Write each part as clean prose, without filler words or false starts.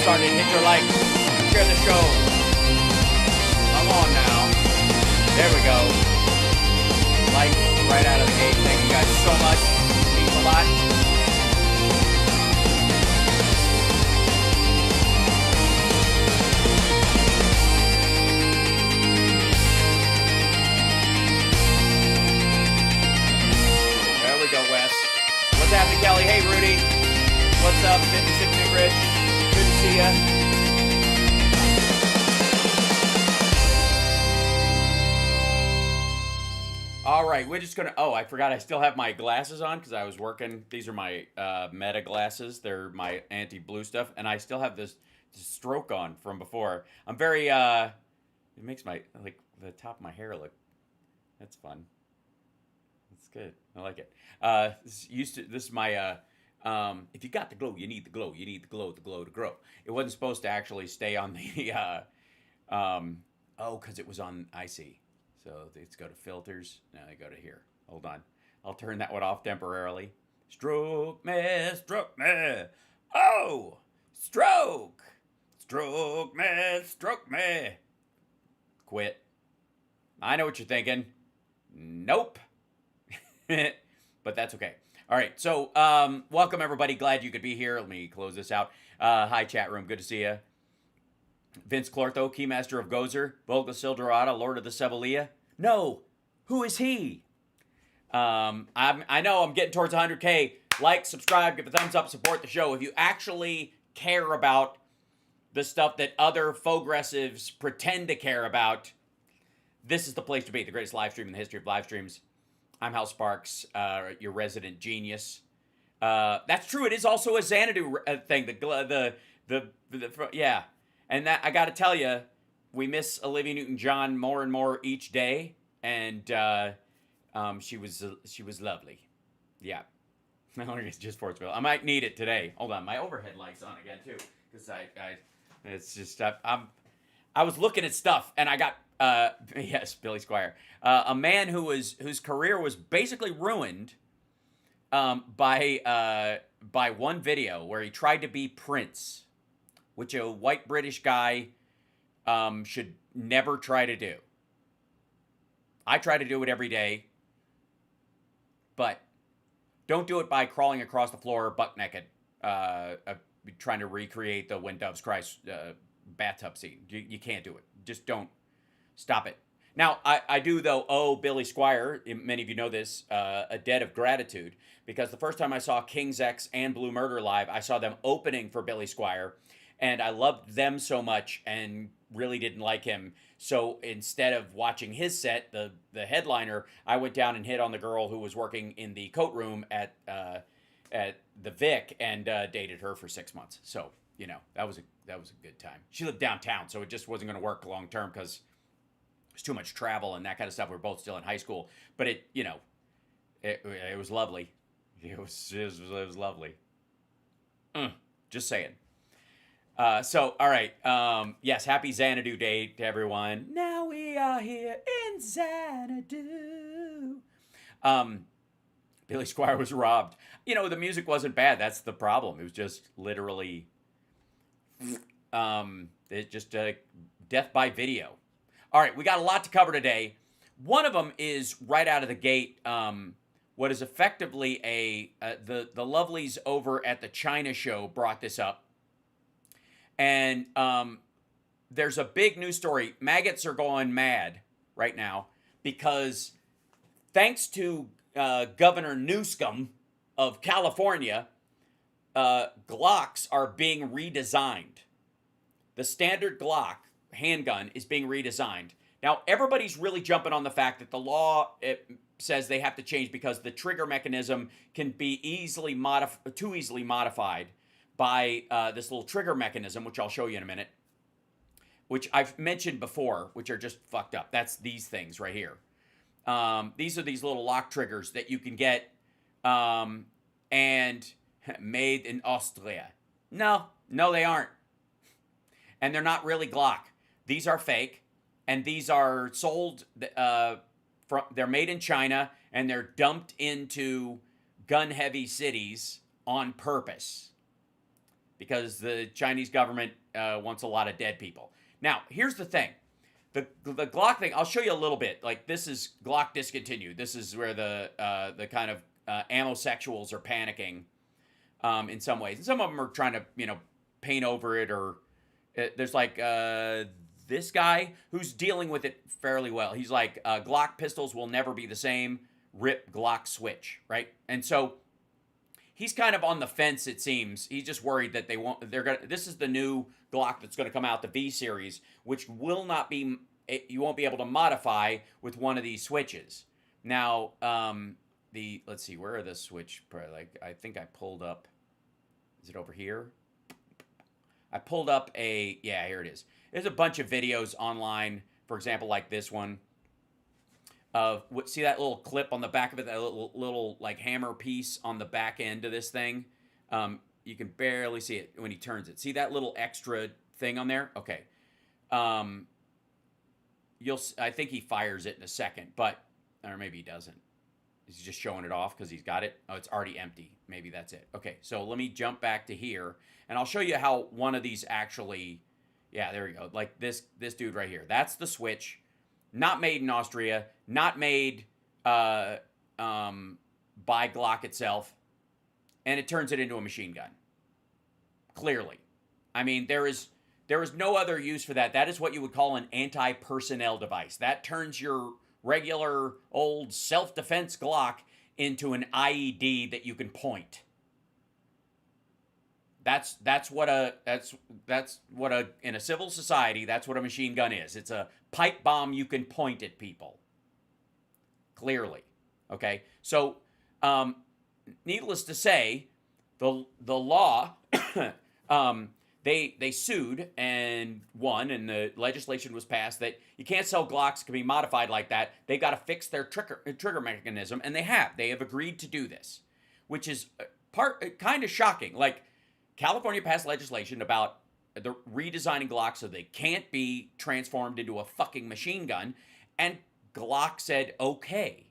started. Hit your like, share the show. Come on now. There we go. Like right out of the gate. Thank you guys so much. It means a lot. There we go, Wes. What's happening, Kelly? Hey, Rudy. What's up, 56 New Rich? Good to see ya. All right, we're just gonna. Oh, I forgot. I still have my glasses on because I was working. These are my Meta glasses. They're my anti-blue stuff, and I still have this stroke on from before. I'm very. It makes my the top of my hair look. That's fun. That's good. I like it. This is my. If you got the glow, you need the glow. You need the glow to grow. It wasn't supposed to actually stay on the. Because it was on. I see. So let's go to filters. Now I go to here. Hold on. I'll turn that one off temporarily. Stroke me, stroke me. Oh, stroke. Stroke me, stroke me. Quit. I know what you're thinking. Nope. But that's okay. All right. So welcome, everybody. Glad you could be here. Let me close this out. Hi, chat room. Good to see you. Vince Clortho, Keymaster of Gozer, Volga Silderata, Lord of the Sevilla. No, who is he? I know I'm getting towards 100K. Like, subscribe, give a thumbs up, support the show. If you actually care about the stuff that other progressives pretend to care about, this is the place to be. The greatest live stream in the history of live streams. I'm Hal Sparks, your resident genius. That's true. It is also a Xanadu thing. Yeah. And that I got to tell you, we miss Olivia Newton-John more and more each day, and she was lovely. Yeah, it's just Fortsville. I might need it today. Hold on, my overhead light's on again too, because it's just I was looking at stuff and I got yes, Billy Squire, a man whose career was basically ruined by one video where he tried to be Prince, which a white British guy should never try to do. I try to do it every day, but don't do it by crawling across the floor butt naked, trying to recreate the When Doves Cry bathtub scene. You can't do it. Just don't. Stop it. Now, I do, though, owe Billy Squire, many of you know this, a debt of gratitude, because the first time I saw King's X and Blue Murder live, I saw them opening for Billy Squire, and I loved them so much and really didn't like him. So instead of watching his set, the headliner, I went down and hit on the girl who was working in the coat room at the Vic and dated her for 6 months. So, you know, that was a good time. She lived downtown, so it just wasn't going to work long term because it was too much travel and that kind of stuff. We were both still in high school, but it was lovely. It was lovely. Just saying. So, all right. Yes, happy Xanadu Day to everyone. Now we are here in Xanadu. Billy Squire was robbed. You know, the music wasn't bad. That's the problem. It was just literally, death by video. All right, we got a lot to cover today. One of them is right out of the gate. What is effectively the lovelies over at the China show brought this up. And there's a big news story. Maggots are going mad right now because thanks to Governor Newsom of California, Glocks are being redesigned. The standard Glock handgun is being redesigned. Now, everybody's really jumping on the fact that the law says they have to change because the trigger mechanism can be too easily modified by this little trigger mechanism, which I'll show you in a minute, which I've mentioned before, which are just fucked up. That's these things right here. These are these little lock triggers that you can get and made in Austria. No, they aren't. And they're not really Glock. These are fake, and these are sold, they're made in China, and they're dumped into gun-heavy cities on purpose. because the Chinese government wants a lot of dead people. Now, here's the thing. The Glock thing, I'll show you a little bit. Like, this is Glock discontinued. This is where the kind of amosexuals are panicking in some ways. And some of them are trying to, paint over it, or there's like this guy who's dealing with it fairly well. He's like, Glock pistols will never be the same. Rip Glock switch, right? And so he's kind of on the fence, it seems. He's just worried that this is the new Glock that's going to come out, the V series, which will not be, you won't be able to modify with one of these switches. Now, let's see, where are the switch? Like, I think I pulled up, is it over here? I pulled up yeah, here it is. There's a bunch of videos online, for example, like this one. See that little clip on the back of it, that little like hammer piece on the back end of this thing? You can barely see it when he turns it. See that little extra thing on there? Okay. I think he fires it in a second, or maybe he doesn't. He's just showing it off because he's got it. Oh, it's already empty. Maybe that's it. Okay, so let me jump back to here, and I'll show you how one of these actually, yeah, there we go. Like this dude right here. That's the switch. Not made in Austria, not made by Glock itself, and it turns it into a machine gun. Clearly. I mean, there is no other use for that. That is what you would call an anti-personnel device. That turns your regular old self-defense Glock into an IED that you can point. That's what in a civil society, that's what a machine gun is. It's a pipe bomb you can point at people. Clearly. Okay? So, needless to say, the law, they sued and won, and the legislation was passed that you can't sell Glocks can be modified like that. They've got to fix their trigger mechanism, and they have. They have agreed to do this, which is kind of shocking. Like, California passed legislation about the redesigning Glock so they can't be transformed into a fucking machine gun, and Glock said okay.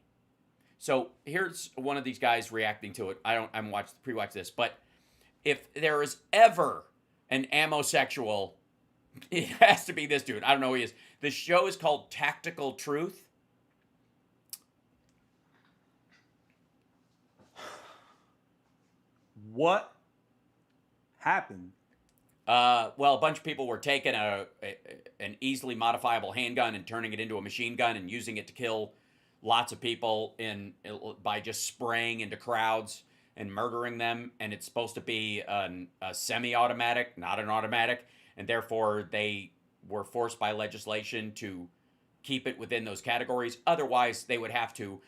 So here's one of these guys reacting to it. I haven't pre-watched this, but if there is ever an amosexual, it has to be this dude. I don't know who he is. The show is called Tactical Truth. What happened? Well, a bunch of people were taking an easily modifiable handgun and turning it into a machine gun and using it to kill lots of people by just spraying into crowds and murdering them. And it's supposed to be a semi-automatic, not an automatic, and therefore they were forced by legislation to keep it within those categories. Otherwise, they would have to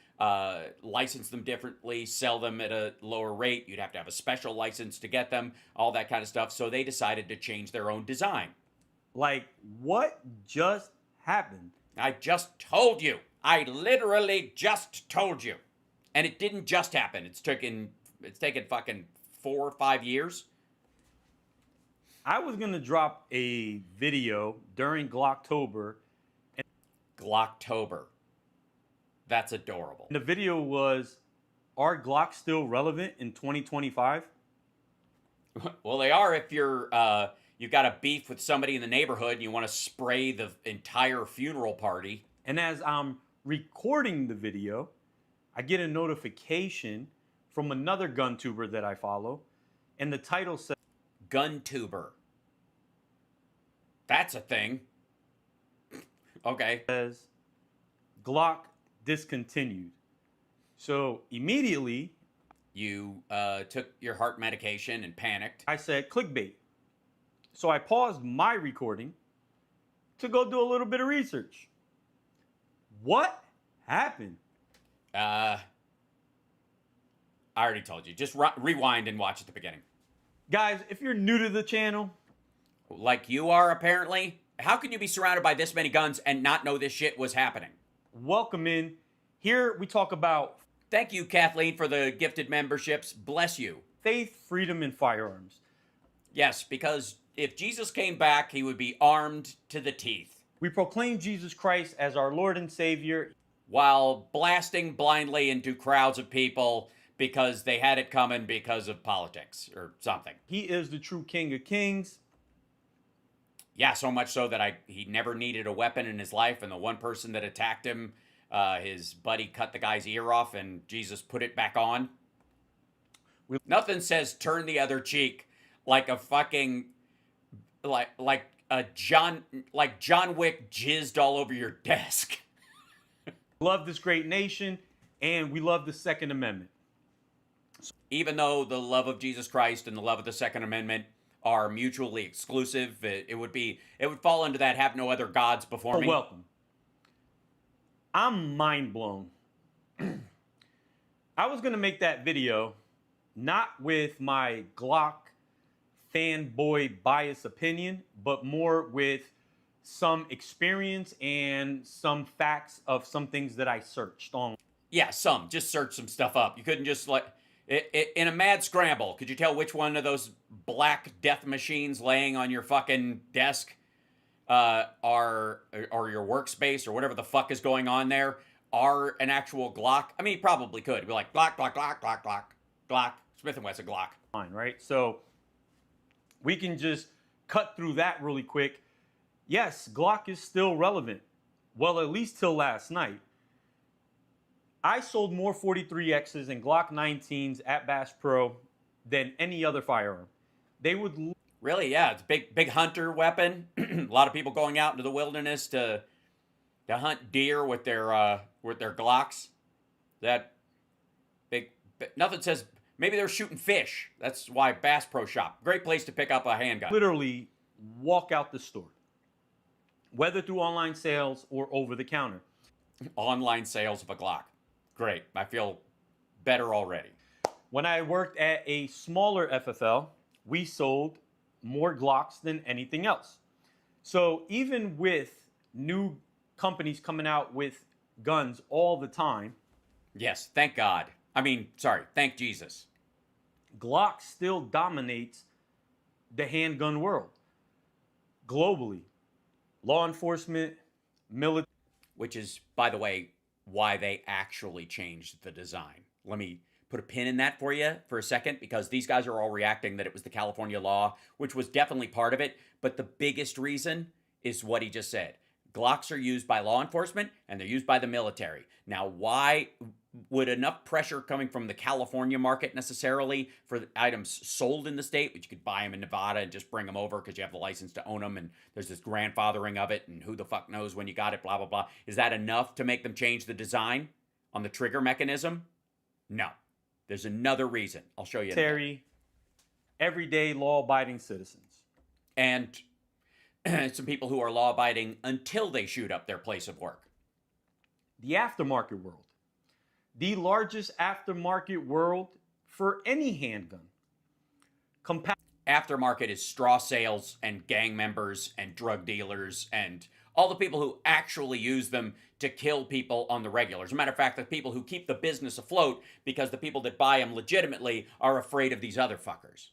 license them differently, sell them at a lower rate. You'd have to have a special license to get them, all that kind of stuff. So they decided to change their own design. Like, what just happened? I just told you. I literally just told you. And it didn't just happen. It's taken fucking 4 or 5 years. I was going to drop a video during Glocktober. Glocktober. That's adorable. The video was, are Glocks still relevant in 2025? Well, they are if you've got a beef with somebody in the neighborhood and you want to spray the entire funeral party. And as I'm recording the video, I get a notification from another gun tuber that I follow, and the title says, Gun tuber. That's a thing. Okay. Says, Glock discontinued. So immediately, you took your heart medication and panicked. I said clickbait. So I paused my recording to go do a little bit of research. What happened? I already told you. Just rewind and watch at the beginning. Guys, if you're new to the channel, like you are apparently, how can you be surrounded by this many guns and not know this shit was happening? Welcome in. Here we talk about... Thank you, Kathleen, for the gifted memberships. Bless you. Faith, freedom, and firearms. Yes, because if Jesus came back, he would be armed to the teeth. We proclaim Jesus Christ as our Lord and Savior, while blasting blindly into crowds of people, because they had it coming because of politics or something. He is the true King of Kings. Yeah, so much so that he never needed a weapon in his life, and the one person that attacked him, his buddy cut the guy's ear off, and Jesus put it back on. Nothing says turn the other cheek like a fucking like John Wick jizzed all over your desk. Love this great nation, and we love the Second Amendment. Even though the love of Jesus Christ and the love of the Second Amendment are mutually exclusive, it would fall into that have no other gods before me. Welcome. I'm mind blown. I was gonna make that video not with my Glock fanboy bias opinion, but more with some experience and some facts of some things that I searched on. Yeah, just search some stuff up. You couldn't just in a mad scramble, could you tell which one of those black death machines laying on your fucking desk or your workspace or whatever the fuck is going on there are an actual Glock? I mean, you probably could. It'd be like Glock, Glock, Glock, Glock, Glock, Glock, Smith & Wesson Glock. Fine, right? So we can just cut through that really quick. Yes, Glock is still relevant. Well, at least till last night. I sold more 43Xs and Glock 19s at Bass Pro than any other firearm. They would really, yeah, it's a big hunter weapon. A lot of people going out into the wilderness to hunt deer with their Glocks. That big nothing says maybe they're shooting fish. That's why Bass Pro Shop, great place to pick up a handgun. Literally walk out the store, whether through online sales or over the counter. Online sales of a Glock. Great. I feel better already. When I worked at a smaller FFL, we sold more Glocks than anything else. So even with new companies coming out with guns all the time. Yes, thank God. I mean, sorry, thank Jesus. Glock still dominates the handgun world. Globally. Law enforcement, military. Which is, by the way, why they actually changed the design. Let me put a pin in that for you for a second, because these guys are all reacting that it was the California law, which was definitely part of it. But the biggest reason is what he just said. Glocks are used by law enforcement and they're used by the military. Now, why would enough pressure coming from the California market necessarily for the items sold in the state, which you could buy them in Nevada and just bring them over because you have the license to own them and there's this grandfathering of it and who the fuck knows when you got it, blah, blah, blah. Is that enough to make them change the design on the trigger mechanism? No. There's another reason. I'll show you. Terry, everyday law-abiding citizens. And some people who are law-abiding until they shoot up their place of work. The aftermarket world. The largest aftermarket world for any handgun. Aftermarket is straw sales and gang members and drug dealers and all the people who actually use them to kill people on the regular. As a matter of fact, the people who keep the business afloat because the people that buy them legitimately are afraid of these other fuckers.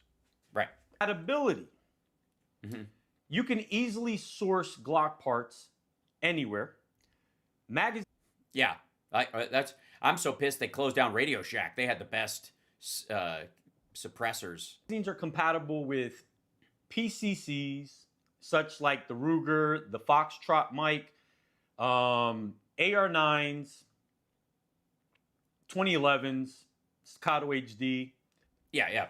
Right. Compatibility. Mm-hmm. You can easily source Glock parts anywhere. Yeah, I'm so pissed they closed down Radio Shack. They had the best suppressors. These are compatible with PCCs, such like the Ruger, the Foxtrot mic, AR9s, 2011s, Staccato HD. Yeah.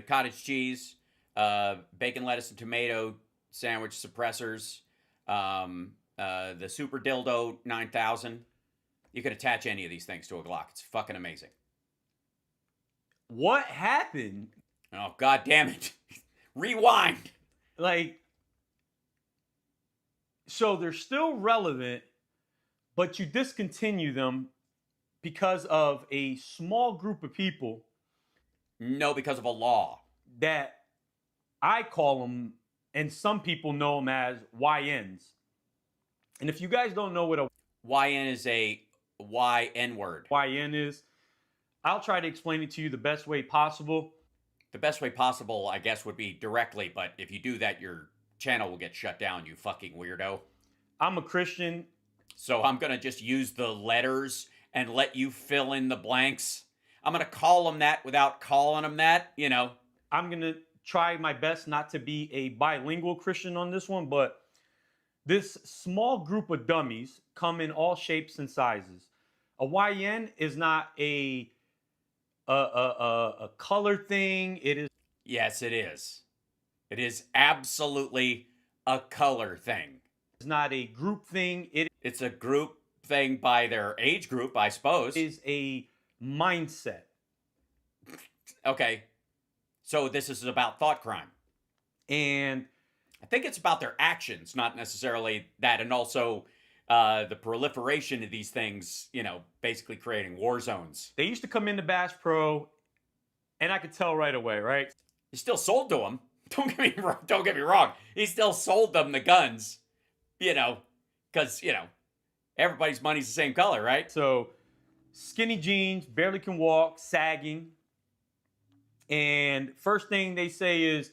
Cottage cheese, bacon, lettuce, and tomato sandwich suppressors, the Super Dildo 9000. You could attach any of these things to a Glock. It's fucking amazing. What happened? Oh, God damn it. Rewind. So they're still relevant, but you discontinue them because of a small group of people. No, because of a law. That I call them, and some people know them as YNs. And if you guys don't know what a YN is, a YN word. YN is, I'll try to explain it to you the best way possible. The best way possible, I guess, would be directly, but if you do that, your channel will get shut down, you fucking weirdo. I'm a Christian. So I'm going to just use the letters and let you fill in the blanks. gonna call them that without calling them that. You know. I'm going to try my best not to be a bilingual Christian on this one, but this small group of dummies come in all shapes and sizes. A YN is not a color thing. It is. Yes, it is. It is absolutely a color thing. It's not a group thing. It's a group thing by their age group, I suppose. Is a mindset. Okay. So this is about thought crime. And I think it's about their actions, not necessarily that. And also the proliferation of these things, you know, basically creating war zones. They used to come into Bass Pro, and I could tell right away, right? He still sold to them. Don't get me wrong. He still sold them the guns, you know, because, you know, everybody's money's the same color, right? So skinny jeans, barely can walk, sagging. And first thing they say is,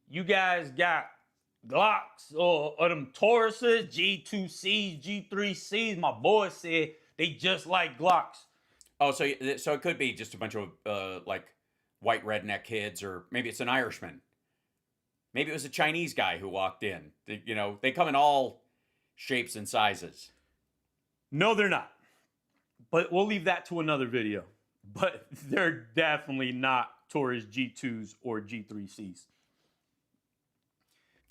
you guys got Glocks or them Tauruses, G2Cs, G3Cs. My boy said they just like Glocks. Oh, so it could be just a bunch of like white redneck kids, or maybe it's an Irishman. Maybe it was a Chinese guy who walked in. You know, they come in all shapes and sizes. No, they're not. But we'll leave that to another video. But they're definitely not Taurus G2s or G3Cs.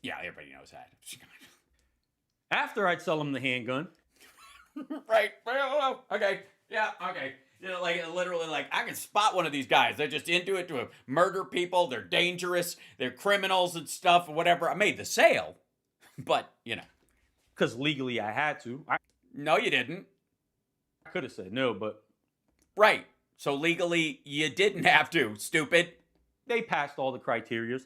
Yeah, everybody knows that. After I'd sell them the handgun. Right. Okay. Yeah, okay. You know, like literally, like I can spot one of these guys. They're just into it to murder people. They're dangerous. They're criminals and stuff or whatever. I made the sale, but you know, because legally I had to. No, you didn't. I could have said no, but right. So legally, you didn't have to. Stupid. They passed all the criterias.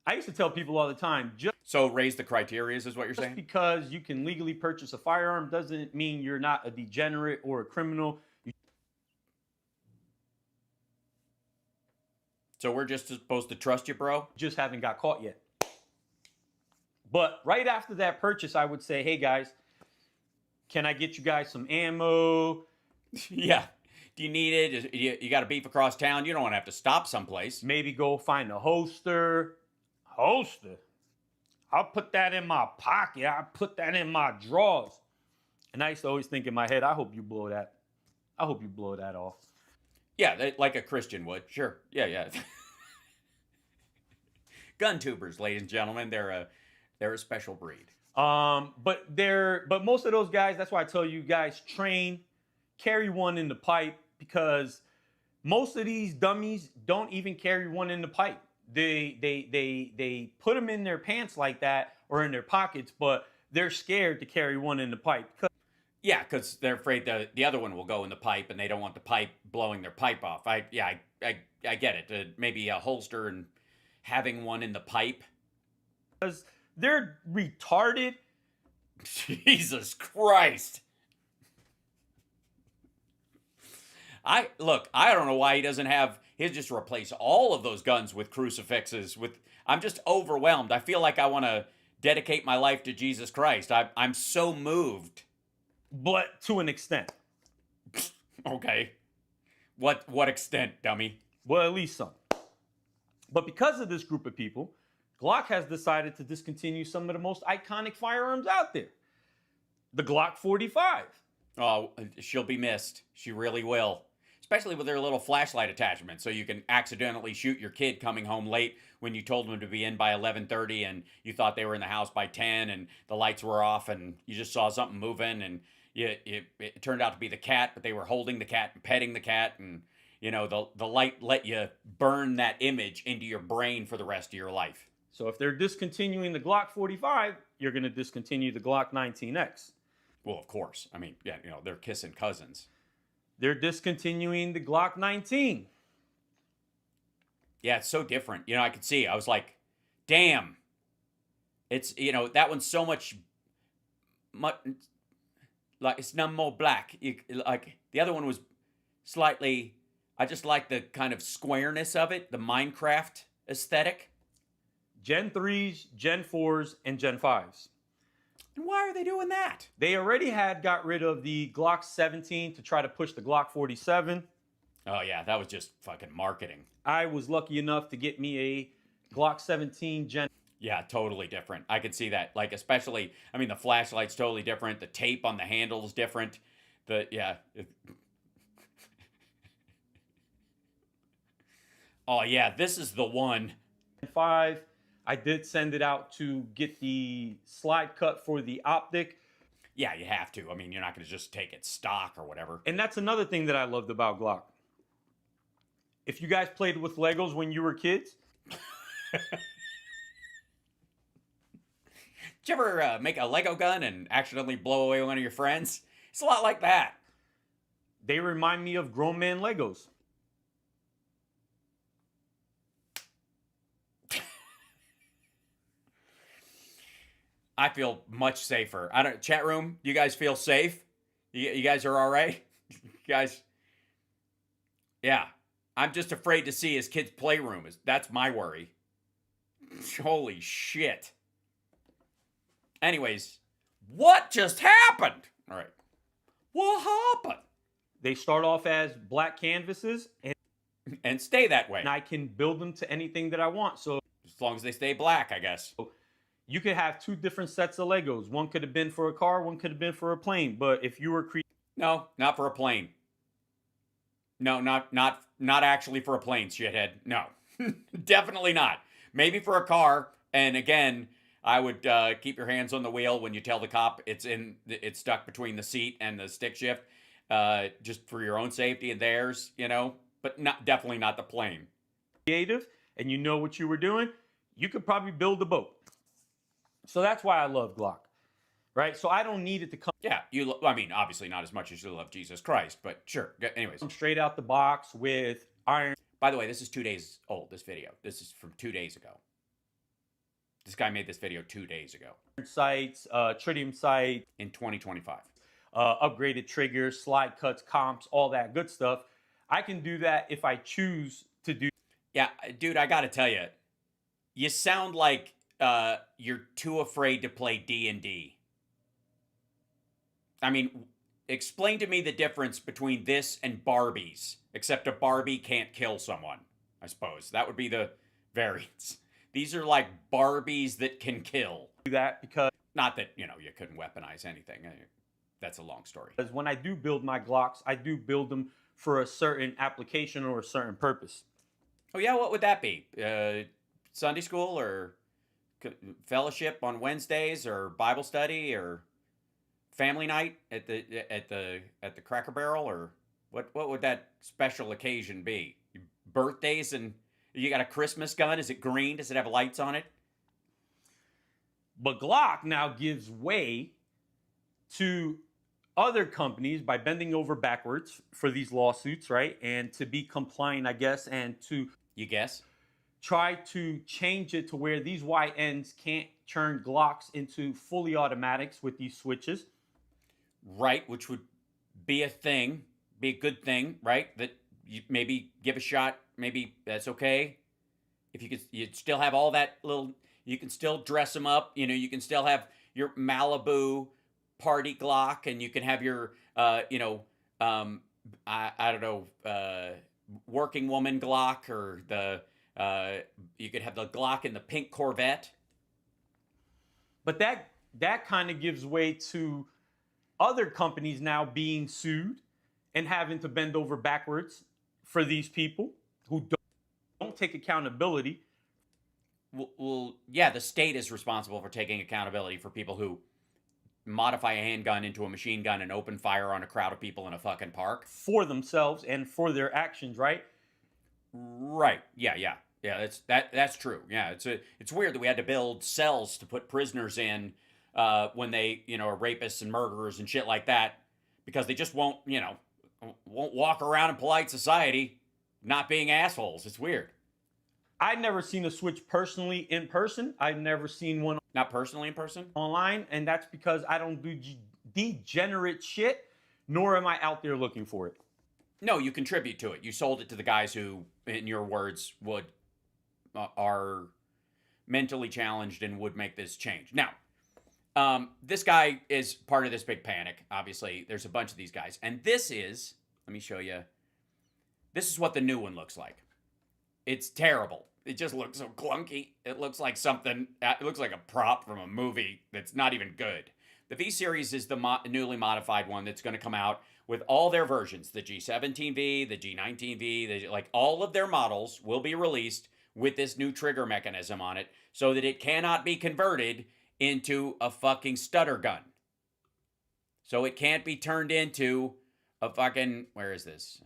I used to tell people all the time, so raise the criterias is what you're saying? Just because you can legally purchase a firearm doesn't mean you're not a degenerate or a criminal. So we're just supposed to trust you, bro? Just haven't got caught yet. But right after that purchase, I would say, hey guys, can I get you guys some ammo? Yeah. Do you need it? You got to beef across town. You don't want to have to stop someplace. Maybe go find a holster. Holster? I'll put that in my pocket. I'll put that in my drawers. And I used to always think in my head, I hope you blow that. I hope you blow that off. Yeah, like a Christian would. Sure. Yeah. Gun tubers, ladies and gentlemen, they're a special breed. But most of those guys, that's why I tell you guys, train, carry one in the pipe, because most of these dummies don't even carry one in the pipe. They put them in their pants like that or in their pockets, but they're scared to carry one in the pipe. Yeah, because they're afraid the other one will go in the pipe, and they don't want the pipe blowing their pipe off. I get it. Maybe a holster and having one in the pipe. Because they're retarded. Jesus Christ. I don't know why he doesn't have, he'll just replace all of those guns with crucifixes. I'm just overwhelmed. I feel like I want to dedicate my life to Jesus Christ. I'm so moved. But to an extent. Okay. What extent, dummy? Well, at least some. But because of this group of people, Glock has decided to discontinue some of the most iconic firearms out there. The Glock 45. Oh, she'll be missed. She really will. Especially with their little flashlight attachment, so you can accidentally shoot your kid coming home late when you told them to be in by 11:30 and you thought they were in the house by 10 and the lights were off and you just saw something moving and it turned out to be the cat, but they were holding the cat and petting the cat, and you know the light let you burn that image into your brain for the rest of your life. So if they're discontinuing the Glock 45, you're going to discontinue the Glock 19X. Well, of course. I mean, yeah, you know, they're kissing cousins. They're discontinuing the Glock 19. Yeah, it's so different. You know, I could see. I was like, damn. It's, you know, that one's so much like, it's none more black. Like, the other one was slightly, I just like the kind of squareness of it, the Minecraft aesthetic. Gen 3s, Gen 4s, and Gen 5s. And why are they doing that? They already got rid of the Glock 17 to try to push the Glock 47. Oh yeah, that was just fucking marketing. I was lucky enough to get me a Glock 17 Gen. Yeah, totally different. I could see that. Like, especially, I mean, the flashlight's totally different. The tape on the handle is different. Oh yeah, this is the one. 5. I did send it out to get the slide cut for the optic. Yeah, you have to. I mean, you're not going to just take it stock or whatever. And that's another thing that I loved about Glock. If you guys played with Legos when you were kids, Did you ever make a Lego gun and accidentally blow away one of your friends? It's a lot like that. they remind me of grown man Legos. I feel much safer. I don't. Chat room, you guys feel safe? You guys are all right? You guys, yeah. I'm just afraid to see his kid's playroom. That's my worry. Holy shit. Anyways, what just happened? All right. What happened? They start off as black canvases, And stay that way. and I can build them to anything that I want. So As long as they stay black, I guess. you could have two different sets of Legos. One could have been for a car, one could have been for a plane. But if you were No, not for a plane. No, not actually for a plane, shithead. No. Definitely not. Maybe for a car. And again, I would keep your hands on the wheel when you tell the cop it's stuck between the seat and the stick shift, just for your own safety and theirs, but definitely not the plane. creative and you know what you were doing, you could probably build a boat. So that's why I love Glock, right? So I don't need it to come Yeah, I mean, obviously not as much as you love Jesus Christ, but sure. Anyways, straight out the box with iron by the way, this is 2 days old, this video. This is from 2 days ago. This guy made this video 2 days ago. sights, tritium sight, In 2025. upgraded triggers, slide cuts, comps, all that good stuff. I can do that if I choose to do. Yeah, dude, I gotta tell you, you sound like you're too afraid to play D&D. I mean, explain to me the difference between this and Barbies, except a Barbie can't kill someone, I suppose. That would be the variance. These are like Barbies that can kill. That because Not that, you couldn't weaponize anything. That's a long story. when I do build my Glocks, I do build them for a certain application or a certain purpose. Oh yeah, what would that be? Sunday school or fellowship on Wednesdays or Bible study or family night at the Cracker Barrel, or what would that special occasion be? Birthdays, and you got a Christmas gun? Is it green? Does it have lights on it? But Glock now gives way to other companies by bending over backwards for these lawsuits, right? And to be compliant, I guess, and to You guess? try to change it to where these YNs can't turn Glocks into fully automatics with these switches. Right, which would be a thing, be a good thing, right? That you maybe give a shot, maybe that's okay. If you'd still have all that you can still dress them up. You can still have your Malibu party Glock, and you can have your, I don't know, working woman Glock, or you could have the Glock in the pink Corvette. But that kind of gives way to other companies now being sued and having to bend over backwards for these people who don't take accountability. Well, yeah, the state is responsible for taking accountability for people who modify a handgun into a machine gun and open fire on a crowd of people in a fucking park. For themselves and for their actions, right? Right. Yeah. That's true. Yeah, it's weird that we had to build cells to put prisoners in when they, are rapists and murderers and shit like that, because they just won't walk around in polite society not being assholes. It's weird. I've never seen a switch personally in person. I've never seen one Not personally in person? online, and that's because I don't do degenerate shit, nor am I out there looking for it. No, you contribute to it. You sold it to the guys who, in your words, are mentally challenged and would make this change. Now, this guy is part of this big panic. Obviously, there's a bunch of these guys. And this is, let me show you. This is what the new one looks like. It's terrible. It just looks so clunky. It looks like something, it looks like a prop from a movie that's not even good. The V Series is the newly modified one that's going to come out with all their versions. The G17V, the G19V, like all of their models will be released with this new trigger mechanism on it so that it cannot be converted into a fucking stutter gun. So it can't be turned into a fucking, where is this?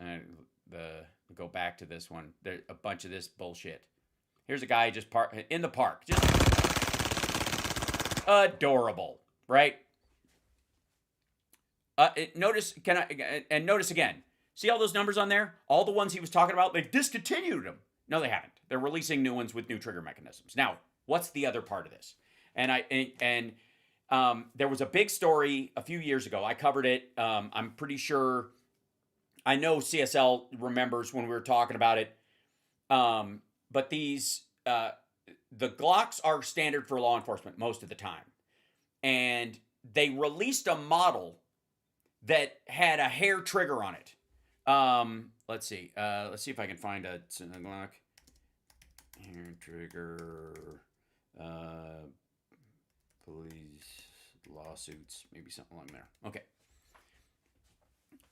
Go back to this one. There's a bunch of this bullshit. Here's a guy just in the park. Just adorable, right? Notice again. See all those numbers on there? All the ones he was talking about, they've discontinued them. No, they haven't. They're releasing new ones with new trigger mechanisms. Now, what's the other part of this? And there was a big story a few years ago. I covered it. I'm pretty sure. I know CSL remembers when we were talking about it. But these, the Glocks are standard for law enforcement most of the time. And they released a model that had a hair trigger on it. Let's see. Let's see if I can find a Glock. Hair trigger. Police lawsuits. Maybe something along there. Okay.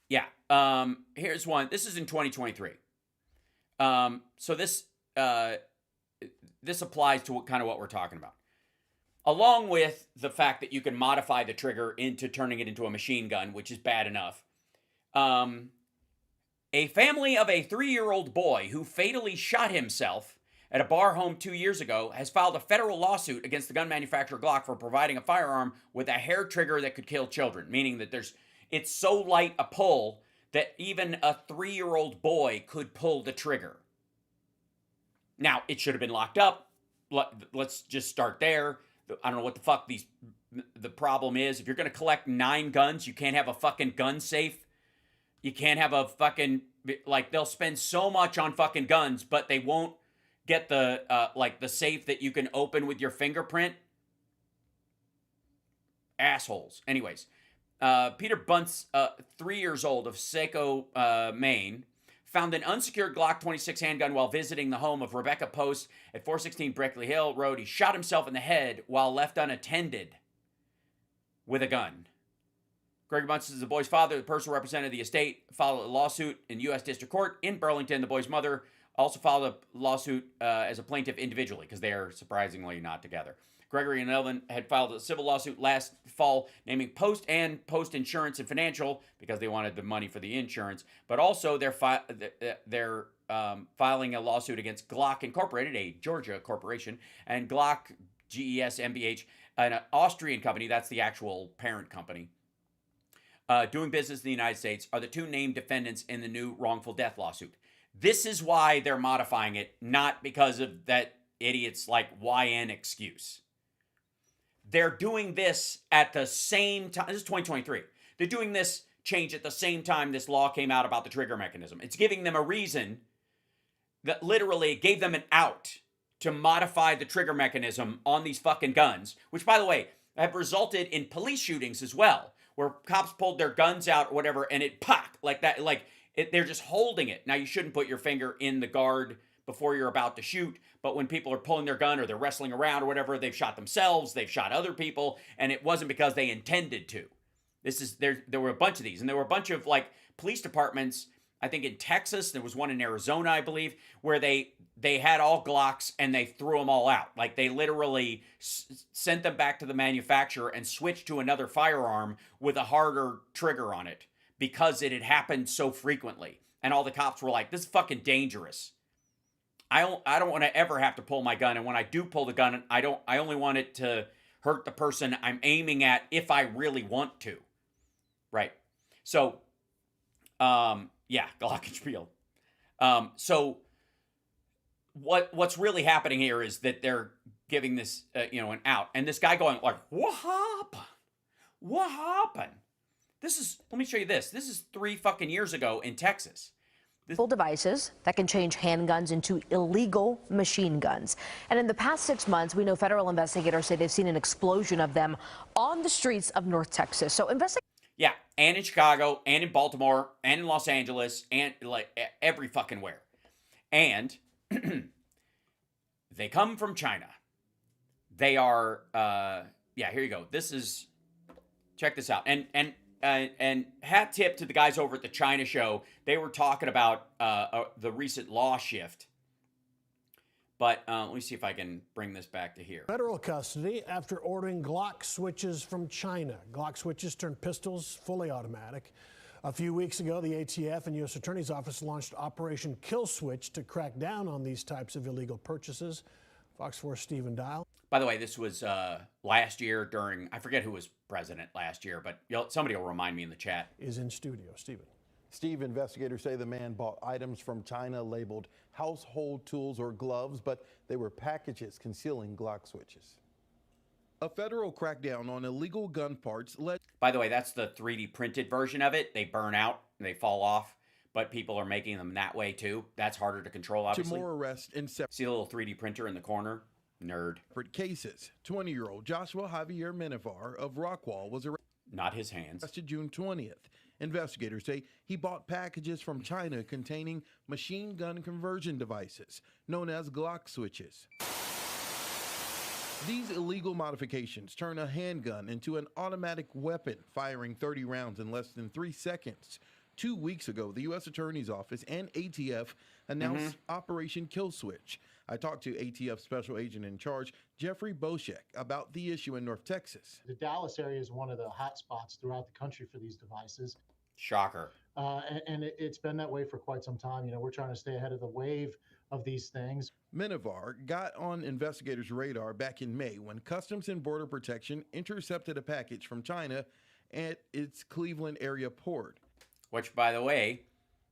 Yeah. Here's one. This is in 2023. So this applies to kind of what we're talking about. Along with the fact that you can modify the trigger into turning it into a machine gun, which is bad enough. A family of a 3-year-old boy who fatally shot himself at a bar home 2 years ago has filed a federal lawsuit against the gun manufacturer Glock for providing a firearm with a hair trigger that could kill children, meaning that it's so light a pull that even a 3-year-old boy could pull the trigger. Now, it should have been locked up. Let's just start there. I don't know what the fuck the problem is. If you're going to collect 9 guns, you can't have a fucking gun safe. You can't have a fucking, like, they'll spend so much on fucking guns, but they won't get the, the safe that you can open with your fingerprint. Assholes. Anyways, Peter Bunce, 3 years old of Saco, Maine, found an unsecured Glock 26 handgun while visiting the home of Rebecca Post at 416 Breckley Hill Road. He shot himself in the head while left unattended with a gun. Gregory Bunce is the boy's father. The person who represented the estate filed a lawsuit in U.S. District Court in Burlington. The boy's mother also filed a lawsuit as a plaintiff individually because they are surprisingly not together. Gregory and Elvin had filed a civil lawsuit last fall naming Post and Post Insurance and Financial because they wanted the money for the insurance, but also they're filing a lawsuit against Glock Incorporated, a Georgia corporation, and Glock GES MBH, an Austrian company, that's the actual parent company, doing business in the United States, are the 2 named defendants in the new wrongful death lawsuit. This is why they're modifying it, not because of that idiot's like YN excuse. They're doing this at the same time. This is 2023. They're doing this change at the same time this law came out about the trigger mechanism. It's giving them a reason that literally gave them an out to modify the trigger mechanism on these fucking guns, which, by the way, have resulted in police shootings as well, where cops pulled their guns out or whatever, and it popped like that. They're just holding it. Now, you shouldn't put your finger in the guard before you're about to shoot, but when people are pulling their gun or they're wrestling around or whatever, they've shot themselves, they've shot other people, and it wasn't because they intended to. There were a bunch of these, and there were a bunch of like police departments, I think in Texas, there was one in Arizona, I believe, where they had all Glocks and they threw them all out. Like they literally sent them back to the manufacturer and switched to another firearm with a harder trigger on it because it had happened so frequently. And all the cops were like, this is fucking dangerous. I don't want to ever have to pull my gun, and when I do pull the gun, I only want it to hurt the person I'm aiming at if I really want to. Right. So yeah, Glockenspiel. So what's really happening here is that they're giving this an out, and this guy going like, what happened? What happened? Let me show you this. This is 3 fucking years ago in Texas. Devices that can change handguns into illegal machine guns. And in the past 6 months, we know federal investigators say they've seen an explosion of them on the streets of North Texas. So Yeah, and in Chicago, and in Baltimore, and in Los Angeles, and like every fucking where. And they come from China. They are, yeah, here you go. This is, check this out. And hat tip to the guys over at the China show. They were talking about the recent law shift. But let me see if I can bring this back to here. Federal custody after ordering Glock switches from China. Glock switches turn pistols fully automatic. A few weeks ago, the ATF and U.S. Attorney's Office launched Operation Skillswitch to crack down on these types of illegal purchases. Fox 4's Stephen Dial. By the way, this was last year during, I forget who was president last year, but somebody will remind me in the chat. Is in studio. Stephen. Steve, investigators say the man bought items from China labeled household tools or gloves, but they were packages concealing Glock switches. A federal crackdown on illegal gun parts led... By the way, that's the 3D printed version of it. They burn out, they fall off, but people are making them that way too. That's harder to control, obviously. To more arrests in see the little 3D printer in the corner? Nerd. separate cases. 20-year-old Joshua Javier Menevar of Rockwall was not his hands. arrested June 20th. Investigators say he bought packages from China containing machine gun conversion devices, known as Glock switches. These illegal modifications turn a handgun into an automatic weapon, firing 30 rounds in less than 3 seconds. 2 weeks ago, the U.S. Attorney's Office and ATF announced Operation Skillswitch. I talked to ATF Special Agent in Charge, Jeffrey Boschek, about the issue in North Texas. The Dallas area is one of the hot spots throughout the country for these devices. Shocker. And it's been that way for quite some time. You know, we're trying to stay ahead of the wave of these things. Menevar got on investigators' radar back in May when Customs and Border Protection intercepted a package from China at its Cleveland area port. Which, by the way,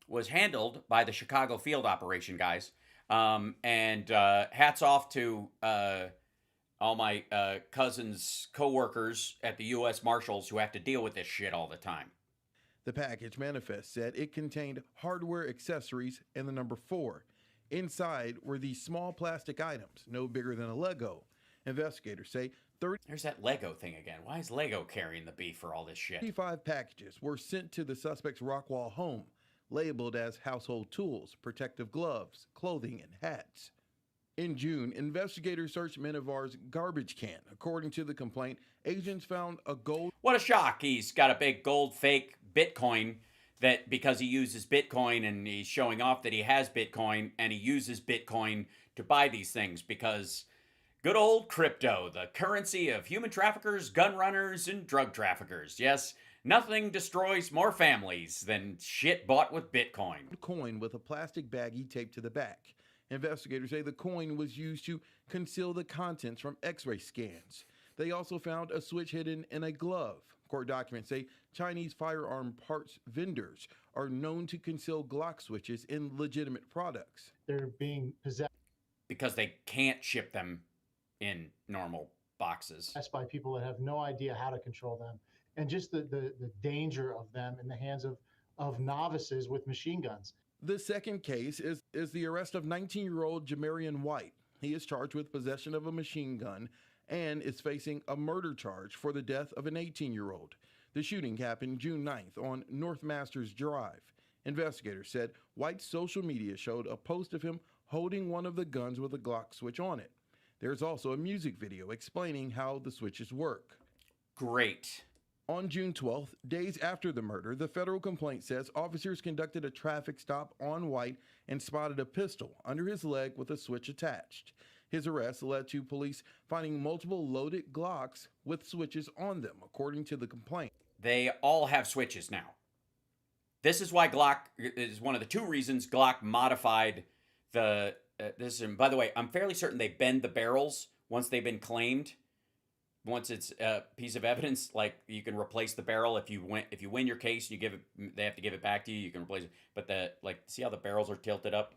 was handled by the Chicago field operation guys. And hats off to all my cousins' co-workers at the U.S. Marshals who have to deal with this shit all the time. The package manifest said it contained hardware accessories and the number 4. Inside were these small plastic items, no bigger than a Lego. Investigators say There's that Lego thing again. Why is Lego carrying the beef for all this shit? 35 packages were sent to the suspect's Rockwall home, labeled as household tools, protective gloves, clothing, and hats. In June, investigators searched Menevar's garbage can. According to the complaint, agents found a gold... What a shock. He's got a big gold fake Bitcoin that because he uses Bitcoin and he's showing off that he has Bitcoin and he uses Bitcoin to buy these things because good old crypto, the currency of human traffickers, gun runners, and drug traffickers. Yes, nothing destroys more families than shit bought with Bitcoin. Coin with a plastic baggie taped to the back. Investigators say the coin was used to conceal the contents from x-ray scans. They also found a switch hidden in a glove. Court documents say Chinese firearm parts vendors are known to conceal Glock switches in legitimate products. They're being possessed Because they can't ship them in normal boxes. by people that have no idea how to control them. And just the danger of them in the hands of novices with machine guns. The second case is the arrest of 19-year-old Jamarian White. He is charged with possession of a machine gun and is facing a murder charge for the death of an 18-year-old. The shooting happened June 9th on North Masters Drive. Investigators said White's social media showed a post of him holding one of the guns with a Glock switch on it. There's also a music video explaining how the switches work. Great. On June 12th, days after the murder, the federal complaint says officers conducted a traffic stop on White and spotted a pistol under his leg with a switch attached. His arrest led to police finding multiple loaded Glocks with switches on them, according to the complaint. They all have switches now. This is why Glock is one of the 2 reasons Glock modified the this. And by the way, I'm fairly certain they bend the barrels once they've been claimed. Once it's a piece of evidence, like you can replace the barrel if you win your case, you give it. They have to give it back to you. You can replace it, but see how the barrels are tilted up.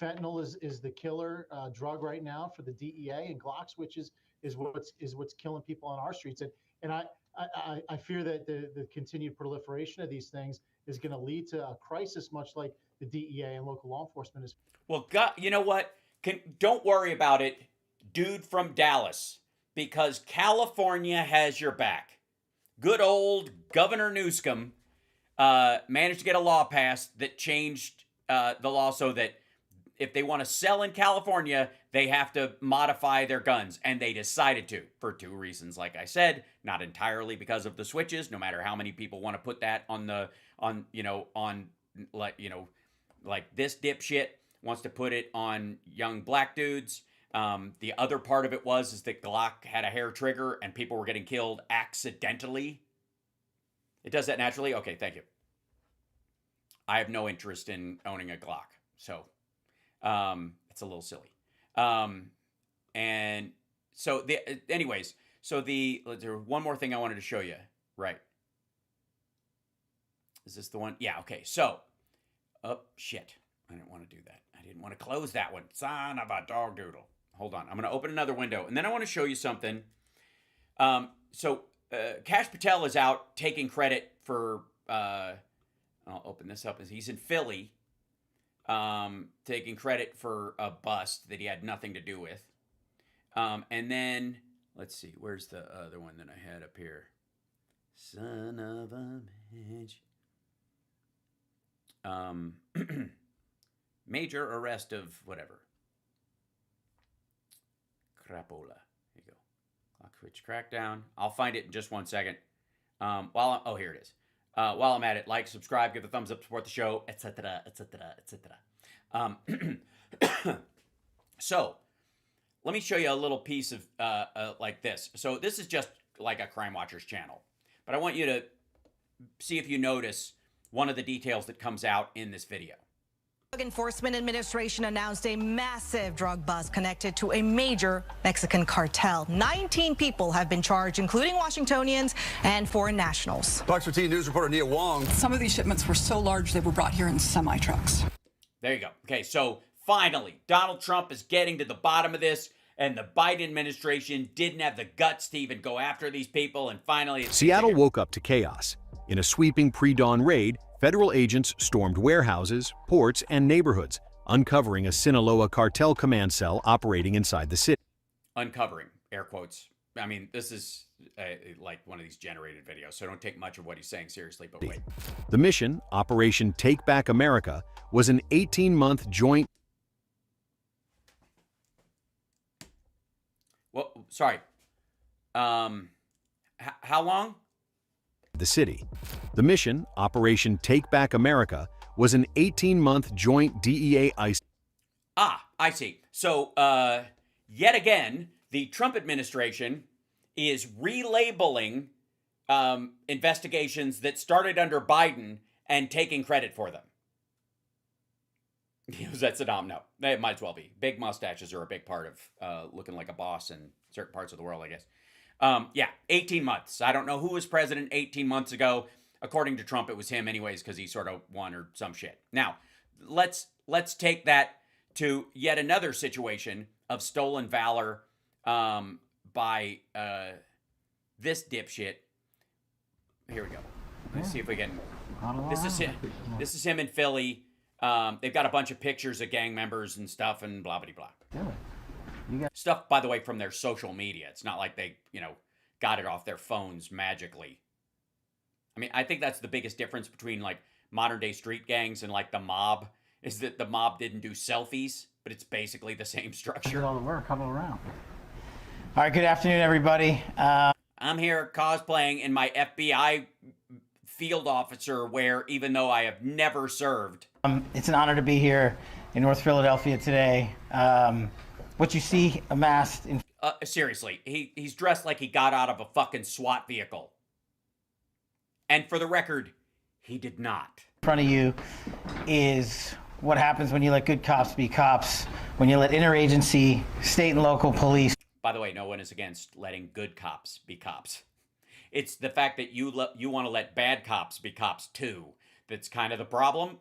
Fentanyl is the killer drug right now for the DEA, and Glock switches is what's killing people on our streets. And I fear that the continued proliferation of these things is going to lead to a crisis, much like the DEA and local law enforcement is. Well, God, you know what? Don't worry about it, dude from Dallas, because California has your back. good old Governor Newsom managed to get a law passed that changed the law so that if they want to sell in California, they have to modify their guns. And they decided to, for two reasons, like I said, not entirely because of the switches, no matter how many people want to put that on like this dipshit wants to put it on young black dudes. The other part of it is that Glock had a hair trigger and people were getting killed accidentally. It does that naturally? Okay, thank you. I have no interest in owning a Glock, so it's a little silly. And so anyways, there's one more thing I wanted to show you. Right. Is this the one? Yeah, okay. So, oh, shit. I didn't want to do that. I didn't want to close that one. Son of a dog doodle. Hold on. I'm going to open another window, and then I want to show you something. Kash Patel is out taking credit for, I'll open this up, as he's in Philly, taking credit for a bust that he had nothing to do with. And then, let's see, where's the other one that I had up here? Son of a bitch. Major arrest of whatever. Crapola. Here you go. Glockwitch crackdown. I'll find it in just 1 second. Here it is. While I'm at it, like, subscribe, give a thumbs up, support the show, etc., etc., etc. So, let me show you a little piece of like this. So this is just like a Crime Watchers channel, but I want you to see if you notice one of the details that comes out in this video. Drug Enforcement Administration announced a massive drug bust connected to a major Mexican cartel. 19 people have been charged, including Washingtonians and foreign nationals. Fox 15 News reporter Nia Wong. Some of these shipments were so large they were brought here in semi-trucks. There you go. Okay, so finally, Donald Trump is getting to the bottom of this, and the Biden administration didn't have the guts to even go after these people, and finally... Seattle woke up to chaos. In a sweeping pre-dawn raid, federal agents stormed warehouses, ports, and neighborhoods, uncovering a Sinaloa cartel command cell operating inside the city. Uncovering, air quotes. I mean, this is like one of these generated videos, so don't take much of what he's saying seriously, but wait. The mission, Operation Take Back America, was an 18-month joint... Well, sorry. How long? The city. The mission, Operation Take Back America, was an 18-month joint DEA ICE. I see. So, yet again, the Trump administration is relabeling investigations that started under Biden and taking credit for them. Was that Saddam? No, it might as well be. Big mustaches are a big part of looking like a boss in certain parts of the world, I guess. 18 months. I don't know who was president 18 months ago. According to Trump, it was him anyways, because he sort of won or some shit. Now, let's take that to yet another situation of stolen valor by this dipshit. Here we go. Let's see if we can. This is him. This is him in Philly. They've got a bunch of pictures of gang members and stuff and blah, blah, blah. Stuff, by the way, from their social media. It's not like they, got it off their phones magically. I mean, I think that's the biggest difference between, like, modern-day street gangs and, like, the mob, is that the mob didn't do selfies, but it's basically the same structure. Did all the work, huddle around. All right, good afternoon, everybody. I'm here cosplaying in my FBI field officer wear, even though I have never served. It's an honor to be here in North Philadelphia today. What you see amassed in... Seriously, he's dressed like he got out of a fucking SWAT vehicle. And for the record, he did not. In front of you is what happens when you let good cops be cops, when you let interagency, state and local police... By the way, no one is against letting good cops be cops. It's the fact that you want to let bad cops be cops too that's kind of the problem.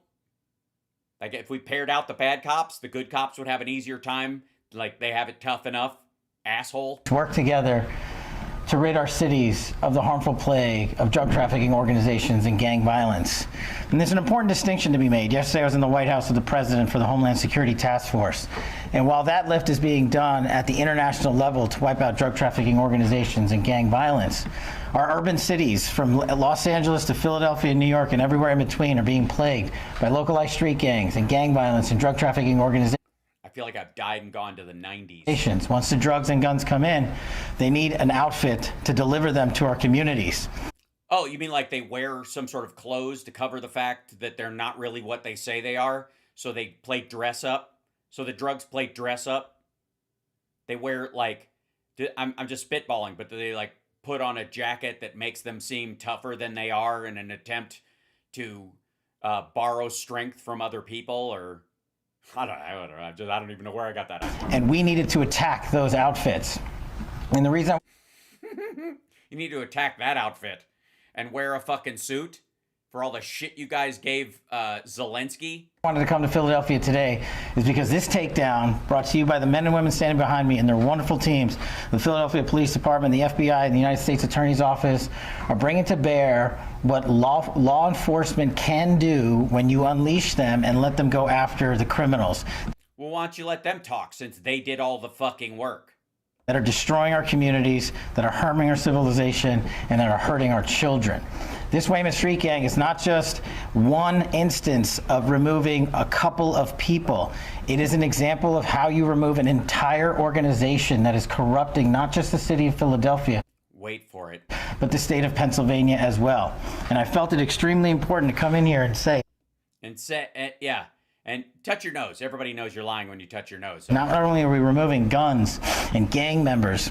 Like, if we paired out the bad cops, the good cops would have an easier time. Like, they have it tough enough, asshole. Work together to rid our cities of the harmful plague of drug trafficking organizations and gang violence. And there's an important distinction to be made. Yesterday I was in the White House with the President for the Homeland Security Task Force. And while that lift is being done at the international level to wipe out drug trafficking organizations and gang violence, our urban cities from Los Angeles to Philadelphia, New York, and everywhere in between are being plagued by localized street gangs and gang violence and drug trafficking organizations. I feel like I've died and gone to the 90s. Once the drugs and guns come in, they need an outfit to deliver them to our communities. Oh, you mean like they wear some sort of clothes to cover the fact that they're not really what they say they are? So they play dress up? So the drugs play dress up? They wear like, I'm just spitballing, but they like put on a jacket that makes them seem tougher than they are in an attempt to borrow strength from other people, or... I don't even know where I got that idea. And we needed to attack those outfits. And the reason you need to attack that outfit and wear a fucking suit for all the shit you guys gave Zelensky. I wanted to come to Philadelphia today is because this takedown, brought to you by the men and women standing behind me and their wonderful teams, the Philadelphia Police Department, the FBI, and the United States Attorney's Office, are bringing to bear what law enforcement can do when you unleash them and let them go after the criminals. Well, why don't you let them talk, since they did all the fucking work? That are destroying our communities, that are harming our civilization, and that are hurting our children. This Weymouth Street Gang is not just one instance of removing a couple of people. It is an example of how you remove an entire organization that is corrupting not just the city of Philadelphia, wait for it, but the state of Pennsylvania as well. And I felt it extremely important to come in here and say, yeah, and touch your nose. Everybody knows you're lying when you touch your nose. So. Not only are we removing guns and gang members.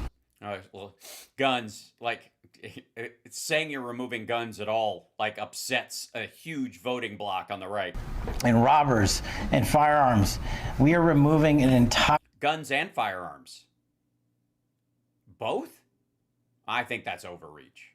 Well, guns, like, it's saying you're removing guns at all, like, upsets a huge voting bloc on the right. And robbers and firearms. We are removing an entire... Guns and firearms. Both? I think that's overreach.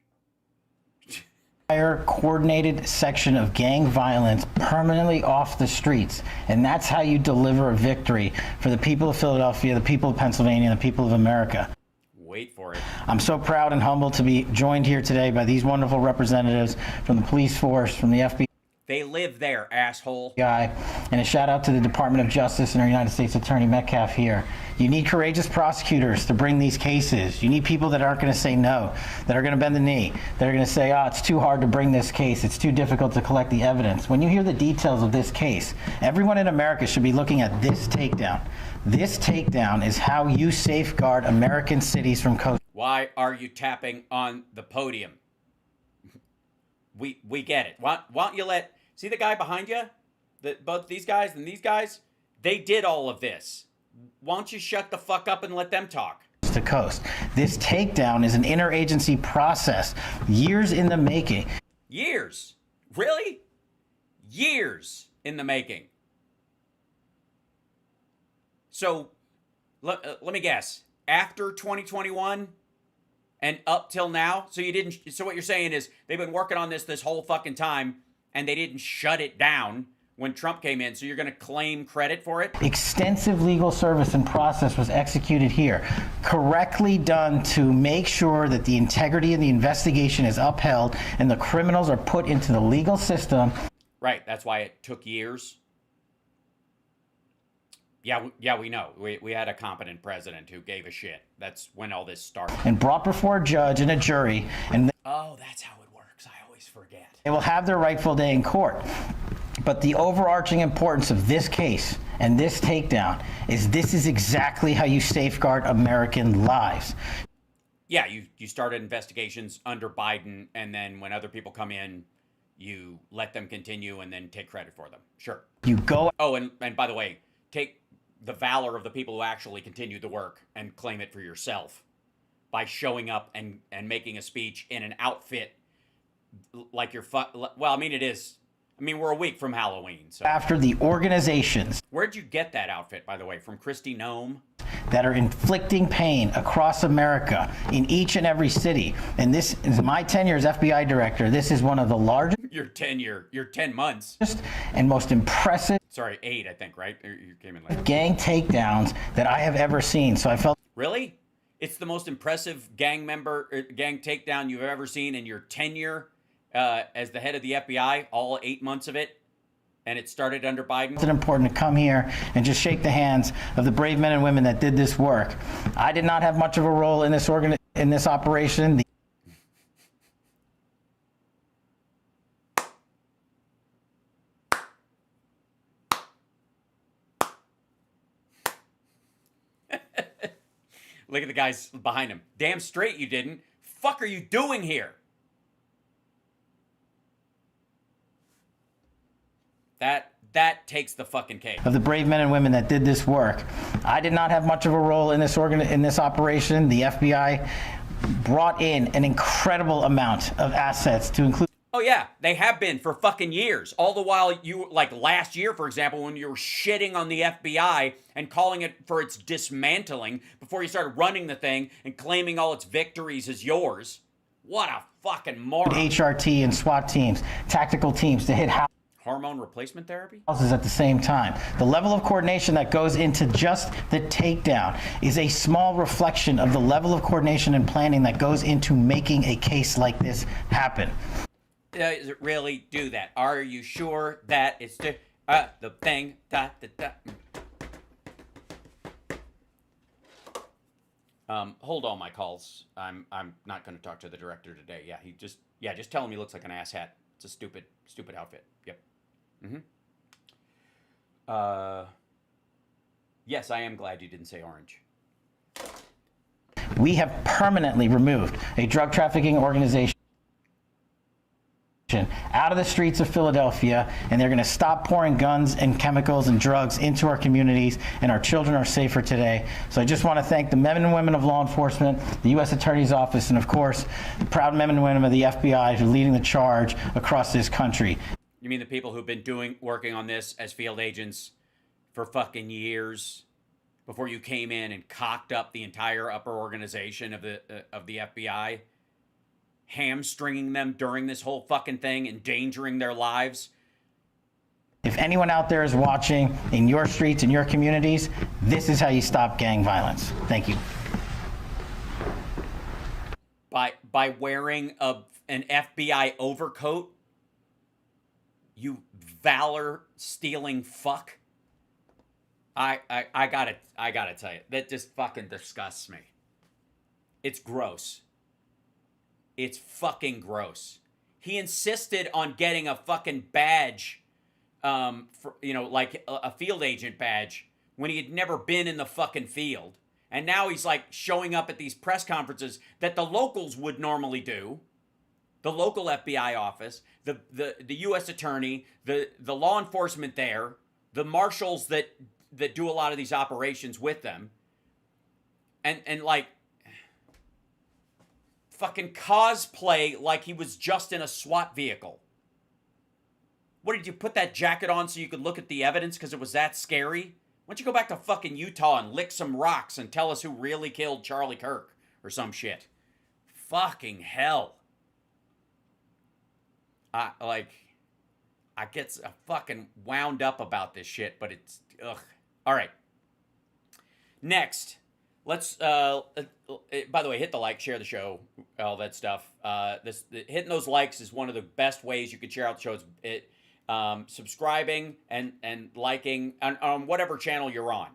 Entire coordinated section of gang violence permanently off the streets. And that's how you deliver a victory for the people of Philadelphia, the people of Pennsylvania, and the people of America. Wait for it. I'm so proud and humbled to be joined here today by these wonderful representatives from the police force, from the FBI. They live there, asshole. And a shout out to the Department of Justice and our United States Attorney Metcalf here. You need courageous prosecutors to bring these cases. You need people that aren't going to say no, that are going to bend the knee, that are going to say, oh, it's too hard to bring this case. It's too difficult to collect the evidence. When you hear the details of this case, everyone in America should be looking at this takedown. This takedown is how you safeguard American cities from coast. Why are you tapping on the podium? We get it. Why don't you let... See the guy behind you? Both these guys and these guys? They did all of this. Why don't you shut the fuck up and let them talk? To coast. This takedown is an interagency process. Years in the making. Years? Really? Years in the making. So, let me guess. After 2021 and up till now? So what you're saying is they've been working on this whole fucking time, and they didn't shut it down when Trump came in, so you're going to claim credit for it? Extensive legal service and process was executed here, correctly done to make sure that the integrity of the investigation is upheld and the criminals are put into the legal system. Right, that's why it took years. Yeah, we know. We had a competent president who gave a shit. That's when all this started. And brought before a judge and a jury. Oh, that's how it works. I always forget. They will have their rightful day in court. But the overarching importance of this case and this takedown is this is exactly how you safeguard American lives. Yeah, you started investigations under Biden, and then when other people come in, you let them continue and then take credit for them. Sure. You go... Oh, and by the way, take the valor of the people who actually continued the work and claim it for yourself by showing up and making a speech in an outfit like you're well, I mean, it is. I mean, we're a week from Halloween. So. After the organizations. Where'd you get that outfit, by the way? From Kristi Noem? That are inflicting pain across America in each and every city. And this is my tenure as FBI director. This is one of the largest. Your 10 months. And most impressive. Sorry, 8, I think, right? You came in late. Gang takedowns that I have ever seen. So I felt. Really? It's the most impressive gang takedown you've ever seen in your tenure as the head of the FBI, all 8 months of it. And it started under Biden. It's important to come here and just shake the hands of the brave men and women that did this work. I did not have much of a role in this operation. Look at the guys behind him. Damn straight you didn't. Fuck are you doing here? That takes the fucking cake. Of the brave men and women that did this work. I did not have much of a role in this operation. The FBI brought in an incredible amount of assets to include. Oh yeah, they have been for fucking years. All the while you, like last year, for example, when you were shitting on the FBI and calling it for its dismantling before you started running the thing and claiming all its victories as yours. What a fucking moron. HRT and SWAT teams, tactical teams to hit hormone replacement therapy? Houses at the same time. The level of coordination that goes into just the takedown is a small reflection of the level of coordination and planning that goes into making a case like this happen. Does it really do that? Are you sure that it's the thing? Hold all my calls. I'm not going to talk to the director today. Yeah, just tell him he looks like an asshat. It's a stupid outfit. Yep. Yes, I am glad you didn't say orange. We have permanently removed a drug trafficking organization out of the streets of Philadelphia, and they're going to stop pouring guns and chemicals and drugs into our communities, and our children are safer today. So I just want to thank the men and women of law enforcement, the U.S. Attorney's Office, and of course, the proud men and women of the FBI who are leading the charge across this country. You mean the people who've been working on this as field agents for fucking years before you came in and cocked up the entire upper organization of the FBI? Hamstringing them during this whole fucking thing, endangering their lives. If anyone out there is watching in your streets, in your communities, this is how you stop gang violence. Thank you. By wearing an FBI overcoat, you valor-stealing fuck. I gotta tell you, that just fucking disgusts me. It's gross. It's fucking gross. He insisted on getting a fucking badge, like a field agent badge, when he had never been in the fucking field. And now he's like showing up at these press conferences that the locals would normally do. The local FBI office, the U.S. attorney, the law enforcement there, the marshals that do a lot of these operations with them. And like fucking cosplay like he was just in a SWAT vehicle. What, did you put that jacket on so you could look at the evidence because it was that scary? Why don't you go back to fucking Utah and lick some rocks and tell us who really killed Charlie Kirk or some shit? Fucking hell. I get fucking wound up about this shit, but it's, ugh. All right. Next. Let's, by the way, hit the like, share the show, all that stuff. Hitting those likes is one of the best ways you can share out the show. Subscribing and liking on whatever channel you're on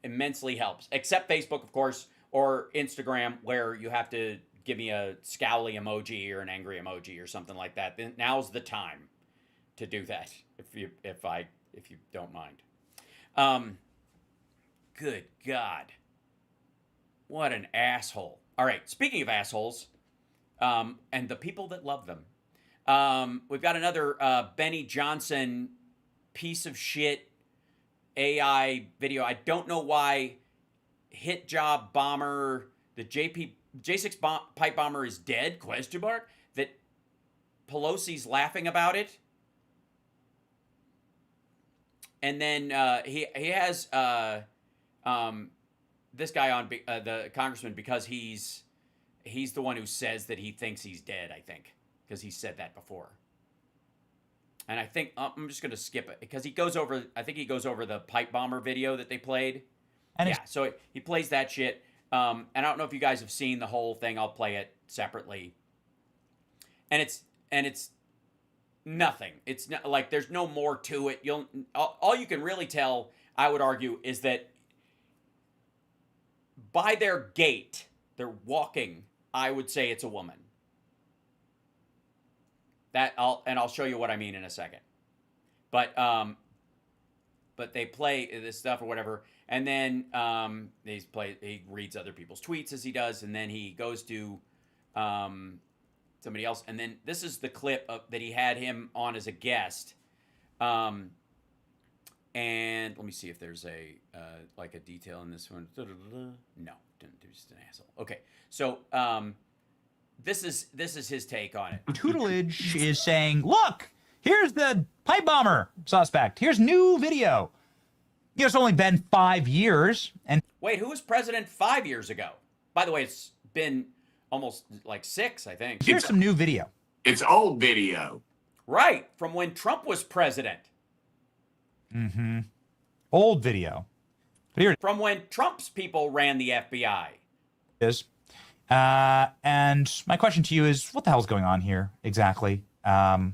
immensely helps, except Facebook, of course, or Instagram, where you have to give me a scowly emoji or an angry emoji or something like that. Then now's the time to do that, if you don't mind. Good God. What an asshole. All right, speaking of assholes, and the people that love them, we've got another Benny Johnson piece of shit AI video. I don't know why hit job bomber, the J6 pipe bomber is dead, ? That Pelosi's laughing about it. And then he has this guy on the congressman, because he's the one who says that he thinks he's dead, I think, because he said that before. And I think I'm just going to skip it because he goes over the pipe bomber video that they played. And yeah, so he plays that shit. And I don't know if you guys have seen the whole thing. I'll play it separately. And it's nothing. It's not like there's no more to it. All you can really tell, I would argue, is that by their gait, they're walking, I would say it's a woman. I'll show you what I mean in a second. But they play this stuff or whatever, and then he reads other people's tweets as he does, and then he goes to somebody else, and then this is the clip that he had him on as a guest. And let me see if there's a detail in this one. No, just an asshole. Okay, so this is his take on it. Tutelage is saying, look, here's the pipe bomber suspect. Here's new video. It's only been 5 years. And wait, who was president 5 years ago? By the way, it's been almost like 6, I think. Here's some new video. It's old video. Right, from when Trump was president. Mm-hmm. Old video. But here from when Trump's people ran the FBI. Is. And my question to you is, what the hell's going on here exactly? Why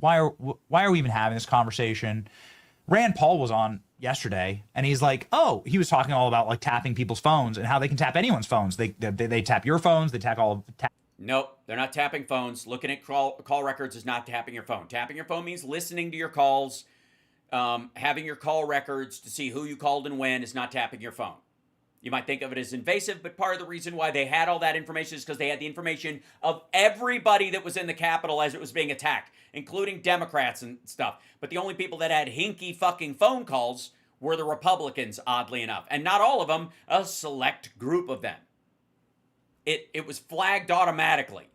are we even having this conversation? Rand Paul was on yesterday, and he's like, he was talking all about like tapping people's phones and how they can tap anyone's phones. They tap your phones. They tap all of. Nope, they're not tapping phones. Looking at call records is not tapping your phone. Tapping your phone means listening to your calls. Having your call records to see who you called and when is not tapping your phone. You might think of it as invasive, but part of the reason why they had all that information is because they had the information of everybody that was in the Capitol as it was being attacked, including Democrats and stuff. But the only people that had hinky fucking phone calls were the Republicans, oddly enough. And not all of them, a select group of them. It was flagged automatically.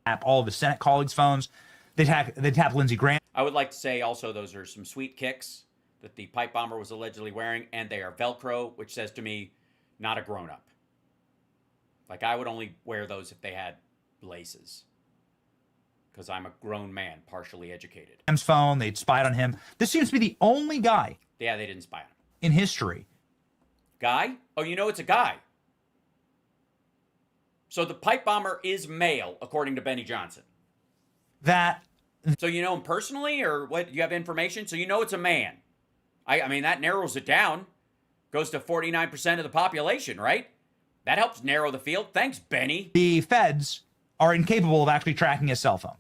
Tap all of the Senate colleagues' phones. They tap Lindsey Graham. I would like to say also those are some sweet kicks that the pipe bomber was allegedly wearing, and they are Velcro, which says to me, not a grown-up. Like, I would only wear those if they had laces, because I'm a grown man, partially educated. Graham's phone, they'd spied on him. This seems to be the only guy. Yeah, they didn't spy on him. In history. Guy? Oh, it's a guy. So the pipe bomber is male, according to Benny Johnson. So you know him personally, or what? You have information? So it's a man. I mean, that narrows it down. Goes to 49% of the population, right? That helps narrow the field. Thanks, Benny. The feds are incapable of actually tracking his cell phone.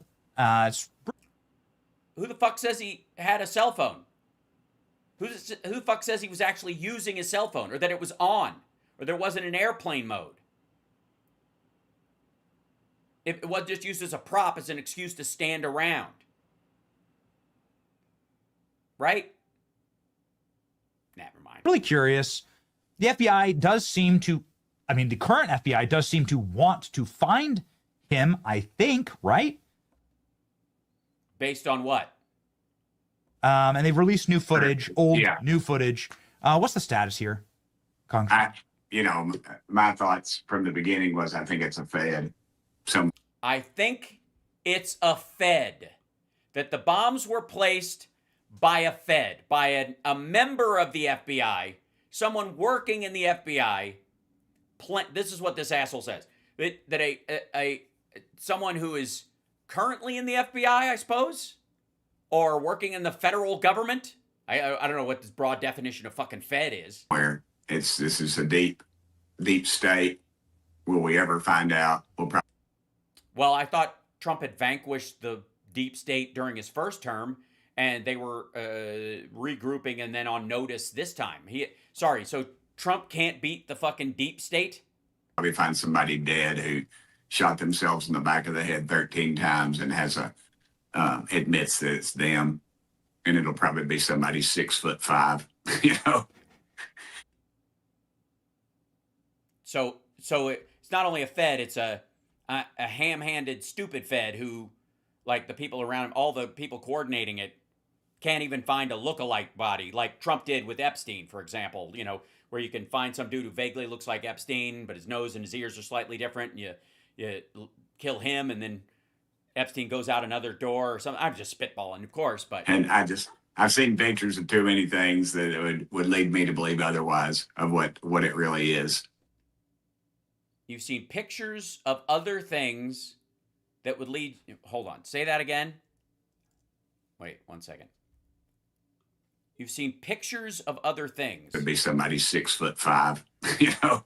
Who the fuck says he had a cell phone? Who the fuck says he was actually using his cell phone, or that it was on, or there wasn't an airplane mode? It was just used as a prop, as an excuse to stand around. Right? Never mind. Really curious. The FBI does seem to, the current FBI does seem to want to find him, I think, right? Based on what? And they've released new footage, new footage. What's the status here, Congressman? My thoughts from the beginning was I think it's a Fed. I think it's a Fed. That the bombs were placed by a Fed, by a member of the FBI, someone working in the FBI. This is what this asshole says. That someone who is currently in the FBI, I suppose, or working in the federal government. I don't know what this broad definition of fucking Fed is. Where this is a deep state. Will we ever find out? Well, I thought Trump had vanquished the deep state during his first term, and they were regrouping and then on notice this time. So Trump can't beat the fucking deep state? Probably find somebody dead who shot themselves in the back of the head 13 times and has admits that it's them, and it'll probably be somebody 6'5", So it's not only a Fed, it's a ham-handed, stupid Fed who, like the people around him, all the people coordinating it, can't even find a look-alike body, like Trump did with Epstein, for example, where you can find some dude who vaguely looks like Epstein, but his nose and his ears are slightly different, and you kill him, and then Epstein goes out another door or something. I'm just spitballing, of course, but... And I just I've seen pictures of too many things that would lead me to believe otherwise of what it really is. You've seen pictures of other things that would lead. Hold on. Say that again. Wait 1 second. You've seen pictures of other things. Could be somebody 6'5", you know.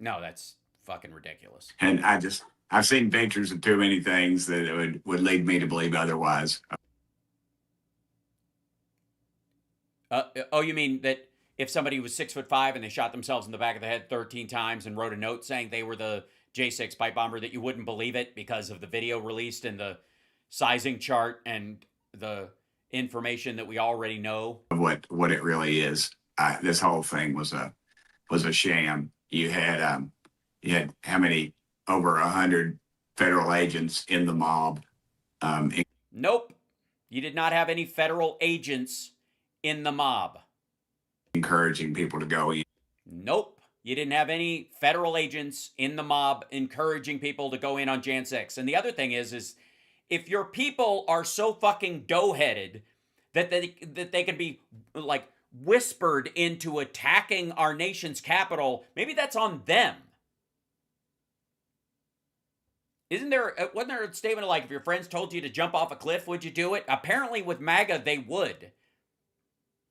No, that's fucking ridiculous. And I've seen pictures of too many things that would lead me to believe otherwise. Oh, you mean that if somebody was 6'5" and they shot themselves in the back of the head 13 times and wrote a note saying they were the J6 pipe bomber, that you wouldn't believe it because of the video released and the sizing chart and the information that we already know of what it really is. This whole thing was a sham. You had how many? Over 100 federal agents in the mob. Nope, you did not have any federal agents in the mob encouraging people to go in. Nope, you didn't have any federal agents in the mob encouraging people to go in on Jan 6. And the other thing is if your people are so fucking dough-headed that they can be like whispered into attacking our nation's capital, maybe that's on them. Wasn't there a statement like, if your friends told you to jump off a cliff, would you do it? Apparently with MAGA, they would.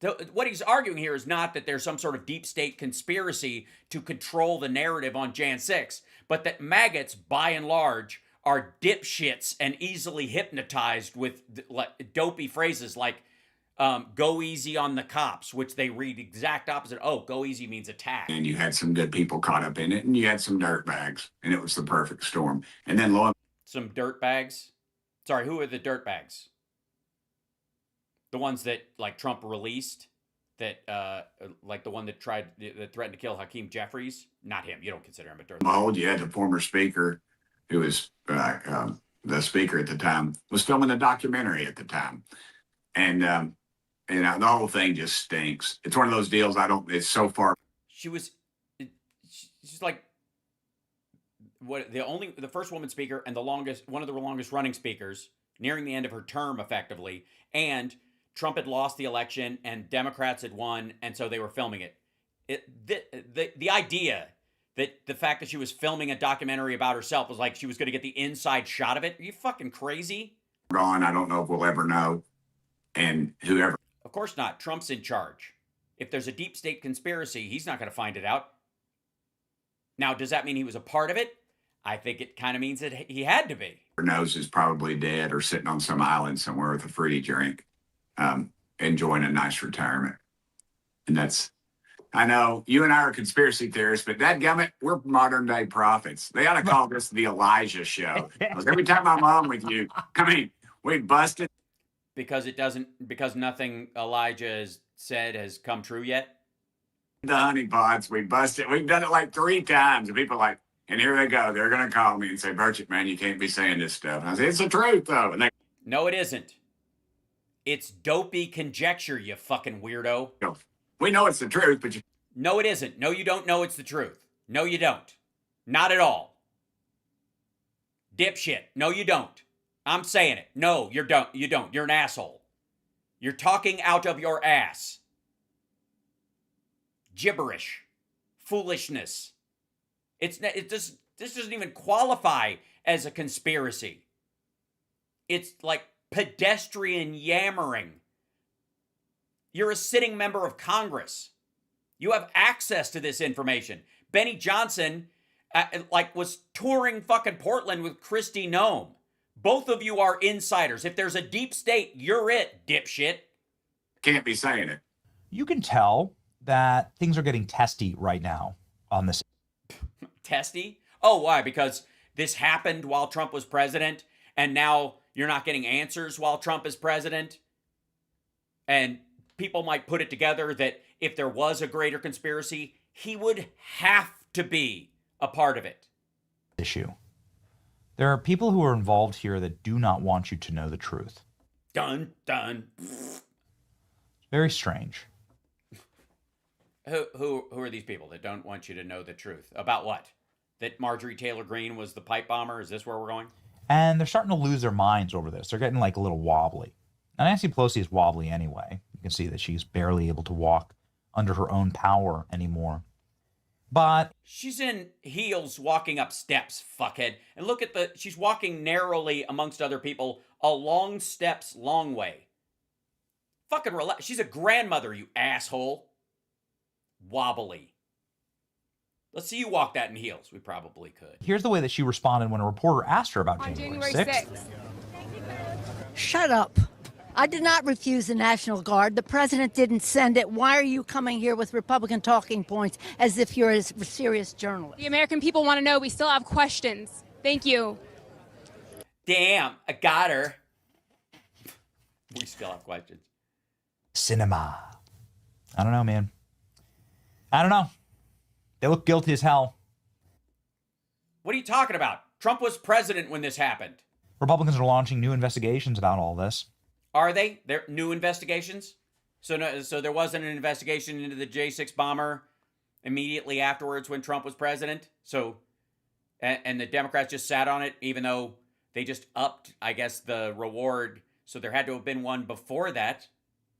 So what he's arguing here is not that there's some sort of deep state conspiracy to control the narrative on Jan 6, but that maggots, by and large, are dipshits and easily hypnotized with dopey phrases like, go easy on the cops, which they read exact opposite. Oh, go easy means attack. And you had some good people caught up in it, and you had some dirtbags, and it was the perfect storm. And then some dirtbags? Sorry, who are the dirtbags? The ones that like Trump released, that like the one that threatened to kill Hakeem Jeffries? Not him. You don't consider him a dirtbag. Behold, you had the former speaker, who was the speaker at the time, was filming a documentary at the time, and you know, the whole thing just stinks. It's one of those deals. It's so far. She's like the first woman speaker and one of the longest running speakers, nearing the end of her term effectively, and Trump had lost the election and Democrats had won, and so they were filming it. The idea that the fact that she was filming a documentary about herself was like she was going to get the inside shot of it. Are you fucking crazy? Gone. I don't know if we'll ever know. And whoever. Of course not. Trump's in charge. If there's a deep state conspiracy, he's not going to find it out. Now, does that mean he was a part of it? I think it kind of means that he had to be. Knows is probably dead or sitting on some island somewhere with a fruity drink, enjoying a nice retirement. And that's, I know you and I are conspiracy theorists, but dadgummit, we're modern day prophets. They ought to call this the Elijah show. Because every time I'm on with you, I mean, we busted. Because nothing Elijah has said has come true yet? The honeypots, we busted. We've done it like 3 times. And people are like, and here they go. They're going to call me and say, Burchett, man, you can't be saying this stuff. And I say, it's the truth, though. And no, it isn't. It's dopey conjecture, you fucking weirdo. We know it's the truth, but No, it isn't. No, you don't know it's the truth. No, you don't. Not at all. Dipshit. No, you don't. I'm saying it. No, you don't. You're an asshole. You're talking out of your ass. Gibberish. Foolishness. This doesn't even qualify as a conspiracy. It's like pedestrian yammering. You're a sitting member of Congress. You have access to this information. Benny Johnson was touring fucking Portland with Kristi Noem. Both of you are insiders. If there's a deep state, you're it, dipshit. Can't be saying it. You can tell that things are getting testy right now on this. Testy? Oh, why? Because this happened while Trump was president, and now you're not getting answers while Trump is president? And people might put it together that if there was a greater conspiracy, he would have to be a part of it. Issue. There are people who are involved here that do not want you to know the truth. Dun, dun. Very strange. Who are these people that don't want you to know the truth? About what? That Marjorie Taylor Greene was the pipe bomber? Is this where we're going? And they're starting to lose their minds over this. They're getting like a little wobbly. Now, Nancy Pelosi is wobbly anyway. You can see that she's barely able to walk under her own power anymore. But she's in heels walking up steps, fuckhead. And look at she's walking narrowly amongst other people, a long steps long way. Fucking relax. She's a grandmother, you asshole. Wobbly. Let's see you walk that in heels. We probably could. Here's the way that she responded when a reporter asked her about January 6th. Shut up. I did not refuse the National Guard. The president didn't send it. Why are you coming here with Republican talking points as if you're a serious journalist? The American people want to know. We still have questions. Thank you. Damn, I got her. We still have questions. Cinema. I don't know, man. I don't know. They look guilty as hell. What are you talking about? Trump was president when this happened. Republicans are launching new investigations about all this. Are they? They're new investigations? So there wasn't an investigation into the J6 bomber immediately afterwards when Trump was president? So, and the Democrats just sat on it even though they just upped, I guess, the reward. So there had to have been one before that,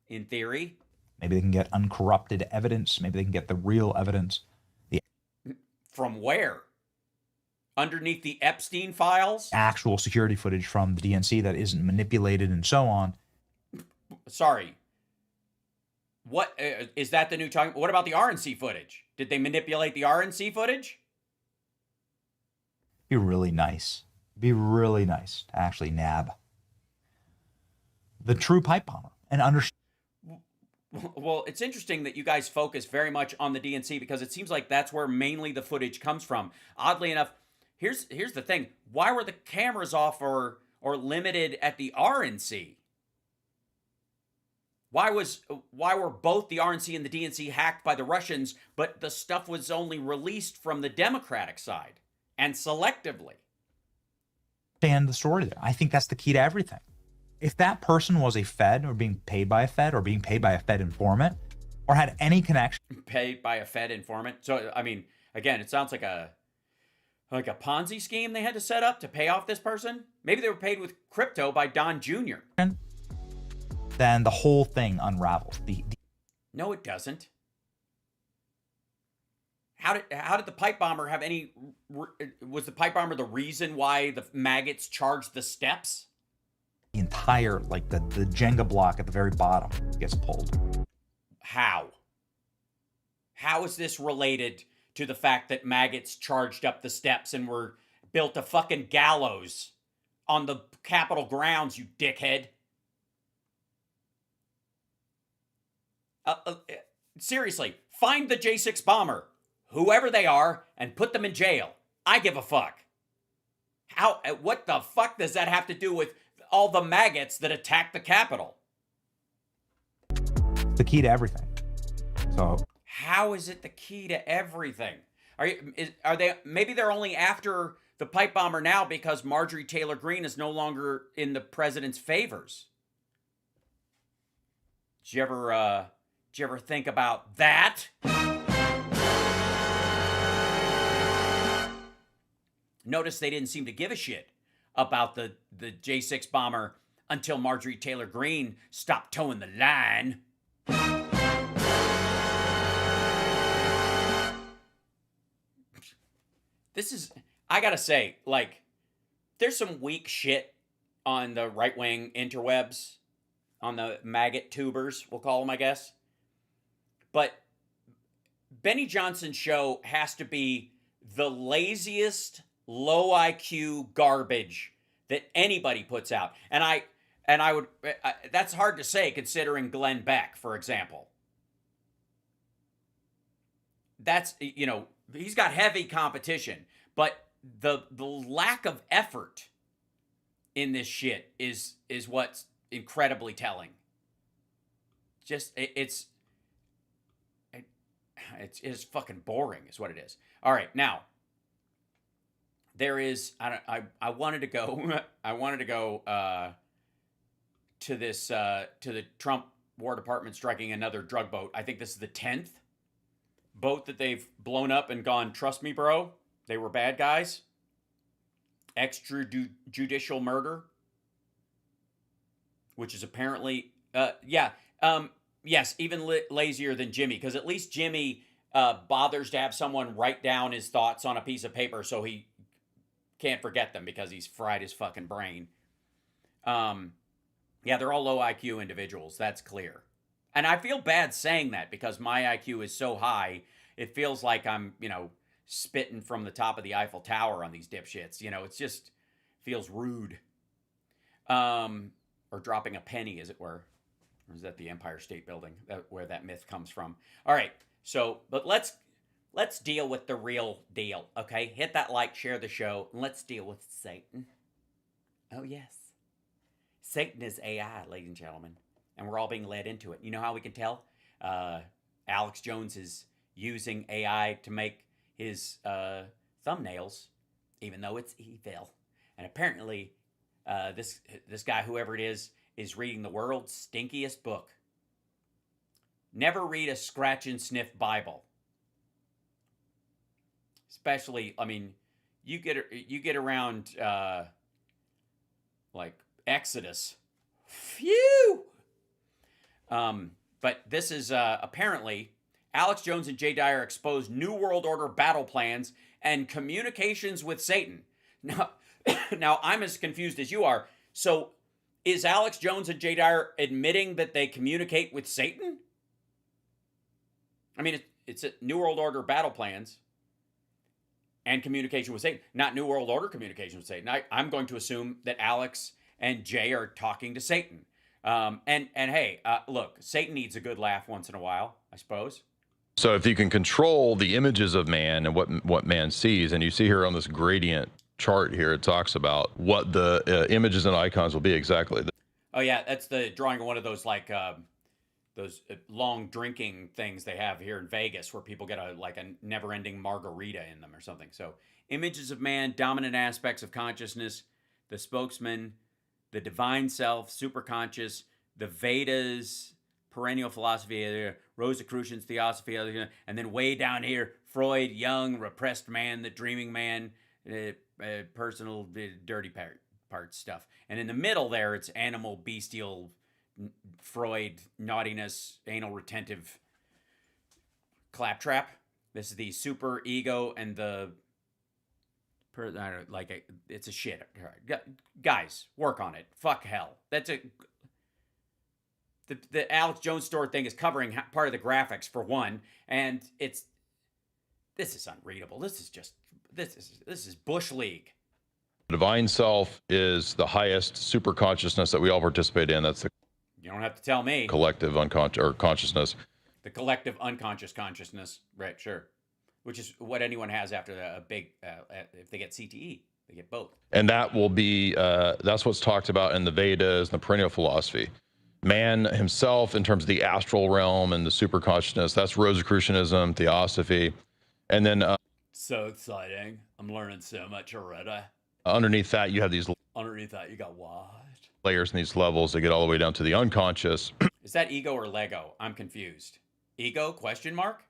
in theory. Maybe they can get uncorrupted evidence. Maybe they can get the real evidence. From where? Underneath the Epstein files? Actual security footage from the DNC that isn't manipulated and so on. Sorry. What is that the new talking? What about the RNC footage? Did they manipulate the RNC footage? Be really nice. Be really nice to actually nab the true pipe bomber and understand. Well, it's interesting that you guys focus very much on the DNC because it seems like that's where mainly the footage comes from. Oddly enough, here's the thing. Why were the cameras off or limited at the RNC? Why were both the RNC and the DNC hacked by the Russians, but the stuff was only released from the Democratic side and selectively? Understand the story there. I think that's the key to everything. If that person was a Fed or being paid by a Fed or being paid by a Fed informant or had any connection. Paid by a Fed informant. So, I mean, again, it sounds like a Ponzi scheme they had to set up to pay off this person. Maybe they were paid with crypto by Don Jr. Then the whole thing unravels. No, it doesn't. How did the pipe bomber have any... Was the pipe bomber the reason why the maggots charged the steps? The entire, like the Jenga block at the very bottom gets pulled. How? How is this related to the fact that maggots charged up the steps and were built a fucking gallows on the Capitol grounds, you dickhead? Seriously, find the J6 bomber, whoever they are, and put them in jail. I give a fuck. What the fuck does that have to do with all the maggots that attacked the Capitol? The key to everything. So how is it the key to everything? Are they maybe they're only after the pipe bomber now because Marjorie Taylor Greene is no longer in the president's favors? Did you ever think about that? Notice they didn't seem to give a shit about the J6 bomber until Marjorie Taylor Greene stopped towing the line. This is, I gotta say, like, there's some weak shit on the right-wing interwebs, on the maggot tubers, we'll call them, I guess. But Benny Johnson's show has to be the laziest, low IQ garbage that anybody puts out. And I would, that's hard to say considering Glenn Beck, for example. That's, you know, he's got heavy competition, but the lack of effort in this shit is what's incredibly telling. Just, it's fucking boring is what it is. All right, now there is, I wanted to go to this to the Trump War Department striking another drug boat. I think this is the 10th boat that they've blown up and gone, trust me, bro, they were bad guys. Extrajudicial murder. which is apparently, yes, even lazier than Jimmy, because at least Jimmy bothers to have someone write down his thoughts on a piece of paper so he can't forget them because he's fried his fucking brain. Yeah, they're all low IQ individuals. That's clear. And I feel bad saying that because my IQ is so high, it feels like I'm, spitting from the top of the Eiffel Tower on these dipshits. It's just feels rude. Or dropping a penny, as it were. Or is that the Empire State Building, where that myth comes from? All right, but let's deal with the real deal, okay? Hit that like, share the show, and let's deal with Satan. Oh, yes. Satan is AI, ladies and gentlemen, and we're all being led into it. You know how we can tell? Alex Jones is using AI to make his thumbnails, even though it's evil. And apparently, this guy, whoever it is reading the world's stinkiest book. Never read a scratch and sniff Bible. Especially, you get around like Exodus. Phew! But this is apparently Alex Jones and Jay Dyer exposed New World Order battle plans and communications with Satan. Now I'm as confused as you are. So is Alex Jones and Jay Dyer admitting that they communicate with Satan? It's a New World Order battle plans and communication with Satan, not New World Order communication with Satan. I'm going to assume that Alex and Jay are talking to Satan. And hey, look, Satan needs a good laugh once in a while, I suppose. So if you can control the images of man and what man sees, and you see here on this gradient chart here, it talks about what the images and icons will be exactly. Oh yeah, that's the drawing of one of those those long drinking things they have here in Vegas where people get a never-ending margarita in them or something. So images of man, dominant aspects of consciousness, the spokesman, the divine self, superconscious, the Vedas, perennial philosophy, Rosicrucian's theosophy, and then way down here, Freud, Jung, repressed man, the dreaming man, personal, dirty part stuff. And in the middle there, it's animal, bestial, Freud, naughtiness, anal retentive claptrap. This is the super ego and the it's a shit. Guys, work on it. Fuck hell. That's the Alex Jones store thing is covering part of the graphics for one, and this is unreadable. This is Bush League. The divine self is the highest super consciousness that we all participate in. That's the You don't have to tell me. Collective unconscious or consciousness. The collective unconscious consciousness, right? Sure, which is what anyone has after a big. If they get CTE, they get both. And that will be that's what's talked about in the Vedas and the perennial philosophy. Man himself, in terms of the astral realm and the super consciousness, that's Rosicrucianism, theosophy, and then. So exciting! I'm learning so much already. Underneath that, you have these. Underneath that, you got what? Layers in these levels that get all the way down to the unconscious. Is that ego or Lego? I'm confused. Ego? Question mark?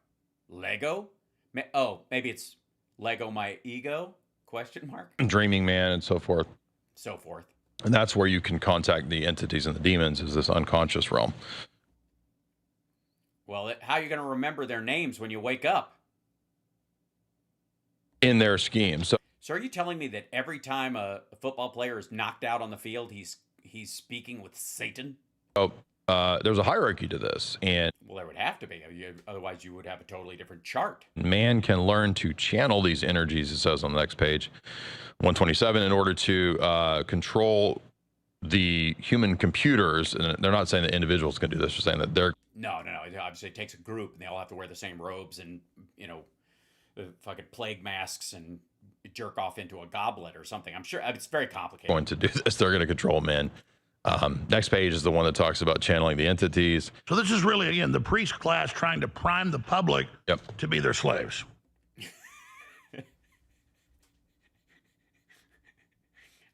Lego? Maybe it's Lego my ego? Question mark? Dreaming man and so forth. So forth. And that's where you can contact the entities and the demons, is this unconscious realm. Well, how are you going to remember their names when you wake up? In their scheme. So are you telling me that every time a football player is knocked out on the field, he's speaking with Satan? There's a hierarchy to this, and well, there would have to be. Otherwise, you would have a totally different chart. Man can learn to channel these energies. It says on the next page, 127, in order to control the human computers. And they're not saying that individuals can do this. They're saying that they're no. Obviously, it takes a group, and they all have to wear the same robes and the fucking plague masks and jerk off into a goblet or something. I'm sure it's very complicated. Going to do this. They're going to control men. Next page is the one that talks about channeling the entities. So this is really, again, the priest class trying to prime the public to be their slaves.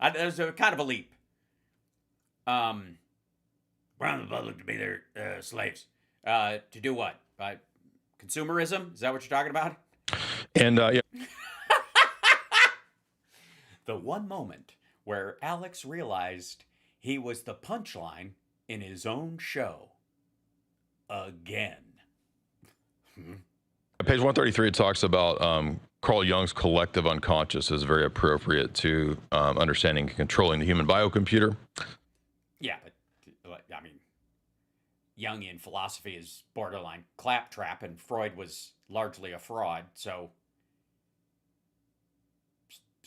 There's a kind of a leap. Prime the public to be their slaves. To do what? Consumerism? Is that what you're talking about? And yeah. The one moment where Alex realized he was the punchline in his own show again. Page 133, it talks about Carl Jung's collective unconscious is very appropriate to understanding and controlling the human biocomputer. Yeah, but I mean, Jungian philosophy is borderline claptrap, and Freud was largely a fraud. So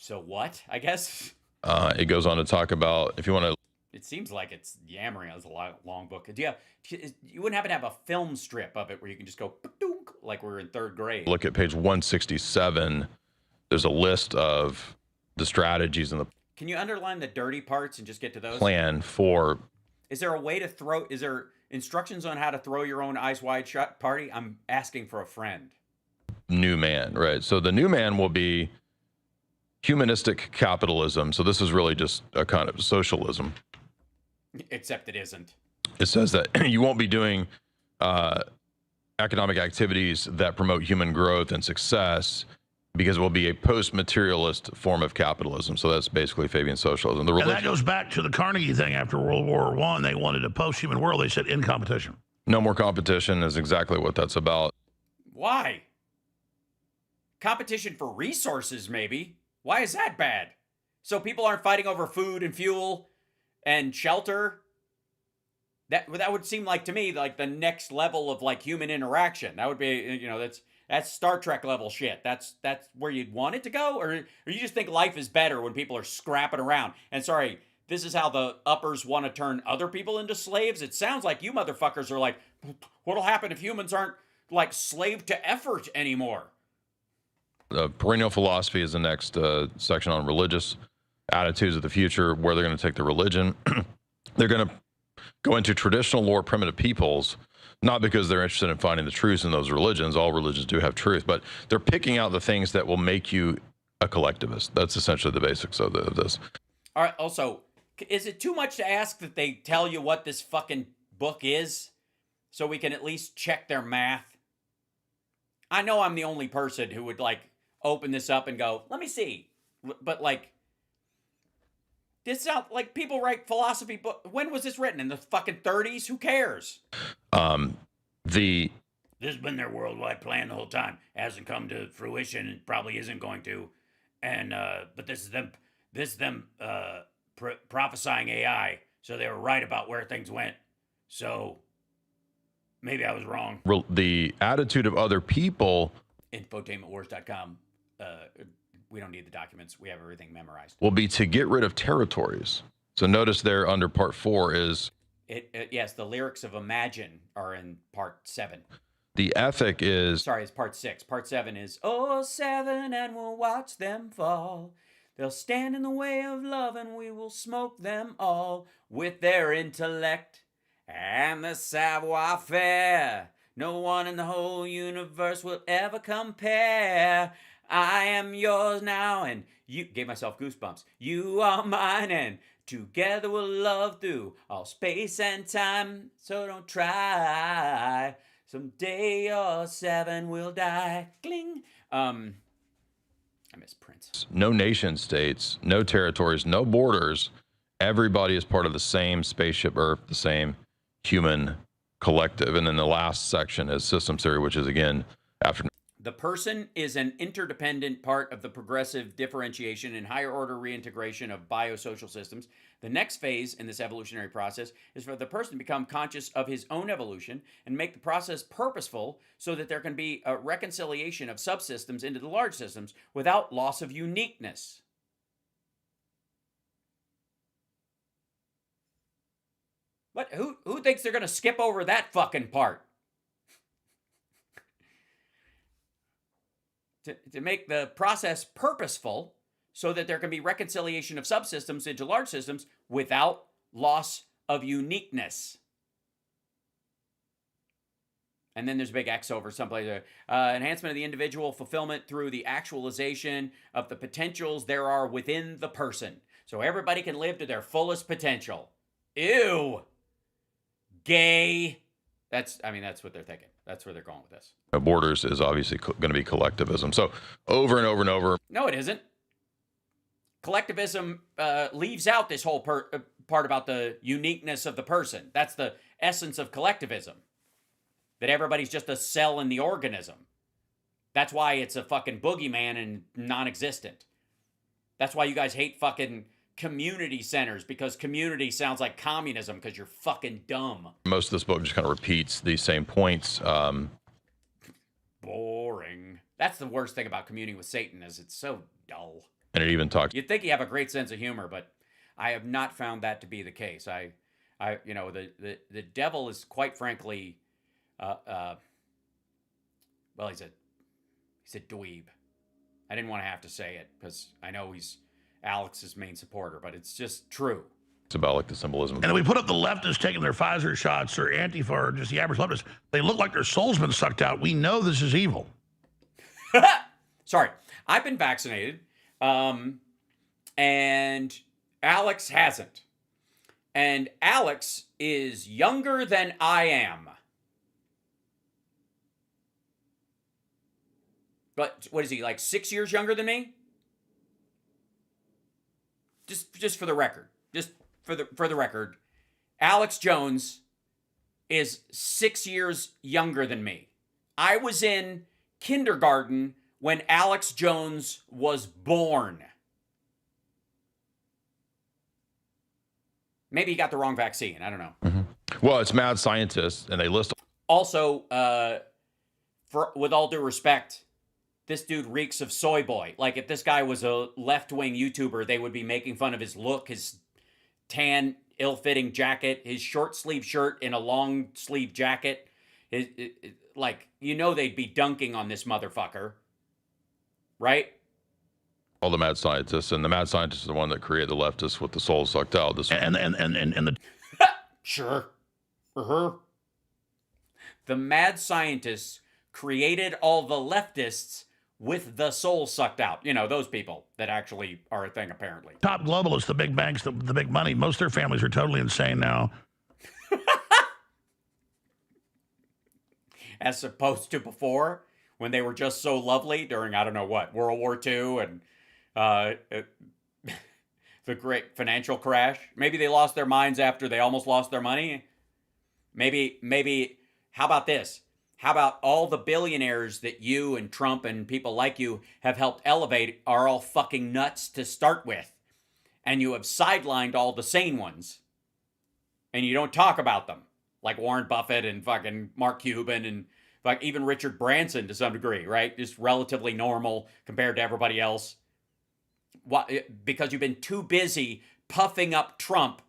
what? I guess. It goes on to talk about, if you want to. It seems like it's yammering. It's a long book. You wouldn't happen to have a film strip of it where you can just go like we're in third grade. Look at page 167. There's a list of the strategies and the Can you underline the dirty parts and just get to those? plan for. Is there a way to throw? Is there instructions on how to throw your own eyes wide shut party? I'm asking for a friend. New man, right? So the new man will be humanistic capitalism. So this is really just a kind of socialism. Except it isn't. It says that you won't be doing economic activities that promote human growth and success because it will be a post-materialist form of capitalism. So that's basically Fabian socialism. And that goes back to the Carnegie thing after World War I. They wanted a post-human world. They said in competition. No more competition is exactly what that's about. Why? Competition for resources, maybe. Why is that bad? So people aren't fighting over food and fuel and shelter? That would seem like, to me, like the next level of like human interaction. That would be, that's Star Trek level shit. That's where you'd want it to go? Or you just think life is better when people are scrapping around? And sorry, this is how the uppers want to turn other people into slaves? It sounds like you motherfuckers are like, what'll happen if humans aren't like slave to effort anymore? Perennial philosophy is the next section on religious attitudes of the future, where they're going to take the religion. They're going to go into traditional lore primitive peoples, not because they're interested in finding the truth in those religions. All religions do have truth, but they're picking out the things that will make you a collectivist. That's essentially the basics of this. All right. Also, is it too much to ask that they tell you what this fucking book is so we can at least check their math? I know I'm the only person who would like open this up and go, let me see. But like, this sounds like people write philosophy book. When was this written? In the fucking 30s? Who cares? This has been their worldwide plan the whole time. Hasn't come to fruition and probably isn't going to. And but this is them prophesying AI. So they were right about where things went. So maybe I was wrong. The attitude of other people. Infotainmentwars.com. We don't need the documents. We have everything memorized. Will be to get rid of territories. So notice there under part 4 is. Yes, the lyrics of Imagine are in part 7. The ethic is. Sorry, it's part 6. Part 7 is, oh, 7, and we'll watch them fall. They'll stand in the way of love, and we will smoke them all with their intellect and the savoir-faire. No one in the whole universe will ever compare. I am yours now, and you gave myself goosebumps. You are mine, and together we'll love through all space and time. So don't try. Someday your 7 will die. Cling. I miss Prince. No nation states, no territories, no borders. Everybody is part of the same spaceship Earth, the same human collective. And then the last section is systems theory, which is again after. The person is an interdependent part of the progressive differentiation and higher order reintegration of biosocial systems. The next phase in this evolutionary process is for the person to become conscious of his own evolution and make the process purposeful so that there can be a reconciliation of subsystems into the large systems without loss of uniqueness. What? Who thinks they're going to skip over that fucking part? To make the process purposeful so that there can be reconciliation of subsystems into large systems without loss of uniqueness. And then there's a big X over someplace there. Enhancement of the individual fulfillment through the actualization of the potentials there are within the person. So everybody can live to their fullest potential. Ew. Gay. That's what they're thinking. That's where they're going with this. Borders is obviously going to be collectivism. So over and over and over. No, it isn't. Collectivism leaves out this whole part about the uniqueness of the person. That's the essence of collectivism. That everybody's just a cell in the organism. That's why it's a fucking boogeyman and non-existent. That's why you guys hate fucking community centers, because community sounds like communism because you're fucking dumb. Most of this book just kind of repeats these same points. Boring. That's the worst thing about communing with Satan, is it's so dull. And it even talks. You'd think you have a great sense of humor, but I have not found that to be the case. The devil is, quite frankly, well, he's a dweeb. I didn't want to have to say it because I know he's Alex's main supporter, but it's just true. It's about like the symbolism. And then we put up the leftists taking their Pfizer shots, or Antifa, or just the average leftist. They look like their soul's been sucked out. We know this is evil. Sorry, I've been vaccinated, and Alex hasn't. And Alex is younger than I am. But what is he, like 6 years younger than me? Just for the record. Just for the record. Alex Jones is 6 years younger than me. I was in kindergarten when Alex Jones was born. Maybe he got the wrong vaccine. I don't know. Mm-hmm. Well, it's mad scientists, and they list. Also, with all due respect, this dude reeks of soy boy. Like, if this guy was a left-wing YouTuber, they would be making fun of his look, his tan, ill-fitting jacket, his short-sleeve shirt in a long-sleeve jacket. Like, you know they'd be dunking on this motherfucker. Right? All the mad scientists, and the mad scientist is the one that created the leftists with the soul sucked out. This and the sure. The mad scientists created all the leftists with the soul sucked out. You know, those people that actually are a thing, apparently. top globalists, the big banks, the big money, most of their families are totally insane now. As opposed to before, when they were just so lovely during, I don't know what, World War II and the great financial crash. Maybe they lost their minds after they almost lost their money. Maybe, how about this? How about all the billionaires that you and Trump and people like you have helped elevate are all fucking nuts to start with? And you have sidelined all the sane ones. And you don't talk about them. Like Warren Buffett and fucking Mark Cuban and like even Richard Branson to some degree, right? Just relatively normal compared to everybody else. Why? Because you've been too busy puffing up Trump,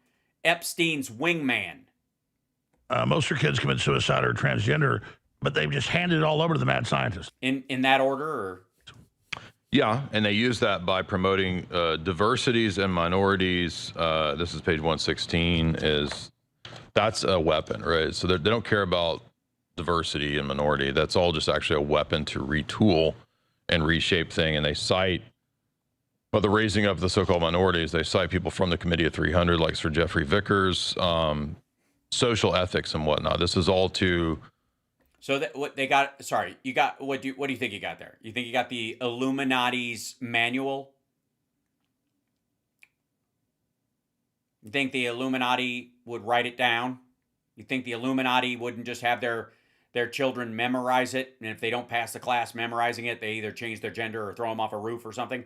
Epstein's wingman. Most of their kids commit suicide or transgender, but they've just handed it all over to the mad scientists. In that order, or? Yeah, and they use that by promoting diversities and minorities. This is page 116. That's a weapon, right? So they don't care about diversity and minority. That's all just actually a weapon to retool and reshape thing. And they cite, but the raising of the so-called minorities, they cite people from the Committee of 300, like Sir Jeffrey Vickers, social ethics and whatnot. This is all to. So that what they got? Sorry, you got what do you think you got there? You think you got the Illuminati's manual? You think the Illuminati would write it down? You think the Illuminati wouldn't just have their children memorize it, and if they don't pass the class memorizing it, they either change their gender or throw them off a roof or something?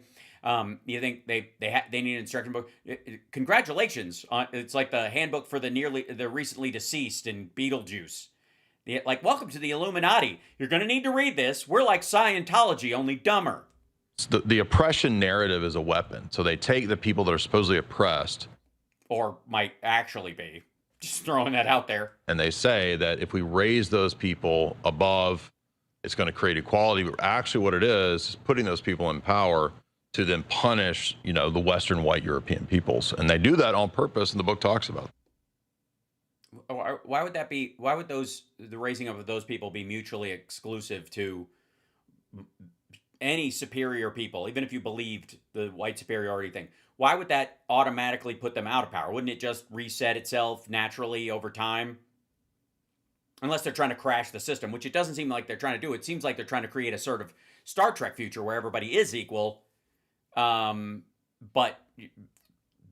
You think they need an instruction book? Congratulations! It's like the handbook for the recently deceased in Beetlejuice. Like, welcome to the Illuminati. You're going to need to read this. We're like Scientology, only dumber. The oppression narrative is a weapon. So they take the people that are supposedly oppressed, or might actually be. Just throwing that out there. And they say that if we raise those people above, it's going to create equality. But actually what it is putting those people in power to then punish, the Western white European peoples. And they do that on purpose, and the book talks about it. Why would that be? Why would the raising of those people be mutually exclusive to any superior people, even if you believed the white superiority thing? Why would that automatically put them out of power? Wouldn't it just reset itself naturally over time? Unless they're trying to crash the system, which it doesn't seem like they're trying to do. It seems like they're trying to create a sort of Star Trek future where everybody is equal, but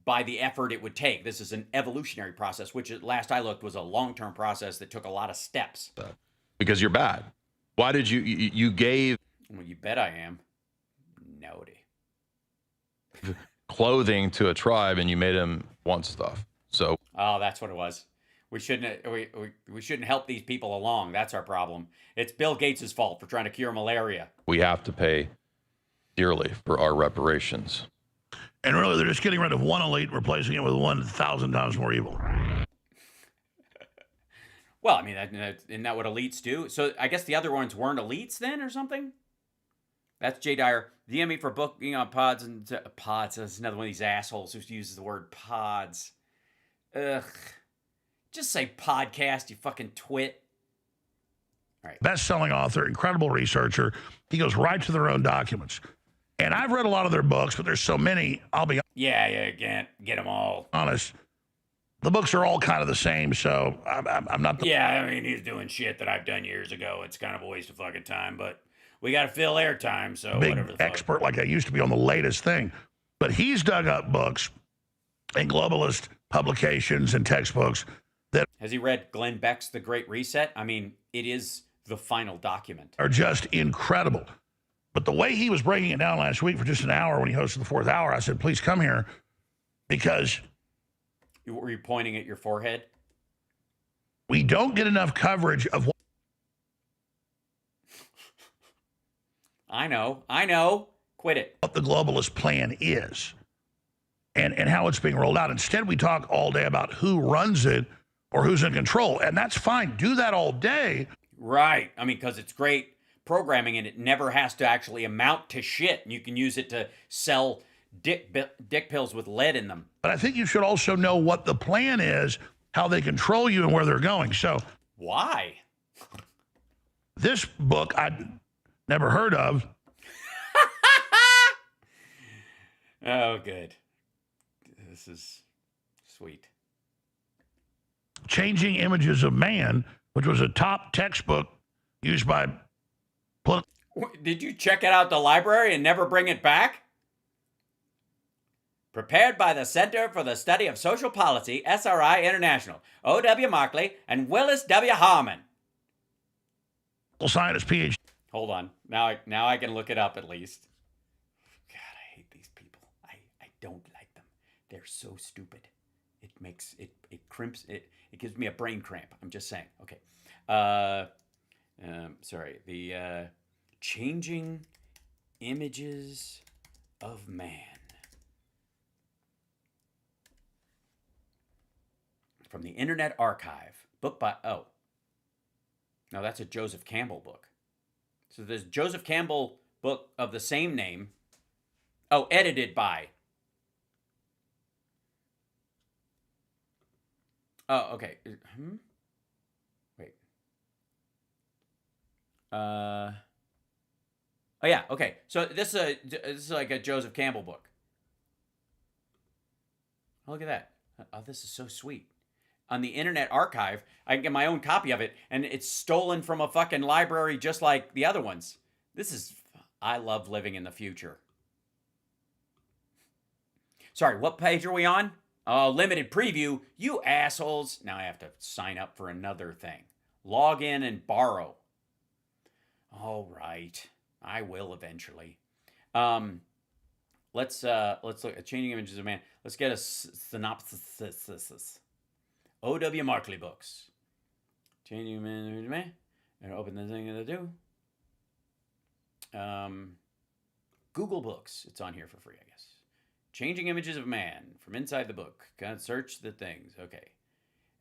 by the effort it would take. This is an evolutionary process, which at last I looked was a long-term process that took a lot of steps. Because you're bad. Why did you gave... Well, you bet I am. Naughty. clothing to a tribe and you made them want stuff. So... Oh, that's what it was. We shouldn't help these people along. That's our problem. It's Bill Gates' fault for trying to cure malaria. We have to pay dearly for our reparations. And really, they're just getting rid of one elite, replacing it with 1,000 times more evil. Well, I mean, isn't that what elites do? So I guess the other ones weren't elites then or something? That's Jay Dyer. DM me for booking on pods and pods. That's another one of these assholes who uses the word pods. Ugh. Just say podcast, you fucking twit. All right. Best-selling author, incredible researcher. He goes right to their own documents. And I've read a lot of their books, but there's so many, I'll be Yeah, can't get them all. honest. The books are all kind of the same, so I'm not the... Yeah, I mean, he's doing shit that I've done years ago. It's kind of a waste of fucking time, but we got to fill airtime, so big whatever the fuck. expert like I used to be on the latest thing. But he's dug up books and globalist publications and textbooks that... Has he read Glenn Beck's The Great Reset? I mean, it is the final document. ...are just incredible. But the way he was breaking it down last week for just an hour when he hosted the fourth hour, I said, please come here because... Were you pointing at your forehead? We don't get enough coverage of what... I know. Quit it. What the globalist plan is and how it's being rolled out. Instead, we talk all day about who runs it or who's in control. And that's fine. Do that all day. Right. I mean, because it's great programming and it never has to actually amount to shit. And you can use it to sell dick pills with lead in them. But I think you should also know what the plan is, how they control you and where they're going. So why? This book I'd never heard of. Oh, good. This is sweet. Changing Images of Man, which was a top textbook used by... Did you check it out at the library and never bring it back? Prepared by the Center for the Study of Social Policy, SRI International, O.W. Markley, and Willis W. Harmon. Scientist, PhD. Hold on. Now I can look it up at least. God, I hate these people. I don't like them. They're so stupid. It makes it crimps it. It gives me a brain cramp. I'm just saying. Okay. Sorry. The Changing Images of Man. From the Internet Archive. Book by... Oh. No, that's a Joseph Campbell book. So there's Joseph Campbell book of the same name. Oh, edited by. Oh, okay. Wait. Oh, yeah, okay. So this is like a Joseph Campbell book. Oh, look at that. Oh, this is so sweet. On the Internet Archive, I can get my own copy of it, and it's stolen from a fucking library just like the other ones. I love living in the future. Sorry, what page are we on? Oh, limited preview. You assholes. Now I have to sign up for another thing. Log in and borrow. All right. I will eventually. Let's look at Changing Images of Man. Let's get a synopsis. O.W. Markley books. Changing Images of Man. And open the thing that I do. Google Books. It's on here for free, I guess. Changing Images of Man. From inside the book. Kind of search the things. Okay.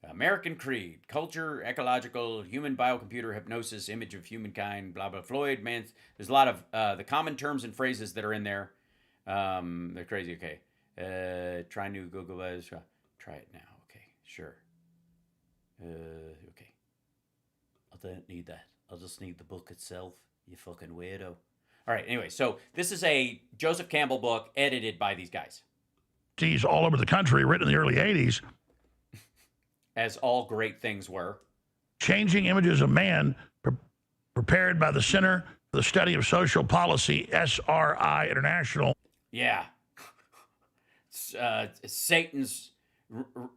American Creed. Culture, ecological, human biocomputer, hypnosis, image of humankind, blah, blah, Floyd, man. There's a lot of the common terms and phrases that are in there. They're crazy. Okay. Try new Google. Try it now. Okay. Sure. Okay. I don't need that. I'll just need the book itself. You fucking weirdo. All right. Anyway, so this is a Joseph Campbell book edited by these guys. He's all over the country, written in the early 80s. As all great things were. Changing Images of Man, prepared by the Center for the Study of Social Policy, SRI International. Yeah. Satan's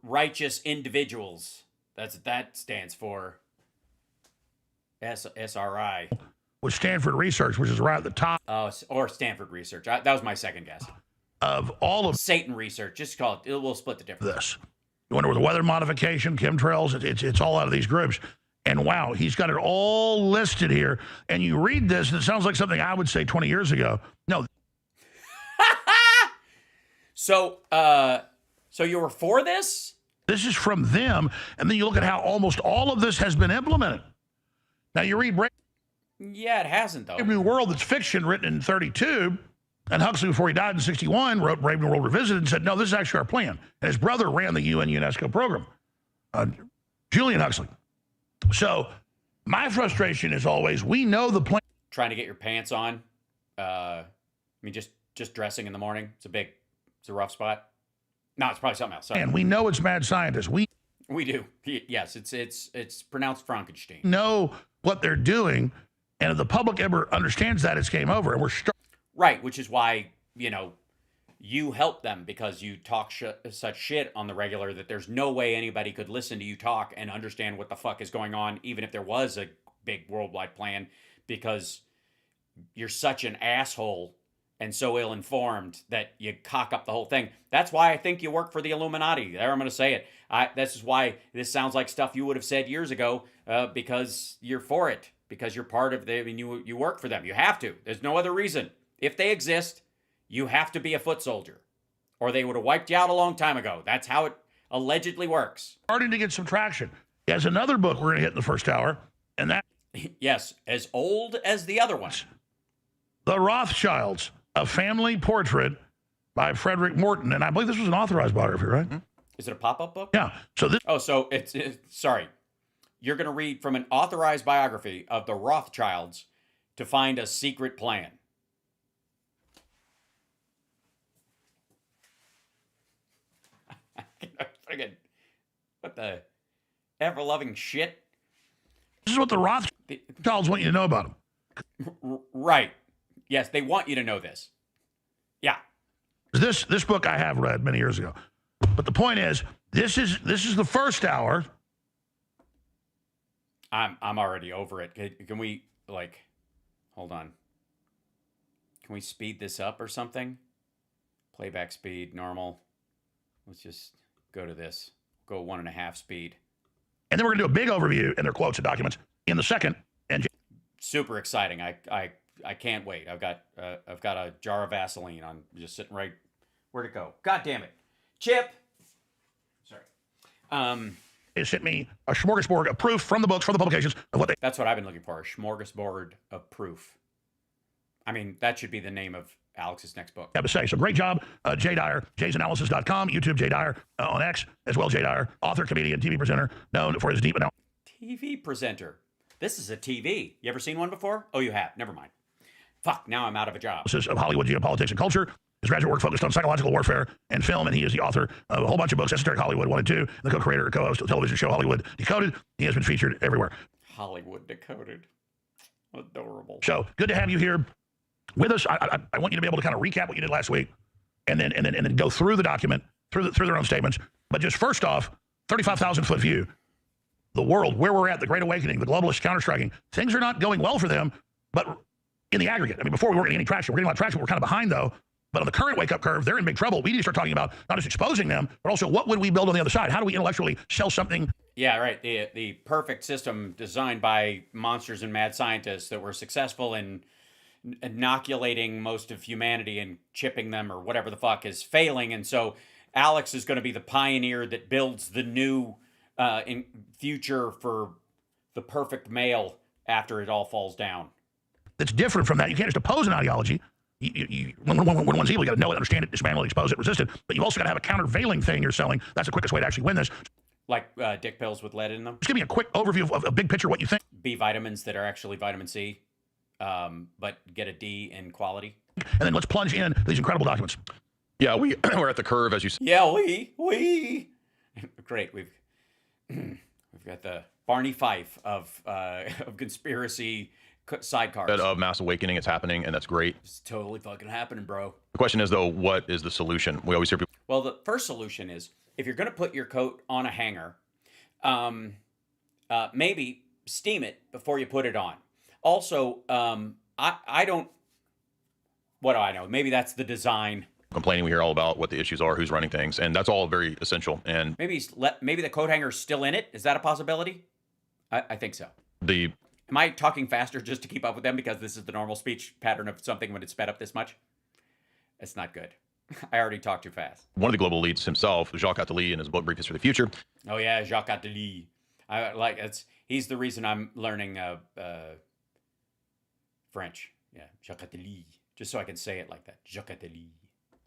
righteous individuals. That's what that stands for. SRI. With Stanford Research, which is right at the top. Or Stanford Research. That was my second guess. Of all of Satan Research. Just call it. We'll split the difference. This. You wonder with the weather modification, chemtrails, it's all out of these groups. And wow, he's got it all listed here. And you read this, and it sounds like something I would say 20 years ago. No. So you were for this? This is from them. And then you look at how almost all of this has been implemented. Now you read Yeah, it hasn't, though. Brave New World, that's fiction written in 32. And Huxley, before he died in 61, wrote Brave New World Revisited and said, no, this is actually our plan. And his brother ran the UN UNESCO program, Julian Huxley. So my frustration is always, we know the plan. Trying to get your pants on. I mean, just dressing in the morning. It's a rough spot. No, it's probably something else. Sorry. And we know it's mad scientists. We do. Yes, it's pronounced Frankenstein. Know what they're doing. And if the public ever understands that, it's game over. And we're right, which is why, you help them, because you talk such shit on the regular that there's no way anybody could listen to you talk and understand what the fuck is going on, even if there was a big worldwide plan, because you're such an asshole and so ill-informed that you cock up the whole thing. That's why I think you work for the Illuminati. There, I'm going to say it. This is why this sounds like stuff you would have said years ago, because you're for it, because you're part of you work for them. You have to. There's no other reason. If they exist, you have to be a foot soldier, or they would have wiped you out a long time ago. That's how it allegedly works. Starting to get some traction. He has another book we're going to hit in the first hour, and that... Yes, as old as the other one. The Rothschilds, a family portrait by Frederick Morton. And I believe this was an authorized biography, right? Is it a pop-up book? Yeah. So this... Oh, so it's sorry. You're going to read from an authorized biography of the Rothschilds to find a secret plan. Friggin', what the ever-loving shit? This is what the Rothschilds want you to know about them. Right. Yes, they want you to know this. Yeah. This book I have read many years ago. But the point is, this is the first hour. I'm already over it. Can we, hold on. Can we speed this up or something? Playback speed, normal. Let's just go to this. Go 1.5 speed. And then we're going to do a big overview in their quotes and documents in the second. And super exciting. I can't wait. I've got a jar of Vaseline on, just sitting right. Where'd it go? God damn it, Chip. Sorry. It sent me a smorgasbord of proof from the books, from the publications of what they... That's what I've been looking for, a smorgasbord of proof. I mean, that should be the name of Alex's next book. Have to say. So great job, Jay Dyer, jaysanalysis.com, YouTube Jay Dyer, on X as well. Jay Dyer, author, comedian, TV presenter, known for his deep analysis. TV presenter. This is a TV. You ever seen one before? Oh, you have. Never mind. Fuck, now I'm out of a job. Of Hollywood geopolitics and culture. His graduate work focused on psychological warfare and film, and he is the author of a whole bunch of books, Esoteric Hollywood 1 and 2, the co-creator and co-host of the television show Hollywood Decoded. He has been featured everywhere. Hollywood Decoded. Adorable. So good to have you here with us. I want you to be able to kind of recap what you did last week, and then go through the document, through their own statements. But just first off, 35,000-foot view. The world, where we're at, the Great Awakening, the globalist counter-striking, things are not going well for them, but in the aggregate. I mean, before we weren't getting any traction. We're getting a lot of traction. We're kind of behind, though. But on the current wake-up curve, they're in big trouble. We need to start talking about not just exposing them, but also what would we build on the other side? How do we intellectually sell something? Yeah, right. The perfect system designed by monsters and mad scientists that were successful in inoculating most of humanity and chipping them or whatever the fuck is failing. And so Alex is going to be the pioneer that builds the new in future for the perfect male after it all falls down. That's different from that. You can't just oppose an ideology. When one's evil, you got to know it, understand it, dismantle it, expose it, resist it. But you also got to have a countervailing thing you're selling. That's the quickest way to actually win this. Like dick pills with lead in them? Just give me a quick overview of a big picture, what you think. B vitamins that are actually vitamin C, but get a D in quality. And then let's plunge in these incredible documents. Yeah, we're at the curve, as you said. Yeah, we. Great, we've got the Barney Fife of conspiracy sidecars. Of mass awakening, it's happening, and that's great. It's totally fucking happening, bro. The question is, though, what is the solution? We always hear people. Well, the first solution is if you're going to put your coat on a hanger, maybe steam it before you put it on. Also, I don't. What do I know? Maybe that's the design. Complaining, we hear all about what the issues are, who's running things, and that's all very essential. And maybe the coat hanger's still in it. Is that a possibility? I think so. Am I talking faster just to keep up with them because this is the normal speech pattern of something when it's sped up this much? It's not good. I already talked too fast. One of the global elites himself, Jacques Attali, in his book Brief History of the Future. Oh yeah, Jacques Attali. He's the reason I'm learning French. Yeah, Jacques Attali. Just so I can say it like that. Jacques Attali.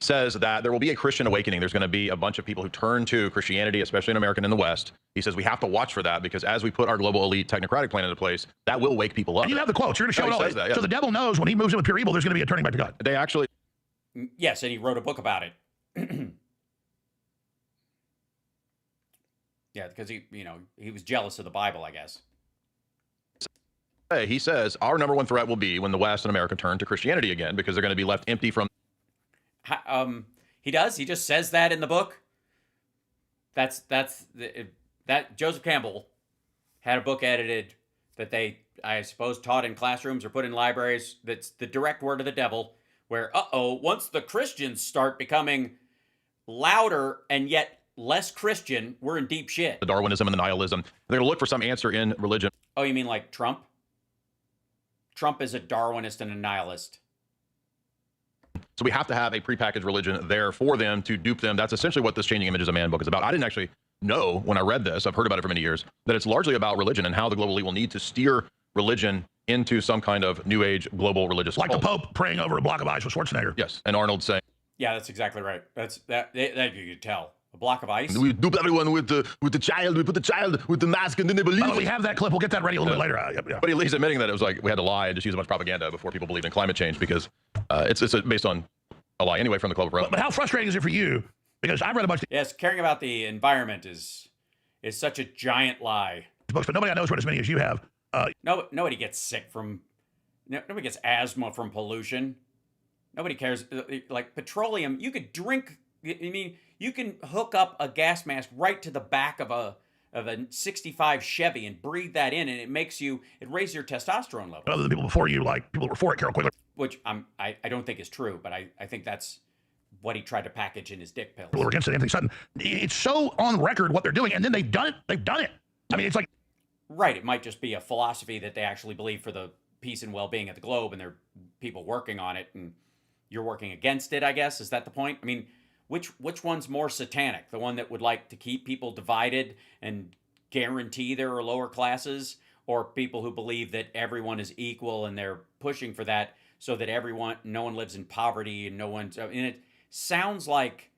Says that there will be a Christian awakening. There's going to be a bunch of people who turn to Christianity, especially in America and in the West. He says we have to watch for that because as we put our global elite technocratic plan into place, that will wake people up. And you have the quotes. You're going to show it all. Says that, yeah. So the devil knows when he moves in with pure evil, there's going to be a turning back to God. They actually... Yes, and he wrote a book about it. Yeah, because he was jealous of the Bible, I guess. He says our number one threat will be when the West and America turn to Christianity again because they're going to be left empty from... He does. He just says that in the book. That Joseph Campbell had a book edited that they, I suppose, taught in classrooms or put in libraries. That's the direct word of the devil. Where once the Christians start becoming louder and yet less Christian, we're in deep shit. The Darwinism and the nihilism. They're going to look for some answer in religion. Oh, you mean like Trump? Trump is a Darwinist and a nihilist. So we have to have a prepackaged religion there for them to dupe them. That's essentially what this Changing Images of Man book is about. I didn't actually know when I read this, I've heard about it for many years, that it's largely about religion and how the global elite will need to steer religion into some kind of new age global religious like cult. the Pope praying over a block of ice with Schwarzenegger. Yes, and Arnold saying, yeah, that's exactly right. That you could tell. A block of ice. We dupe everyone with the child. We put the child with the mask, and then they believe. We have that clip. We'll get that ready a little bit later. Yeah. But he's admitting that it was like we had to lie and just use a bunch of propaganda before people believed in climate change because it's based on a lie anyway from the Club of Rome. But how frustrating is it for you? Because I've read a bunch of yes, caring about the environment is such a giant lie. Books, but nobody knows what as many as you have. Nobody gets sick from. Nobody gets asthma from pollution. Nobody cares. Like petroleum, you could drink. I mean, you can hook up a gas mask right to the back of a 65 Chevy and breathe that in, and it raises your testosterone level. Other than people before you, like people were for it, Carol Quigley. Which I don't think is true, but I think that's what he tried to package in his dick pills. People were against it, Anthony Sutton. It's so on record what they're doing, and then they've done it. They've done it. I mean, it's like... Right, it might just be a philosophy that they actually believe for the peace and well-being of the globe, and there are people working on it, and you're working against it, I guess. Is that the point? I mean... Which one's more satanic? The one that would like to keep people divided and guarantee there are lower classes, or people who believe that everyone is equal and they're pushing for that so that no one lives in poverty and no one's... I mean, it sounds like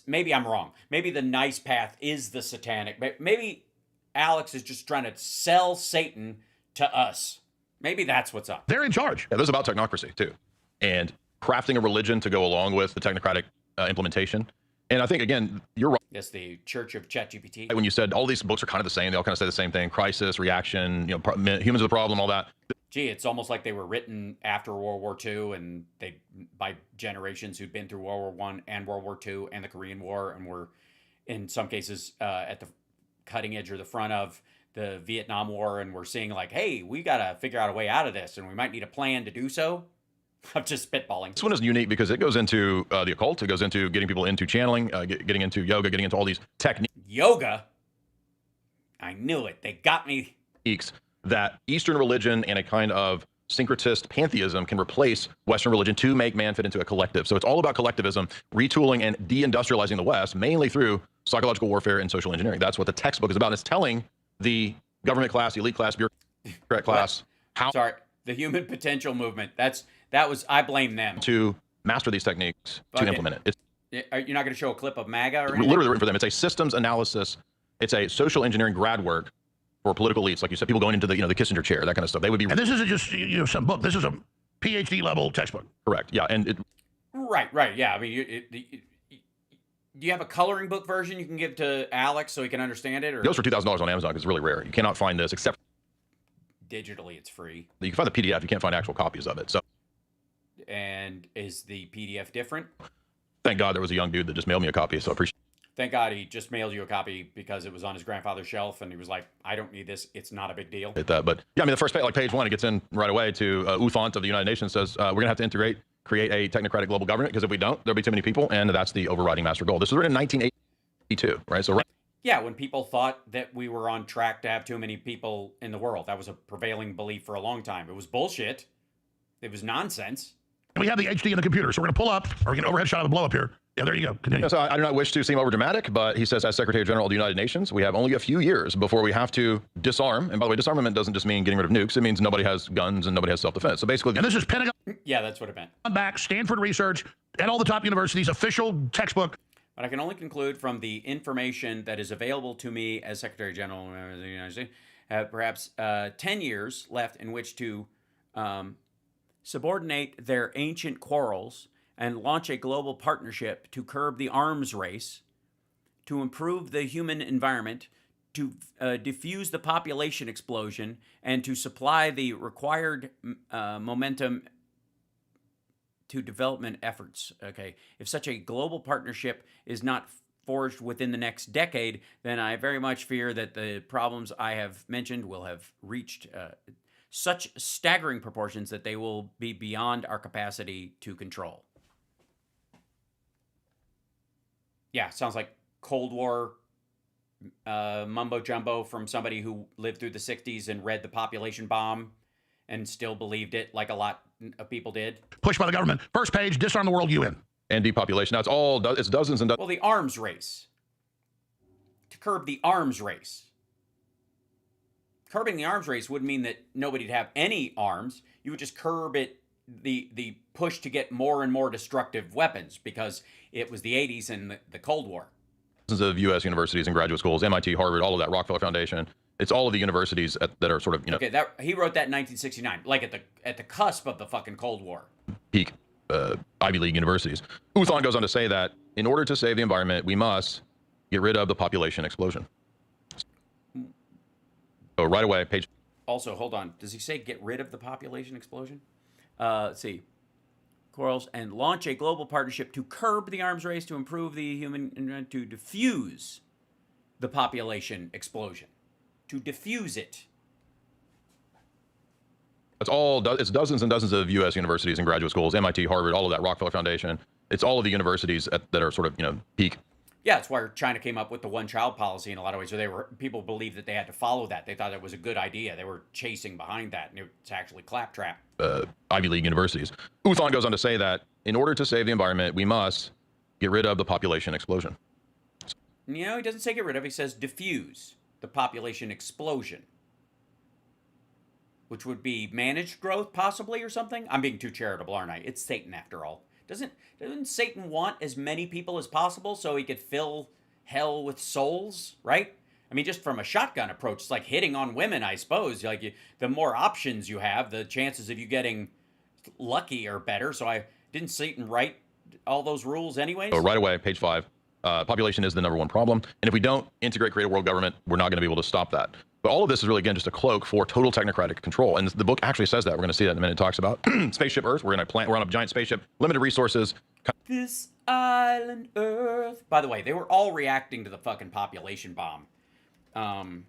maybe I'm wrong. Maybe the nice path is the satanic. Maybe Alex is just trying to sell Satan to us. Maybe that's what's up. They're in charge. Yeah, this is about technocracy too. And crafting a religion to go along with the technocratic implementation. And I think, again, you're right. Yes, the Church of ChatGPT. When you said all these books are kind of the same, they all kind of say the same thing: crisis, reaction, humans are the problem, all that. Gee, it's almost like they were written after World War II, and by generations who'd been through World War I and World War II and the Korean War, and were in some cases at the cutting edge or the front of the Vietnam War, and we're seeing like, hey, we got to figure out a way out of this, and we might need a plan to do so. I'm just spitballing. This one is unique because it goes into the occult. It goes into getting people into channeling, getting into yoga, getting into all these techniques. Yoga? I knew it. They got me. That Eastern religion and a kind of syncretist pantheism can replace Western religion to make man fit into a collective. So it's all about collectivism, retooling and deindustrializing the West, mainly through psychological warfare and social engineering. That's what the textbook is about. It's telling the government class, the elite class, bureaucrat class, the human potential movement. I blame them. To master these techniques, to implement it. You're not going to show a clip of MAGA or anything? Literally written for them. It's a systems analysis. It's a social engineering grad work for political elites. Like you said, people going into the Kissinger chair, that kind of stuff. They would be. And this isn't just some book. This is a PhD level textbook. Correct. Yeah. And Right. Yeah. I mean, do you have a coloring book version you can give to Alex so he can understand it? Or? It goes for $2,000 on Amazon because it's really rare. You cannot find this except digitally. It's free. You can find the PDF. You can't find actual copies of it. So. And is the PDF different? Thank God there was a young dude that just mailed me a copy, so I appreciate Thank God he just mailed you a copy because it was on his grandfather's shelf, and he was like, I don't need this. It's not a big deal. that. But yeah, I mean, the first page, like page 1, it gets in right away to UTHANT of the United Nations says we're going to have to create a technocratic global government, because if we don't, there'll be too many people, and that's the overriding master goal. This was written in 1982, right? So Yeah, when people thought that we were on track to have too many people in the world. That was a prevailing belief for a long time. It was bullshit. It was nonsense. We have the HD in the computer, so we're going to pull up, or we get an overhead shot of the blow up here. Yeah, there you go. Continue. So I do not wish to seem overdramatic, but he says, as Secretary General of the United Nations, we have only a few years before we have to disarm. And by the way, disarmament doesn't just mean getting rid of nukes. It means nobody has guns and nobody has self-defense. So basically, and this is Pentagon. Yeah, that's what it meant. Back, Stanford Research, and all the top universities, official textbook. But I can only conclude from the information that is available to me as Secretary General of the United States, perhaps 10 years left in which to subordinate their ancient quarrels and launch a global partnership to curb the arms race, to improve the human environment, to diffuse the population explosion, and to supply the required momentum to development efforts. Okay, if such a global partnership is not forged within the next decade, then I very much fear that the problems I have mentioned will have reached such staggering proportions that they will be beyond our capacity to control. Yeah, sounds like Cold War mumbo jumbo from somebody who lived through the 60s and read the population bomb and still believed it, like a lot of people did. Pushed by the government. First page, disarm the world UN. And depopulation. Now it's dozens and dozens. Well, the arms race. To curb the arms race. Curbing the arms race would mean that nobody'd have any arms. You would just curb it, the push to get more and more destructive weapons, because it was the 80s and the Cold War. Dozens of U.S. universities and graduate schools, MIT, Harvard, all of that, Rockefeller Foundation. It's all of the universities that are sort of, Okay, that he wrote that in 1969, like at the cusp of the fucking Cold War. Peak Ivy League universities. UTHANT goes on to say that in order to save the environment, we must get rid of the population explosion. So right away, page. Also, hold on. Does he say get rid of the population explosion? Let's see. Quarrels and launch a global partnership to curb the arms race, to improve the human, to diffuse the population explosion, to diffuse it. It's dozens and dozens of U.S. universities and graduate schools, MIT, Harvard, all of that, Rockefeller Foundation. It's all of the universities that are sort of, peak. Yeah, it's why China came up with the one-child policy in a lot of ways. So people believed that they had to follow that. They thought it was a good idea. They were chasing behind that, and it's actually claptrap. Ivy League universities. UTHANT goes on to say that in order to save the environment, we must get rid of the population explosion. He doesn't say get rid of. He says diffuse the population explosion, which would be managed growth, possibly, or something. I'm being too charitable, aren't I? It's Satan, after all. Doesn't Satan want as many people as possible so he could fill hell with souls, right? I mean, just from a shotgun approach, it's like hitting on women, I suppose. Like, the more options you have, the chances of you getting lucky are better. So didn't Satan write all those rules anyways? So right away, page 5. Population is the #1 problem. And if we don't integrate, create a world government, we're not going to be able to stop that. But all of this is really, again, just a cloak for total technocratic control. And the book actually says that. We're going to see that in a minute. It talks about spaceship Earth. We're on a giant spaceship, limited resources. This island Earth. By the way, they were all reacting to the fucking population bomb. I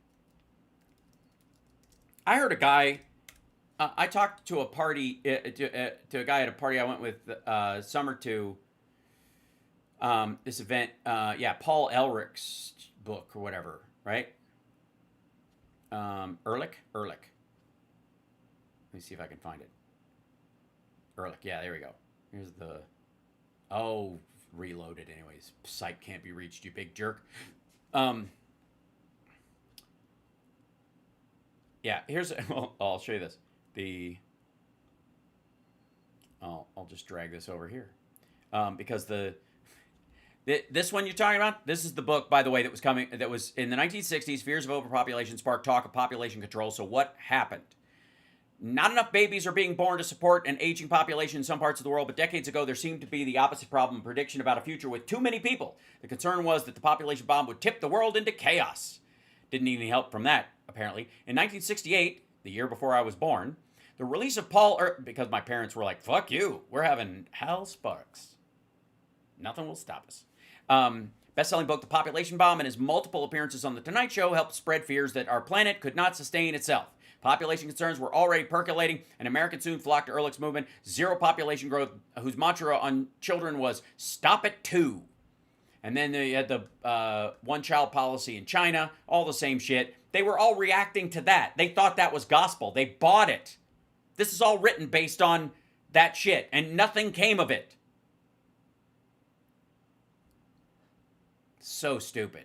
heard a guy. I talked to a party to a guy at a party I went with summer to. This event, Paul Elrich's book or whatever, right? Ehrlich. Let me see if I can find it. Ehrlich, yeah, there we go. Here's the. Oh, reloaded. Anyways, site can't be reached. You big jerk. Yeah, here's. Well, I'll show you this. I'll just drag this over here, because this one you're talking about, this is the book, by the way, that was in the 1960s. Fears of overpopulation sparked talk of population control. So what happened? Not enough babies are being born to support an aging population in some parts of the world, but decades ago there seemed to be the opposite problem, prediction about a future with too many people. The concern was that the population bomb would tip the world into chaos. Didn't need any help from that, apparently. In 1968, the year before I was born, the release of because my parents were like, fuck you, we're having Hal Sparks. Nothing will stop us. Best-selling book, The Population Bomb, and his multiple appearances on The Tonight Show helped spread fears that our planet could not sustain itself. Population concerns were already percolating, and Americans soon flocked to Ehrlich's movement, Zero Population Growth, whose mantra on children was, stop at 2. And then they had the one-child policy in China, all the same shit. They were all reacting to that. They thought that was gospel. They bought it. This is all written based on that shit, and nothing came of it. So stupid.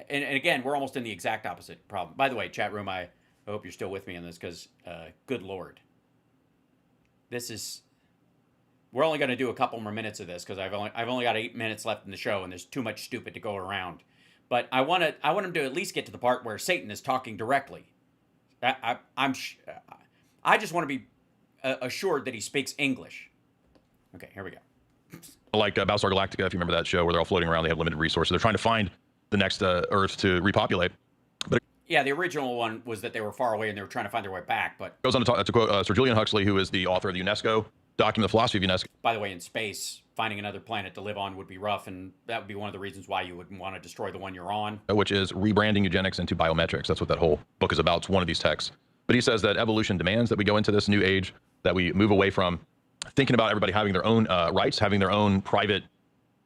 And again, we're almost in the exact opposite problem. By the way, chat room, I hope you're still with me on this because, good Lord. This is... We're only going to do a couple more minutes of this because I've only got 8 minutes left in the show and there's too much stupid to go around. But I want him to at least get to the part where Satan is talking directly. I just want to be assured that he speaks English. Okay, here we go. Like Battlestar Galactica, if you remember that show where they're all floating around, they have limited resources. They're trying to find the next Earth to repopulate. But yeah, the original one was that they were far away and they were trying to find their way back. But it goes on to quote Sir Julian Huxley, who is the author of the UNESCO document, The Philosophy of UNESCO. By the way, in space, finding another planet to live on would be rough, and that would be one of the reasons why you would want to destroy the one you're on. Which is rebranding eugenics into biometrics. That's what that whole book is about. It's one of these texts. But he says that evolution demands that we go into this new age, that we move away from thinking about everybody having their own rights, having their own private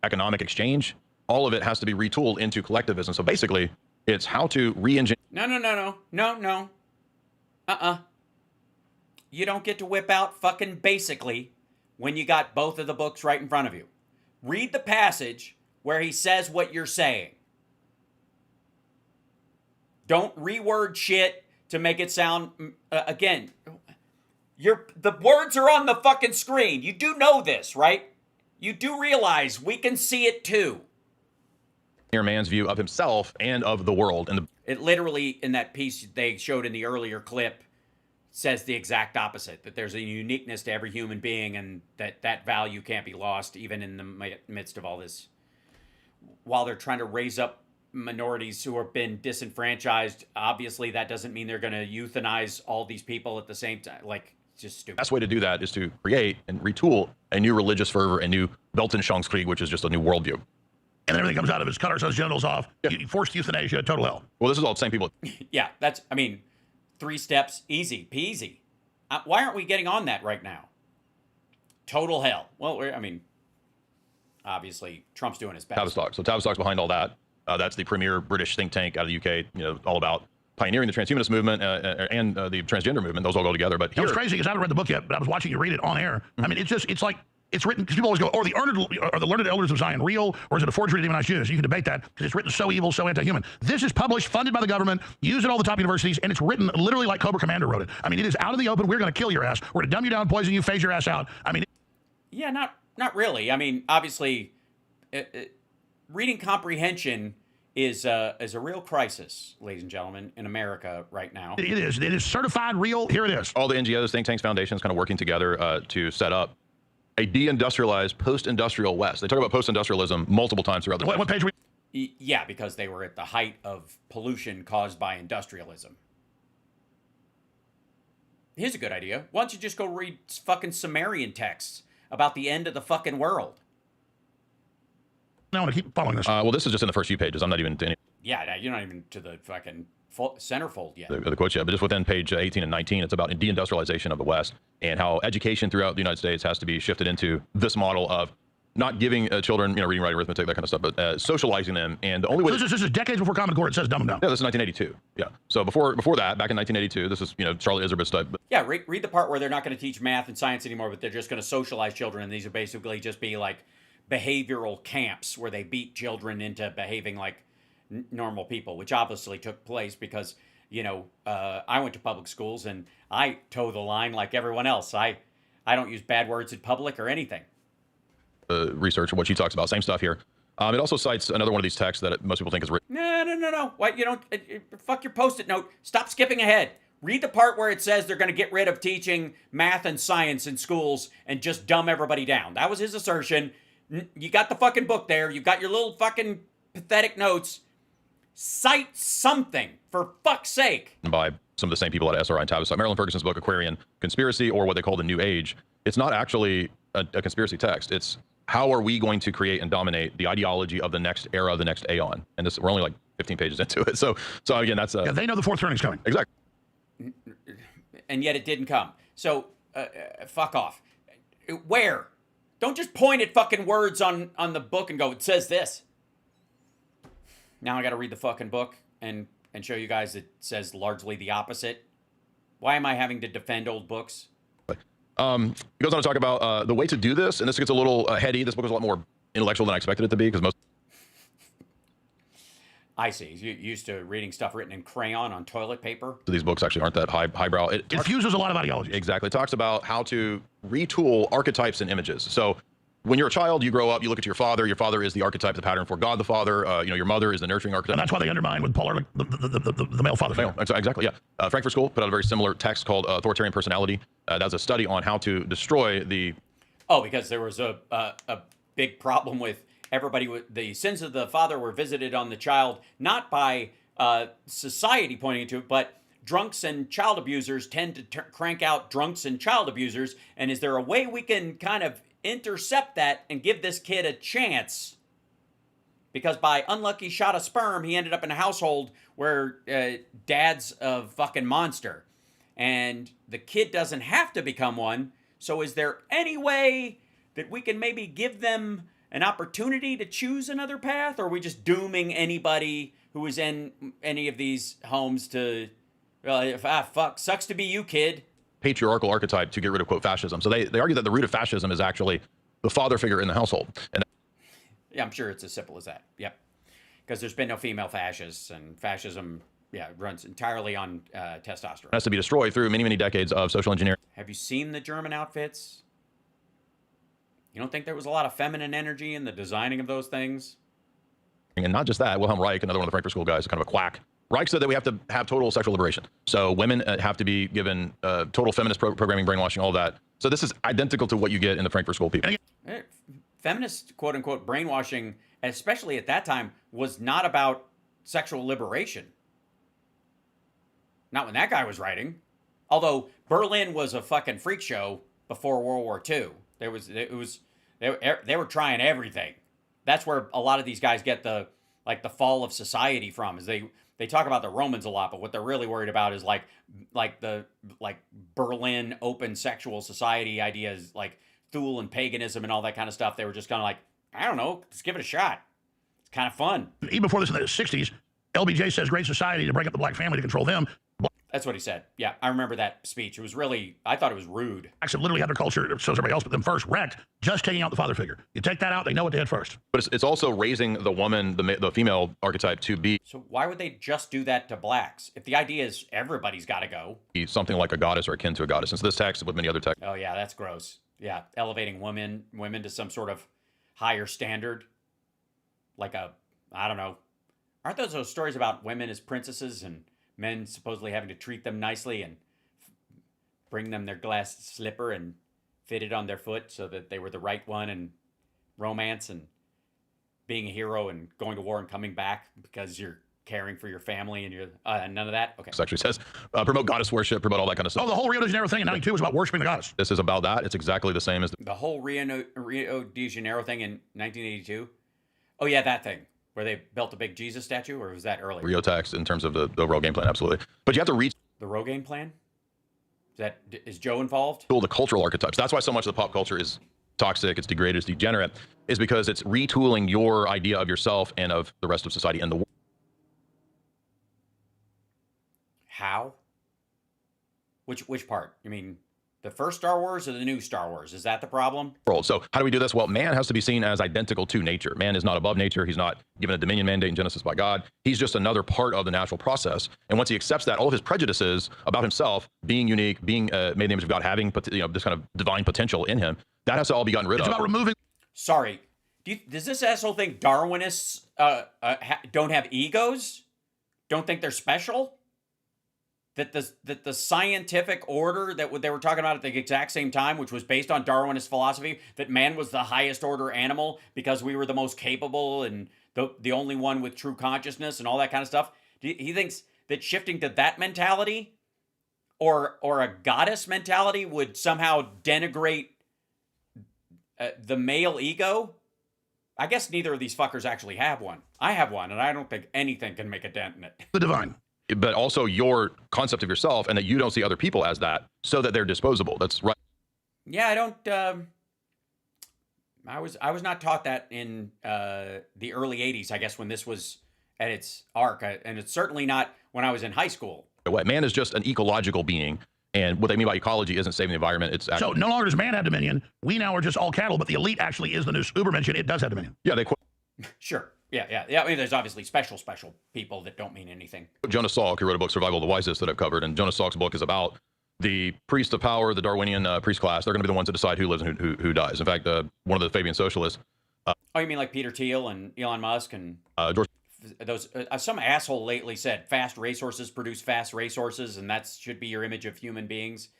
economic exchange. All of it has to be retooled into collectivism. So basically, it's how to re-engineer. No. You don't get to whip out fucking basically when you got both of the books right in front of you. Read the passage where he says what you're saying. Don't reword shit to make it sound, again, the words are on the fucking screen. You do know this, right? You do realize we can see it too. Man's view of himself and of the world. And it literally, in that piece they showed in the earlier clip, says the exact opposite, that there's a uniqueness to every human being and that value can't be lost even in the midst of all this. While they're trying to raise up minorities who have been disenfranchised, obviously that doesn't mean they're going to euthanize all these people at the same time. Like, just stupid. The best way to do that is to create and retool a new religious fervor, a new Weltanschauungskrieg, which is just a new worldview. And everything comes out of his cut ourselves genitals off. Yeah. Forced euthanasia, total hell. Well, this is all the same people. Yeah, that's, 3 steps, easy peasy. Why aren't we getting on that right now? Total hell. Well, obviously Trump's doing his best. Tavistock. So Tavistock's behind all that. That's the premier British think tank out of the UK, all about pioneering the transhumanist movement and the transgender movement. Those all go together. But it was crazy because I haven't read the book yet, but I was watching you read it on air. Mm-hmm. It's like, it's written, because people always go, are the learned elders of Zion real, or is it a forgery to demonize Jews? You can debate that, because it's written so evil, so anti-human. This is published, funded by the government, used at all the top universities, and it's written literally like Cobra Commander wrote it. It is out in the open. We're going to kill your ass. We're going to dumb you down, poison you, phase your ass out. Yeah, not really. Obviously, reading comprehension is a real crisis, ladies and gentlemen, in America right now. It is. It is certified real. Here it is. All the NGOs, think tanks, foundations kind of working together to set up a deindustrialized, post-industrial West. They talk about post-industrialism multiple times throughout the What page are we? Yeah, because they were at the height of pollution caused by industrialism. Here's a good idea. Why don't you just go read fucking Sumerian texts about the end of the fucking world? I want to keep following this. Well, this is just in the first few pages. I'm not even to any. Yeah, you're not even to the fucking centerfold yet. The quotes yet, but just within page 18 and 19, it's about deindustrialization of the West and how education throughout the United States has to be shifted into this model of not giving children, reading, writing, arithmetic, that kind of stuff, but socializing them. And the only way... This is decades before Common Core. It says dumb them down. Yeah, this is 1982. Yeah. So before that, back in 1982, this is, Charlotte Iserbyt's type. Yeah, read the part where they're not going to teach math and science anymore, but they're just going to socialize children, and these will basically just be like behavioral camps where they beat children into behaving like normal people, which obviously took place because, I went to public schools and I toe the line like everyone else. I don't use bad words in public or anything. Research and what she talks about, same stuff here. It also cites another one of these texts that most people think is written. No. What, fuck your Post-it note. Stop skipping ahead. Read the part where it says they're going to get rid of teaching math and science in schools and just dumb everybody down. That was his assertion. You got the fucking book there. You got your little fucking pathetic notes. Cite something, for fuck's sake. By some of the same people at SRI and Tavistock. Marilyn Ferguson's book, Aquarian Conspiracy, or what they call the New Age. It's not actually a conspiracy text. It's how are we going to create and dominate the ideology of the next era, the next aeon? And this, we're only like 15 pages into it. So again, that's yeah, they know the fourth turning's coming. Exactly. And yet it didn't come. So fuck off. Where? Don't just point at fucking words on the book and go, it says this. Now I got to read the fucking book and show you guys it says largely the opposite. Why am I having to defend old books? He goes on to talk about the way to do this, and this gets a little heady. This book is a lot more intellectual than I expected it to be, because most... I see. You used to reading stuff written in crayon on toilet paper. So these books actually aren't that highbrow. It fuses a lot of ideology. Exactly. It talks about how to retool archetypes and images. So when you're a child, you grow up, you look at your father. Your father is the archetype, the pattern for God the Father. Your mother is the nurturing archetype. And that's why they undermine with Paul Ehrlich the male father figure. Exactly, yeah. Frankfurt School put out a very similar text called Authoritarian Personality. That's a study on how to destroy the... Oh, because there was a big problem with everybody. The sins of the father were visited on the child, not by society pointing to it, but drunks and child abusers tend to crank out drunks and child abusers. And is there a way we can kind of intercept that and give this kid a chance? Because by unlucky shot of sperm, he ended up in a household where dad's a fucking monster. And the kid doesn't have to become one. So is there any way that we can maybe give them an opportunity to choose another path? Or are we just dooming anybody who is in any of these homes to, fuck, sucks to be you, kid? Patriarchal archetype to get rid of, quote, fascism. So they argue that the root of fascism is actually the father figure in the household. And yeah, I'm sure it's as simple as that. Yep. Because there's been no female fascists, and fascism, runs entirely on testosterone. has to be destroyed through many, many decades of social engineering. Have you seen the German outfits? You don't think there was a lot of feminine energy in the designing of those things? And not just that, Wilhelm Reich, another one of the Frankfurt School guys, kind of a quack. Reich said that we have to have total sexual liberation. So women have to be given total feminist programming, brainwashing, all that. So this is identical to what you get in the Frankfurt School people. Feminist, quote unquote, brainwashing, especially at that time, was not about sexual liberation. Not when that guy was writing. Although Berlin was a fucking freak show before World War II. They were trying everything. That's where a lot of these guys get the fall of society from. Is they talk about the Romans a lot, but what they're really worried about is like Berlin open sexual society ideas, like Thule and paganism and all that kind of stuff. They were just kind of like, I don't know, let's give it a shot. It's kind of fun. Even before this in the 60s, LBJ says great society to break up the black family to control them. That's what he said. Yeah, I remember that speech. It was really, I thought it was rude. Blacks literally have their culture, so everybody else, but them first wrecked, just taking out the father figure. You take that out, they know what they had first. But it's also raising the woman, the female archetype to be... So why would they just do that to blacks? If the idea is everybody's got to go. Something like a goddess or akin to a goddess. And so this text, with many other texts... Oh yeah, that's gross. Yeah, elevating women to some sort of higher standard. Like I don't know. Aren't those stories about women as princesses and men supposedly having to treat them nicely and bring them their glass slipper and fit it on their foot so that they were the right one, and romance and being a hero and going to war and coming back because you're caring for your family and you're none of that? Okay. It actually says promote goddess worship, promote all that kind of stuff. Oh, the whole Rio de Janeiro thing in 92 was about worshiping the goddess. This is about that. It's exactly the same as... The whole Rio de Janeiro thing in 1982? Oh yeah, that thing. Where they built a big Jesus statue, or was that earlier? Rio text in terms of the overall game plan, absolutely. But you have to reach the Rogaine plan. Is Joe involved? The cultural archetypes. That's why so much of the pop culture is toxic, it's degraded, it's degenerate, is because it's retooling your idea of yourself and of the rest of society and the world. How? Which part? You mean the first Star Wars or the new Star Wars? Is that the problem? So how do we do this? Well, man has to be seen as identical to nature. Man is not above nature. He's not given a dominion mandate in Genesis by God. He's just another part of the natural process. And once he accepts that, all of his prejudices about himself, being unique, being made in the image of God, having this kind of divine potential in him, that has to all be gotten rid of. It's about removing... Sorry. Does this asshole think Darwinists don't have egos? Don't think they're special? That the scientific order that they were talking about at the exact same time, which was based on Darwinist philosophy, that man was the highest order animal because we were the most capable and the only one with true consciousness and all that kind of stuff. He thinks that shifting to that mentality or a goddess mentality would somehow denigrate the male ego, I guess neither of these fuckers actually have one. I have one, and I don't think anything can make a dent in it. The divine. But also your concept of yourself, and that you don't see other people as that, so that they're disposable. That's right. Yeah, I don't. I was not taught that in the early '80s. I guess when this was at its arc, and it's certainly not when I was in high school. Man is just an ecological being, and what they mean by ecology isn't saving the environment. It's actually, so no longer does man have dominion. We now are just all cattle, but the elite actually is the new Ubermensch. It does have dominion. Yeah, they quote. Sure. Yeah. I mean, there's obviously special people that don't mean anything. Jonas Salk, who wrote a book, Survival of the Wisest, that I've covered, and Jonas Salk's book is about the priest of power, the Darwinian priest class. They're going to be the ones to decide who lives and who dies. In fact, one of the Fabian socialists. Oh, you mean like Peter Thiel and Elon Musk and George? Those some asshole lately said fast racehorses produce fast racehorses, and that should be your image of human beings.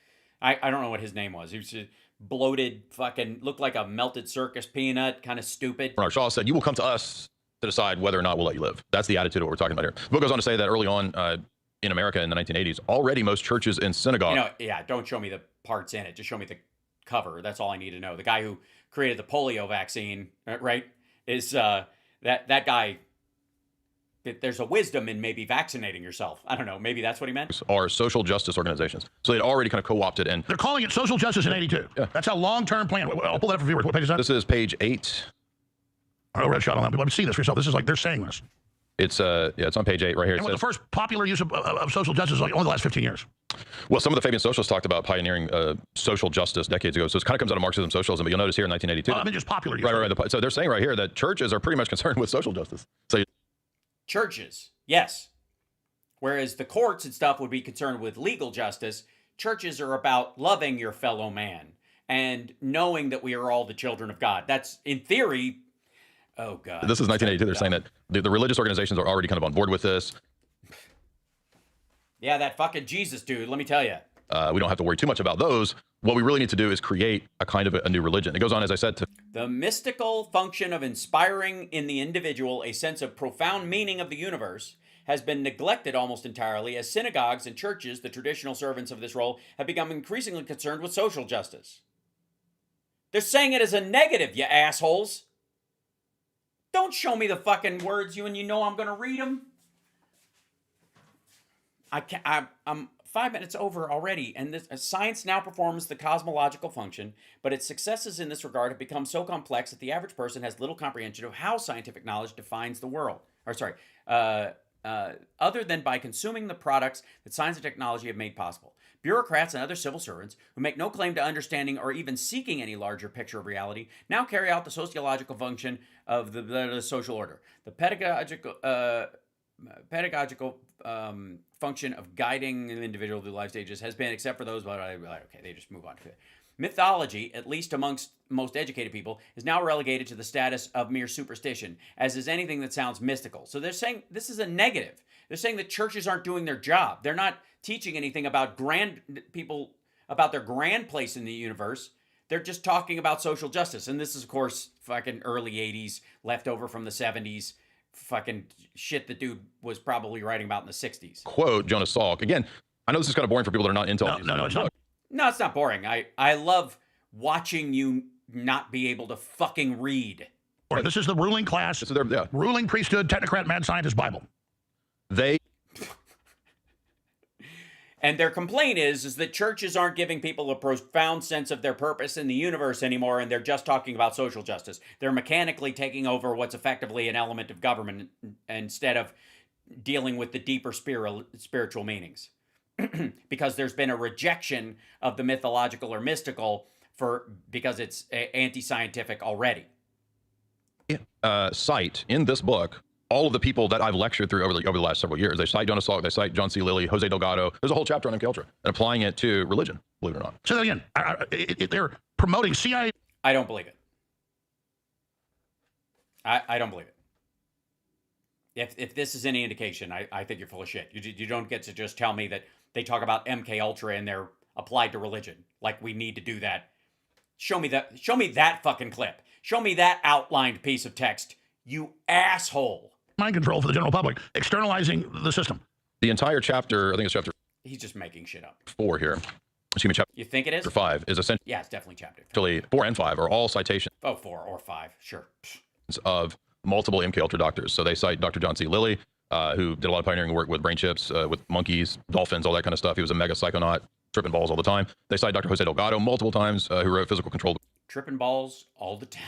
I don't know what his name was. He was bloated, fucking looked like a melted circus peanut, kind of stupid. Bernard Shaw said, "You will come to us to decide whether or not we'll let you live." That's the attitude of what we're talking about here. The book goes on to say that early on in America in the 1980s, already most churches and synagogues. Don't show me the parts in it. Just show me the cover. That's all I need to know. The guy who created the polio vaccine, right, is that guy. There's a wisdom in maybe vaccinating yourself. I don't know. Maybe that's what he meant. Are social justice organizations. So they'd already kind of co-opted, and they're calling it social justice in '82. Yeah. That's how long-term plan. I'll pull that up for viewers. What page is that? This is page 8. I red shot on that. But let me see this for yourself. This is like they're saying this. It's it's on page 8 right here. And the first popular use of social justice is like only the last 15 years. Well, some of the Fabian socialists talked about pioneering social justice decades ago. So it kind of comes out of Marxism, socialism. But you'll notice here in 1982. I mean, just popular use. Right. So they're saying right here that churches are pretty much concerned with social justice. So churches, yes. Whereas the courts and stuff would be concerned with legal justice. Churches are about loving your fellow man and knowing that we are all the children of God. That's, in theory, oh, God. This is 1982. They're saying that the religious organizations are already kind of on board with this. Yeah, that fucking Jesus dude, let me tell you. We don't have to worry too much about those. What we really need to do is create a kind of a new religion. It goes on, as I said, to the mystical function of inspiring in the individual a sense of profound meaning of the universe has been neglected almost entirely, as synagogues and churches, the traditional servants of this role, have become increasingly concerned with social justice. They're saying it as a negative, you assholes. Don't show me the fucking words you know I'm going to read them. I'm 5 minutes over already, and this science now performs the cosmological function, but its successes in this regard have become so complex that the average person has little comprehension of how scientific knowledge defines the world. Other than by consuming the products that science and technology have made possible. Bureaucrats and other civil servants who make no claim to understanding or even seeking any larger picture of reality now carry out the sociological function of the social order. The pedagogical function of guiding an individual through life stages has been, except for those, but okay, they just move on to it. Mythology, at least amongst most educated people, is now relegated to the status of mere superstition, as is anything that sounds mystical. So they're saying this is a negative. They're saying that churches aren't doing their job. They're not teaching anything about about their grand place in the universe. They're just talking about social justice. And this is, of course, fucking early 80s, leftover from the 70s, fucking shit the dude was probably writing about in the 60s. Quote Jonas Salk. Again, I know this is kind of boring for people that are not into all these. No, it's not. No, it's not boring. I love watching you not be able to fucking read. This is the ruling class. This is their ruling priesthood, technocrat, mad scientist Bible. And their complaint is that churches aren't giving people a profound sense of their purpose in the universe anymore, and they're just talking about social justice. They're mechanically taking over what's effectively an element of government instead of dealing with the deeper spiritual meanings. Because there's been a rejection of the mythological or mystical because it's anti-scientific already. Cite in this book all of the people that I've lectured through over the last several years. They cite Jonas Salk, they cite John C. Lilly, Jose Delgado. There's a whole chapter on MK Ultra and applying it to religion, believe it or not. Say that again. They're promoting CIA. I don't believe it. I don't believe it. If this is any indication, I think you're full of shit. You don't get to just tell me that they talk about MK Ultra and they're applied to religion. Like we need to do that. Show me that fucking clip. Show me that outlined piece of text, you asshole. Mind control for the general public, externalizing the system. The entire chapter, I think it's chapter... He's just making shit up. 4 here. excuse me, chapter You think it is? 5 is essentially Yeah, it's definitely chapter. 4 and 5 are all citations Oh, 4 or 5, sure. of multiple MK Ultra doctors. So they cite Dr. John C. Lilly, who did a lot of pioneering work with brain chips, with monkeys, dolphins, all that kind of stuff. He was a mega psychonaut, tripping balls all the time. They cite Dr. Jose Delgado multiple times, who wrote Physical Control. Tripping balls all the time.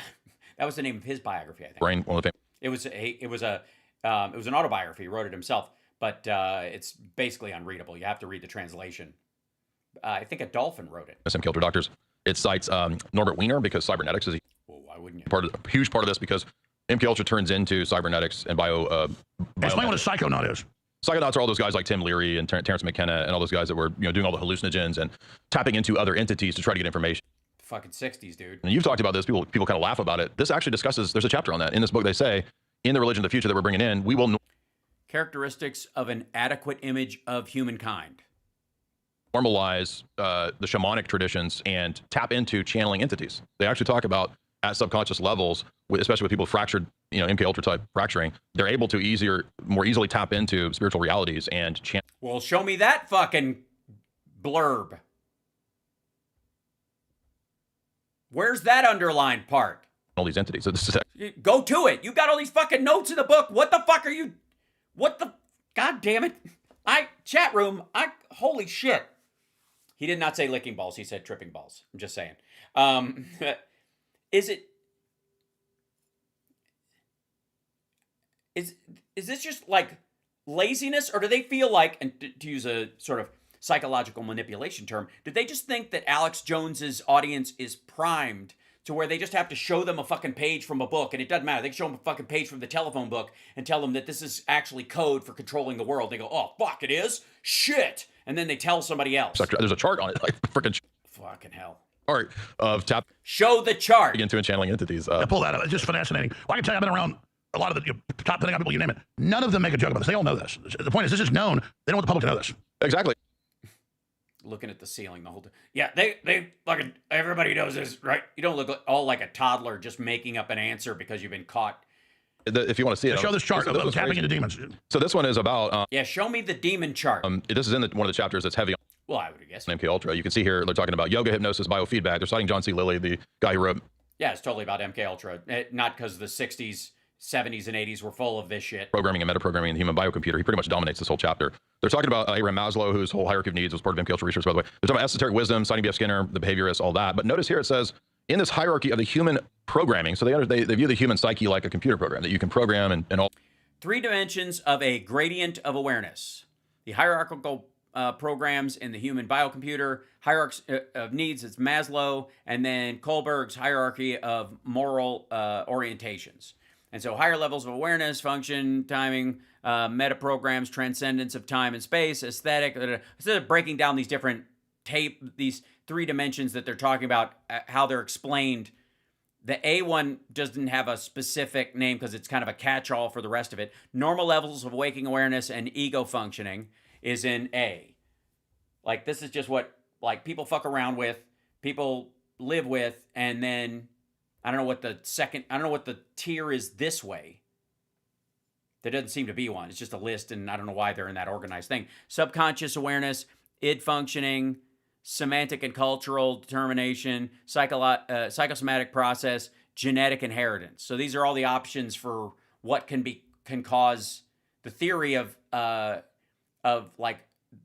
That was the name of his biography, I think. Brain, one of the It was an autobiography. He wrote it himself, but it's basically unreadable. You have to read the translation. I think a dolphin wrote it. MK Ultra doctors. It cites Norbert Wiener because cybernetics is Well, why wouldn't you? a huge part of this, because MK Ultra turns into cybernetics and Explain what a psychonaut is. Psychonauts are all those guys like Tim Leary and Terrence McKenna and all those guys that were doing all the hallucinogens and tapping into other entities to try to get information. Fucking 60s, dude. And you've talked about this. People kind of laugh about it. This actually discusses. There's a chapter on that in this book. They say in the religion of the future that we're bringing in, we will Characteristics of an adequate image of humankind. normalize the shamanic traditions and tap into channeling entities. They actually talk about at subconscious levels, especially with people fractured, MK Ultra type fracturing, they're able to more easily tap into spiritual realities and channel. Well, show me that fucking blurb. Where's that underlined part? All these entities. So this is Go to it. You got all these fucking notes in the book. What the fuck are you? What the? God damn it. Chat room. Holy shit. He did not say licking balls. He said tripping balls. I'm just saying. Is this just like laziness, or do they feel like, and to use a sort of psychological manipulation term, did they just think that Alex Jones's audience is primed to where they just have to show them a fucking page from a book, and it doesn't matter. They can show them a fucking page from the telephone book and tell them that this is actually code for controlling the world. They go, oh, fuck, it is? Shit. And then they tell somebody else. There's a chart on it, like freaking fucking hell. Chart of tap. Show the chart. Into and channeling entities. Pull that up. It's just fascinating. Well, I can tell you, I've been around a lot of the top Pentagon people, you name it. None of them make a joke about this. They all know this. The point is, this is known. They don't want the public to know this. Exactly. Looking at the ceiling the whole time. Yeah, they fucking, everybody knows this, right? You don't look all like a toddler just making up an answer because you've been caught. If you want to see it, show this chart of tapping into demons. So this one is about. Yeah, show me the demon chart. This is in one of the chapters that's heavy on. Well, I would guess. MK Ultra. You can see here they're talking about yoga, hypnosis, biofeedback. They're citing John C. Lilly, the guy who wrote. Yeah, it's totally about MK Ultra. Not because the 60s, 70s, and 80s were full of this shit. Programming and metaprogramming in the human biocomputer. He pretty much dominates this whole chapter. They're talking about Abraham Maslow, whose whole hierarchy of needs was part of MK Ultra research, by the way. They're talking about esoteric wisdom, citing B.F. Skinner, the behaviorists, all that. But notice here it says, in this hierarchy of the human programming, so they view the human psyche like a computer program that you can program and all. 3 dimensions of a gradient of awareness. The hierarchical programs in the human biocomputer, hierarchy of needs, it's Maslow, and then Kohlberg's hierarchy of moral orientations. And so higher levels of awareness, function, timing, meta programs, transcendence of time and space, aesthetic. Instead of breaking down these different these 3 dimensions that they're talking about, how they're explained, the A one doesn't have a specific name because it's kind of a catch-all for the rest of it. Normal levels of waking awareness and ego functioning is in A. Like, this is just what, like, people fuck around with, people live with, and then I don't know what the tier is this way. There doesn't seem to be one. It's just a list, and I don't know why they're in that organized thing. Subconscious awareness, id functioning, semantic and cultural determination, psychosomatic process, genetic inheritance. So these are all the options for what can cause the theory of like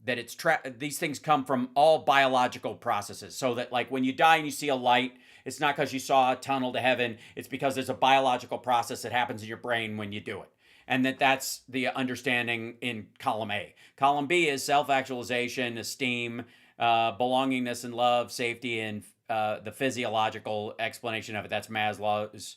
that it's these things come from all biological processes. So that, like, when you die and you see a light, it's not because you saw a tunnel to heaven. It's because there's a biological process that happens in your brain when you do it. And that's the understanding in column A. Column B is self-actualization, esteem, belongingness and love, safety, and the physiological explanation of it. That's Maslow's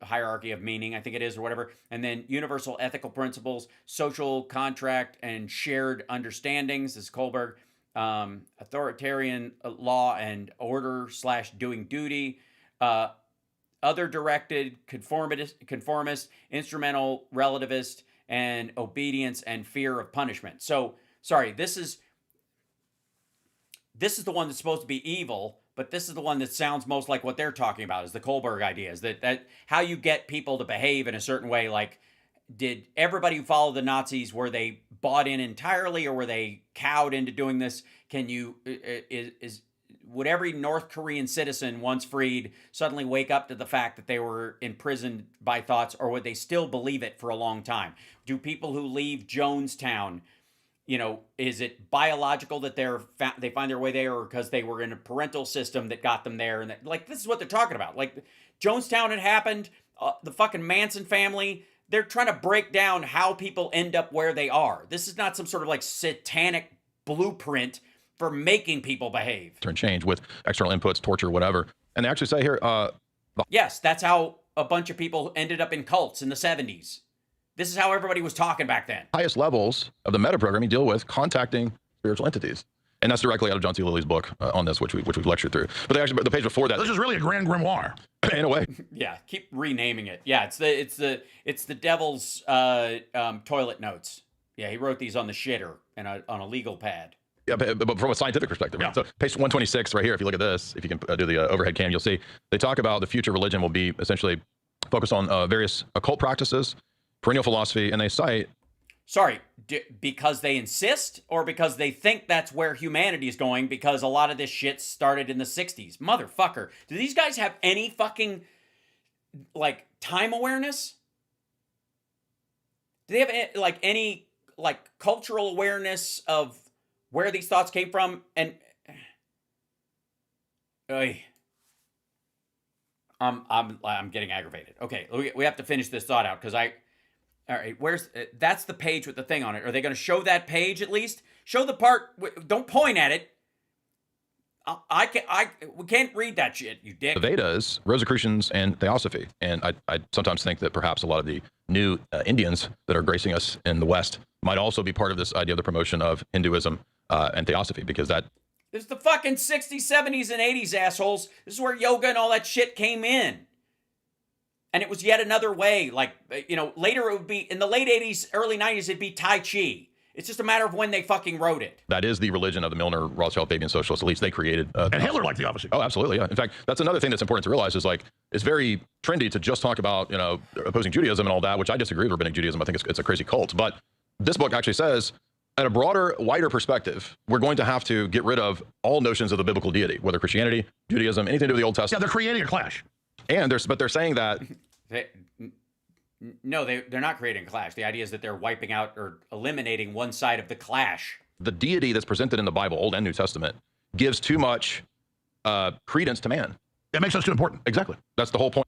hierarchy of meaning, I think it is, or whatever. And then universal ethical principles, social contract, and shared understandings, this is Kohlberg. Authoritarian law and order / doing duty. Other directed, conformist, instrumental, relativist, and obedience and fear of punishment. So, sorry, this is the one that's supposed to be evil, but this is the one that sounds most like what they're talking about, is the Kohlberg ideas, that how you get people to behave in a certain way, like did everybody who followed the Nazis, were they bought in entirely, or were they cowed into doing this? Can you would every North Korean citizen once freed suddenly wake up to the fact that they were imprisoned by thoughts, or would they still believe it for a long time? Do people who leave Jonestown, you know, is it biological that they find their way there, or because they were in a parental system that got them there? And that, like, this is what they're talking about. Like, Jonestown had happened, the fucking Manson family. They're trying to break down how people end up where they are. This is not some sort of like satanic blueprint for making people behave. Turn change with external inputs, torture, whatever. And they actually say here, yes, that's how a bunch of people ended up in cults in the 70s. This is how everybody was talking back then. Highest levels of the meta programming deal with contacting spiritual entities. And that's directly out of John C. Lilly's book on this, which we've lectured through. But they actually, the page before that. This is really a grand grimoire. In a way. Yeah, keep renaming it. Yeah, it's the devil's toilet notes. Yeah, he wrote these on the shitter and on a legal pad. Yeah, but from a scientific perspective. Yeah. So page 126 right here, if you look at this, if you can do the overhead cam, you'll see they talk about the future religion will be essentially focused on various occult practices, perennial philosophy, and they cite... Sorry, because they insist, or because they think that's where humanity is going, because a lot of this shit started in the 60s? Motherfucker. Do these guys have any fucking, like, time awareness? Do they have, like, any, like, cultural awareness of where these thoughts came from? And I'm getting aggravated. Okay, we have to finish this thought out, because all right, that's the page with the thing on it. Are they going to show that page at least? Show the part. Don't point at it. We can't read that shit, you dick. The Vedas, Rosicrucians, and Theosophy. And I sometimes think that perhaps a lot of the new Indians that are gracing us in the West might also be part of this idea of the promotion of Hinduism and Theosophy, because that... This is the fucking 60s, 70s, and 80s, assholes. This is where yoga and all that shit came in. And it was yet another way, like, you know, later it would be, in the late 80s, early 90s, it'd be Tai Chi. It's just a matter of when they fucking wrote it. That is the religion of the Milner, Rothschild, Fabian socialist elites. They created... and Hitler liked the opposite. Oh, absolutely, yeah. In fact, that's another thing that's important to realize is, like, it's very trendy to just talk about, you know, opposing Judaism and all that, which I disagree with rabbinic Judaism. I think it's a crazy cult. But this book actually says, at a broader, wider perspective, we're going to have to get rid of all notions of the biblical deity, whether Christianity, Judaism, anything to do with the Old Testament. Yeah, they're creating a clash. And they're saying that... No, they're not creating a clash. The idea is that they're wiping out or eliminating one side of the clash. The deity that's presented in the Bible, Old and New Testament, gives too much credence to man. It makes us too important. Exactly. That's the whole point.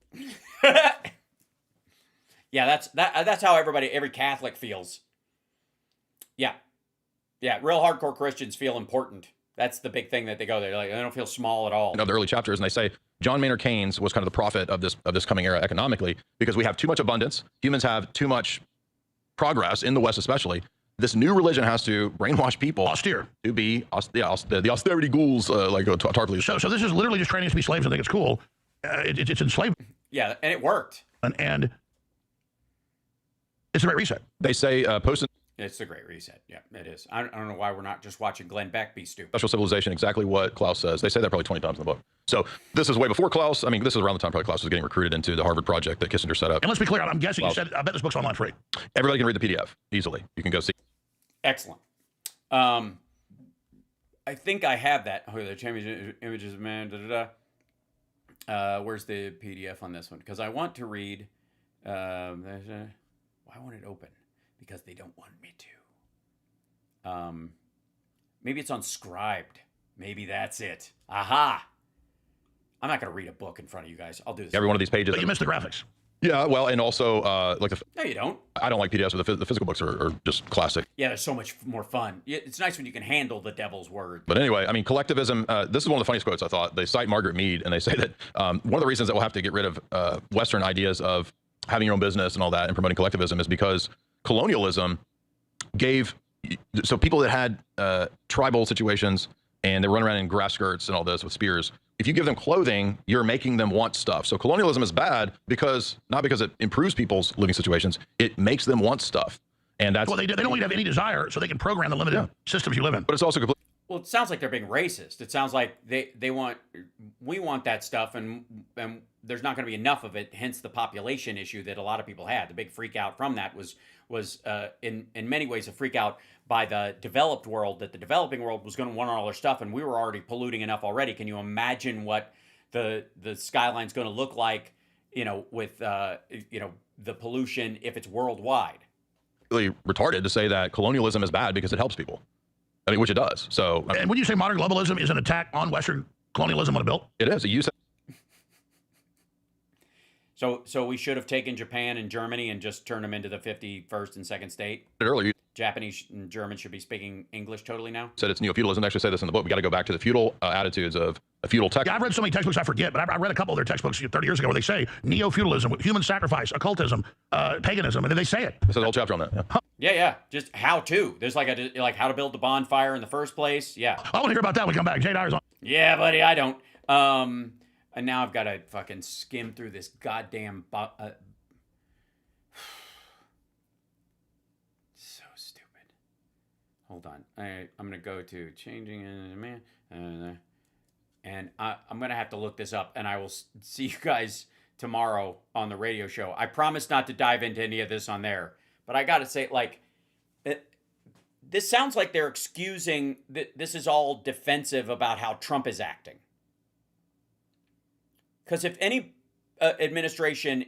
Yeah, that's how every Catholic feels. Yeah. Real hardcore Christians feel important. That's the big thing that they go there. Like, they don't feel small at all. Of the early chapters, and they say John Maynard Keynes was kind of the prophet of this coming era economically, because we have too much abundance. Humans have too much progress in the West, especially. This new religion has to brainwash people austere to be the austerity ghouls, like Tarpley. So this is literally just training us to be slaves and think it's cool. It's enslavement. Yeah, and it worked. And it's a great reset. They say post. It's a great reset. Yeah, it is. I don't know why we're not just watching Glenn Beck be stupid. Special civilization, exactly what Klaus says. They say that probably 20 times in the book. So this is way before Klaus. I mean, this is around the time probably Klaus was getting recruited into the Harvard project that Kissinger set up. And let's be clear, I'm guessing you said, I bet this book's online free. Everybody can read the PDF easily. You can go see. Excellent. I think I have that. Oh, the images of man. Where's the PDF on this one? Because I want to read. Why won't it open? Because they don't want me to. Maybe it's on Scribed. Maybe that's it. Aha! I'm not going to read a book in front of you guys. I'll do this. Every one of these pages. But you missed the graphics. Yeah, well, and also, like no, you don't. I don't like PDFs, but the physical books are just classic. Yeah, they're so much more fun. It's nice when you can handle the devil's word. But anyway, I mean, collectivism, this is one of the funniest quotes I thought. They cite Margaret Mead, and they say that one of the reasons that we'll have to get rid of Western ideas of having your own business and all that and promoting collectivism is because colonialism gave, so people that had tribal situations and they run around in grass skirts and all this with spears, if you give them clothing, you're making them want stuff. So colonialism is bad because, not because it improves people's living situations, it makes them want stuff. And that's... Well, they don't need to have any desire, so they can program the limited systems you live in. But it's also complete... Well, it sounds like they're being racist. It sounds like we want that stuff, and there's not going to be enough of it. Hence the population issue that a lot of people had. The big freak out from that was in many ways a freak out by the developed world, that the developing world was going to want all their stuff, and we were already polluting enough already. Can you imagine what the skyline's going to look like, with the pollution if it's worldwide? Really retarded to say that colonialism is bad because it helps people. I mean, which it does. So, and would you say modern globalism is an attack on Western colonialism when it built? It is. So we should have taken Japan and Germany and just turned them into the 51st and 2nd state. Earlier, Japanese and German should be speaking English totally now. Said it's neo-feudalism. I actually say this in the book. We got to go back to the feudal attitudes of a feudal text. Yeah, I've read so many textbooks I forget, but I read a couple of their textbooks 30 years ago where they say neo-feudalism, human sacrifice, occultism, paganism, and then they say it. There's a whole chapter on that. Yeah. Just how to. There's like how to build the bonfire in the first place. Yeah. I want to hear about that when we come back. Jay Dyer's on. Yeah, buddy, I don't. And now I've got to fucking skim through this goddamn. So stupid. Hold on. I'm gonna go to changing man, and I'm gonna have to look this up, and I will see you guys tomorrow on the radio show. I promise not to dive into any of this on there, but I gotta say, this sounds like they're excusing that this is all defensive about how Trump is acting. Because if any administration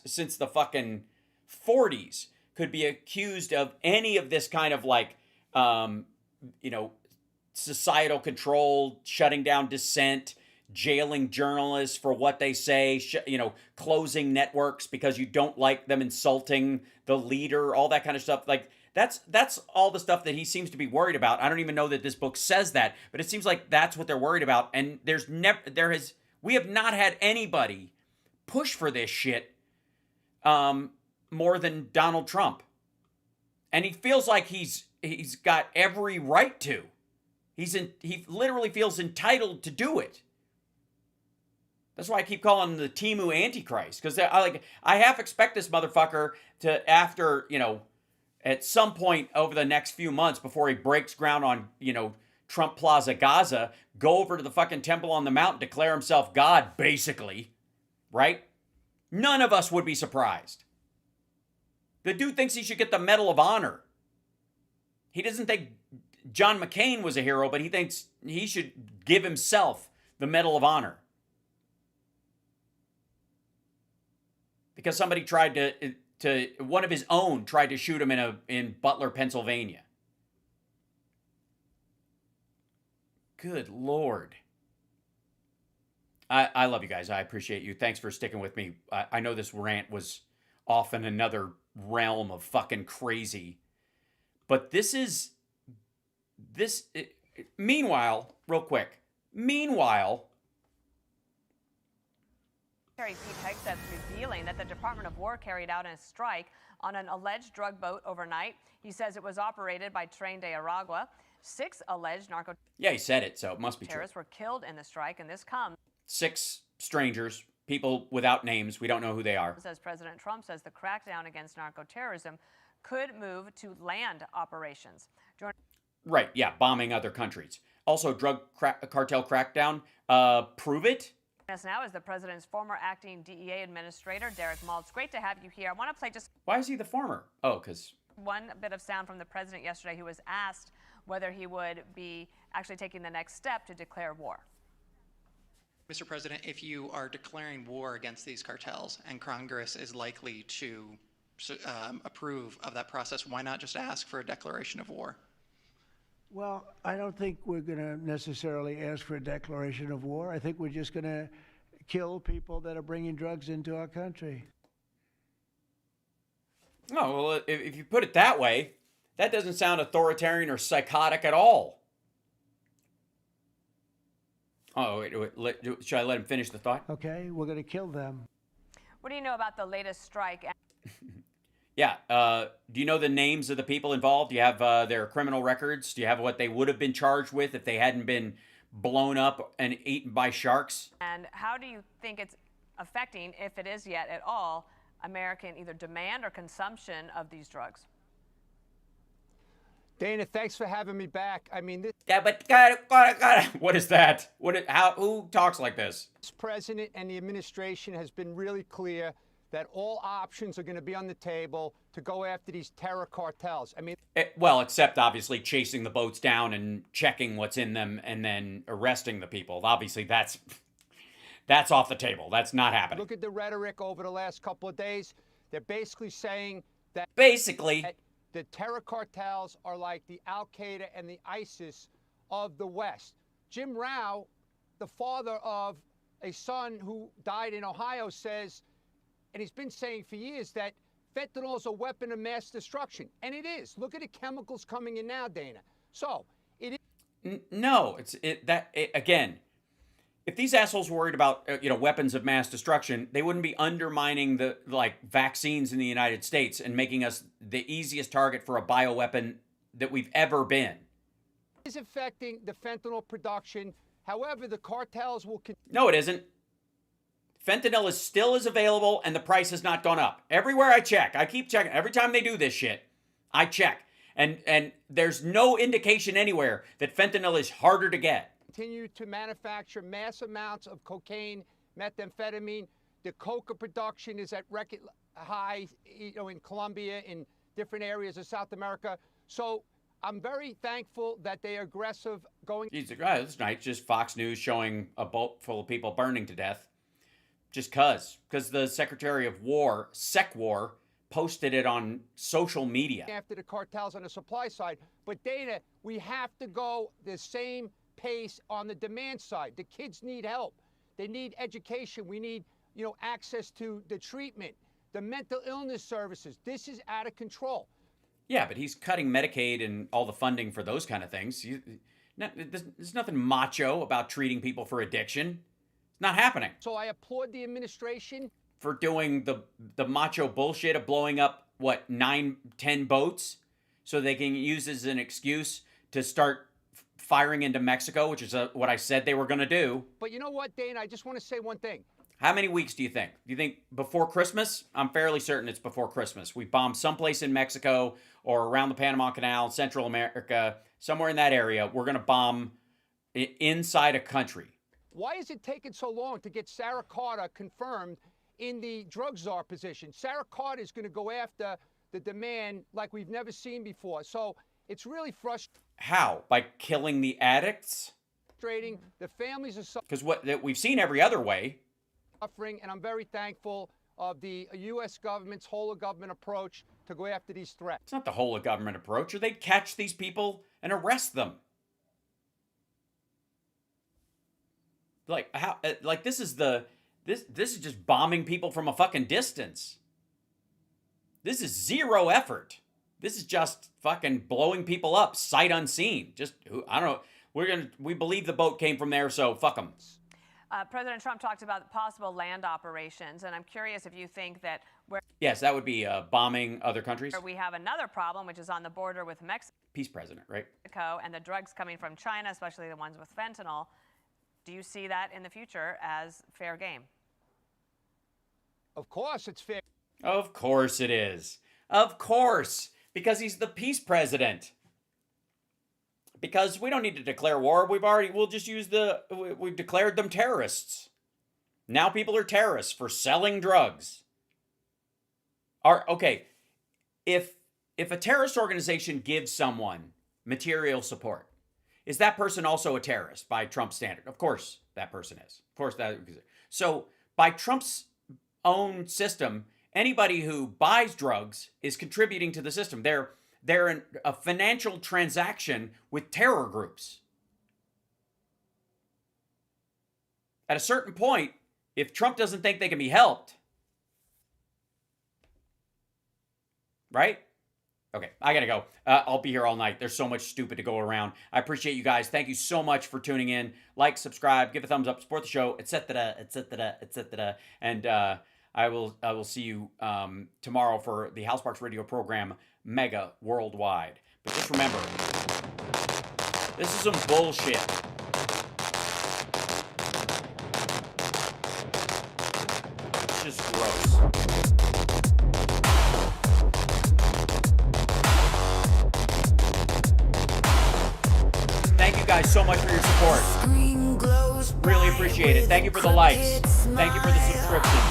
since the fucking 40s could be accused of any of this kind of societal control, shutting down dissent, jailing journalists for what they say, closing networks because you don't like them insulting the leader, all that kind of stuff. That's all the stuff that he seems to be worried about. I don't even know that this book says that, but it seems like that's what they're worried about. And we have not had anybody push for this shit more than Donald Trump. And he feels like he's got every right to. He literally feels entitled to do it. That's why I keep calling him the Timu Antichrist, because I half expect this motherfucker to, after, at some point over the next few months before he breaks ground on, Trump Plaza Gaza, go over to the fucking Temple on the Mount, declare himself God, basically, right? None of us would be surprised. The dude thinks he should get the Medal of Honor. He doesn't think John McCain was a hero, but he thinks he should give himself the Medal of Honor. Because somebody tried to one of his own tried to shoot him in Butler, Pennsylvania. Good Lord. I love you guys. I appreciate you. Thanks for sticking with me. I know this rant was off in another realm of fucking crazy. But meanwhile, real quick. Meanwhile, Secretary Pete Hegseth's revealing that the Department of War carried out a strike on an alleged drug boat overnight. He says it was operated by Tren de Aragua. 6 alleged narco. Yeah, he said it, so it must be true. Terrorists were killed in the strike, and this comes 6 strangers, people without names. We don't know who they are. As President Trump says the crackdown against narco-terrorism could move to land operations. Right, yeah, bombing other countries. Also, drug cartel crackdown. Prove it. Us now is the president's former acting DEA administrator, Derek Maltz. Great to have you here. I want to play just. Why is he the former? Oh, because. One bit of sound from the president yesterday, who was asked whether he would be actually taking the next step to declare war. Mr. President, if you are declaring war against these cartels and Congress is likely to approve of that process, why not just ask for a declaration of war? Well, I don't think we're going to necessarily ask for a declaration of war. I think we're just going to kill people that are bringing drugs into our country. No, well, if you put it that way, that doesn't sound authoritarian or psychotic at all. Oh, wait, should I let him finish the thought? Okay, we're going to kill them. What do you know about the latest strike? Yeah, do you know the names of the people involved? Do you have their criminal records? Do you have what they would have been charged with if they hadn't been blown up and eaten by sharks? And how do you think it's affecting, if it is yet at all, American either demand or consumption of these drugs? Dana, thanks for having me back. I mean, this Yeah, but what is that? Who talks like this? president and the administration has been really clear that all options are going to be on the table to go after these terror cartels. I mean, Well, except obviously chasing the boats down and checking what's in them and then arresting the people. Obviously, that's off the table. That's not happening. look at the rhetoric over the last couple of days. They're basically saying that the terror cartels are like the Al-Qaeda and the ISIS of the West. Jim Rao, the father of a son who died in Ohio, says, and he's been saying for years, that fentanyl is a weapon of mass destruction. And it is. Look at the chemicals coming in now, Dana. So, it is. No, again, if these assholes were worried about weapons of mass destruction, they wouldn't be undermining the vaccines in the United States and making us the easiest target for a bioweapon that we've ever been. It is affecting the fentanyl production. However, the cartels will continue. No, it isn't. Fentanyl is still available and the price has not gone up. Everywhere I check, I keep checking. Every time they do this shit, I check. And there's no indication anywhere that fentanyl is harder to get. Continue to manufacture mass amounts of cocaine, methamphetamine. The coca production is at record high, in Colombia, in different areas of South America. So I'm very thankful that they are aggressive going. Jesus Christ, this night just Fox News showing a boat full of people burning to death. Just because the Secretary of War, SecWar, posted it on social media. After the cartels on the supply side. But Dana, we have to go the same pace on the demand side. The kids need help. They need education. We need, access to the treatment, the mental illness services. This is out of control. Yeah, but he's cutting Medicaid and all the funding for those kind of things. There's nothing macho about treating people for addiction. It's not happening. So I applaud the administration for doing the macho bullshit of blowing up, 9-10 boats so they can use as an excuse to start firing into Mexico, which is what I said they were going to do. But you know what, Dana? I just want to say one thing. How many weeks do you think? Do you think before Christmas? I'm fairly certain it's before Christmas. We bomb someplace in Mexico or around the Panama Canal, Central America, somewhere in that area. We're going to bomb inside a country. Why is it taking so long to get Sarah Carter confirmed in the drug czar position? Sarah Carter is going to go after the demand like we've never seen before. So it's really frustrating. How? By killing the addicts? The families are because we've seen every other way. Suffering, and I'm very thankful of the U.S. government's whole of government approach to go after these threats. It's not the whole of government approach, or they'd catch these people and arrest them. This is just bombing people from a fucking distance. This is zero effort. This is just fucking blowing people up sight unseen. I don't know. We believe the boat came from there, so fuck them. President Trump talked about possible land operations, and I'm curious if you think that yes, that would be bombing other countries. We have another problem, which is on the border with Mexico. Peace president, right? And the drugs coming from China, especially the ones with fentanyl. Do you see that in the future as fair game? Of course it's fair. Of course it is. Of course. Because he's the peace president. Because we don't need to declare war. We'll just use we've declared them terrorists. Now people are terrorists for selling drugs. Okay, if a terrorist organization gives someone material support, is that person also a terrorist by Trump's standard? Of course that person is. Of course that. So by Trump's own system, anybody who buys drugs is contributing to the system. They're in a financial transaction with terror groups. At a certain point, if Trump doesn't think they can be helped, right? Okay, I gotta go. I'll be here all night. There's so much stupid to go around. I appreciate you guys. Thank you so much for tuning in. Like, subscribe, give a thumbs up, support the show, etc., etc., etc. And I will see you tomorrow for the Hal Sparks radio program, Mega Worldwide. But just remember, this is some bullshit. It's just gross. Thank you guys so much for your support. Really appreciate it. Thank you for the likes. Thank you for the subscriptions.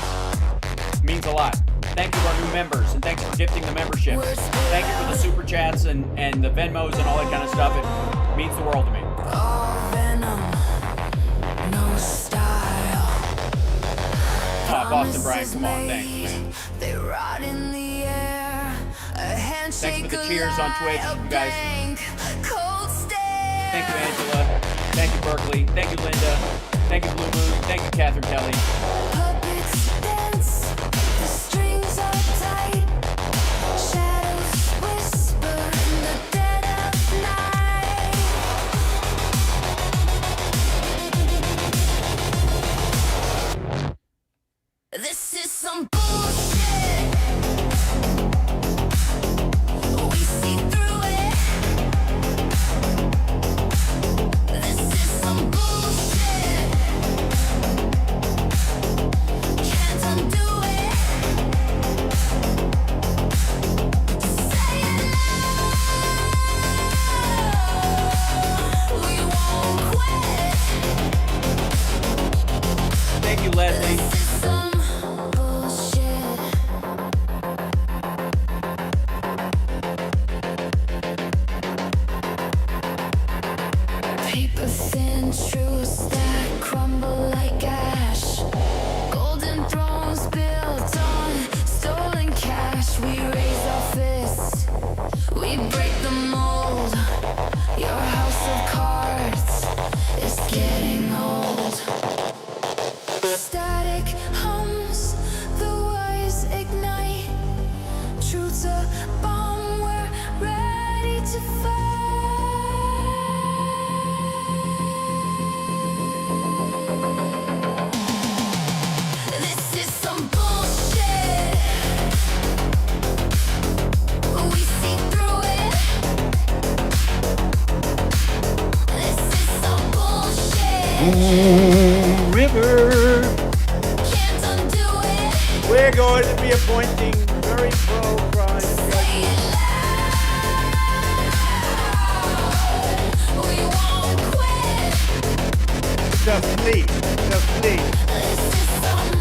It means a lot. Thank you to our new members, and thanks for gifting the membership. Thank you for the super chats and the Venmos and all that kind of stuff. It means the world to me. Boston Brian, come on, thanks, man. Thanks for the cheers on Twitch, you guys. Thank you, Angela. Thank you, Berkeley. Thank you, Linda. Thank you, Blue Moon. Thank you, Catherine Kelly. This is some bullshit. We see through it. This is some bullshit. Can't undo it. Say it loud. We won't quit. Thank you, Leslie. This is some paper thin truths that crumble like ash. Golden thrones built on stolen cash. We raise our fists, we break the mold. Your house of cards is getting old. Static hums, the wires ignite. Truth's a bomb, we're ready to fight. This is some bullshit. We see through it. This is some bullshit. River. Can't undo it. We're going to be appointing very pro-crime judges. We won't quit. The fleet. The fleet. This is some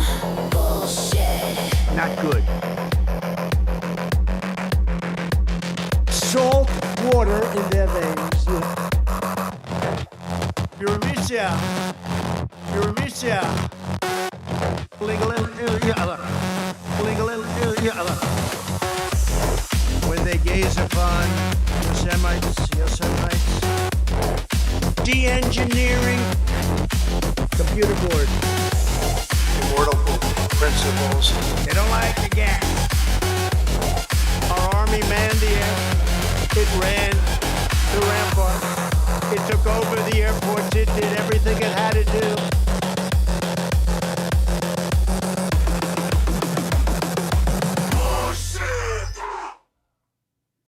bullshit. Not good. Salt water in their veins. Eurovision. Eurovision. When they gaze upon Yosemite, de-engineering computer board. Immortal principles. They don't like the gas. Our army manned the air. It ran the rampart. It took over the airports. It did everything.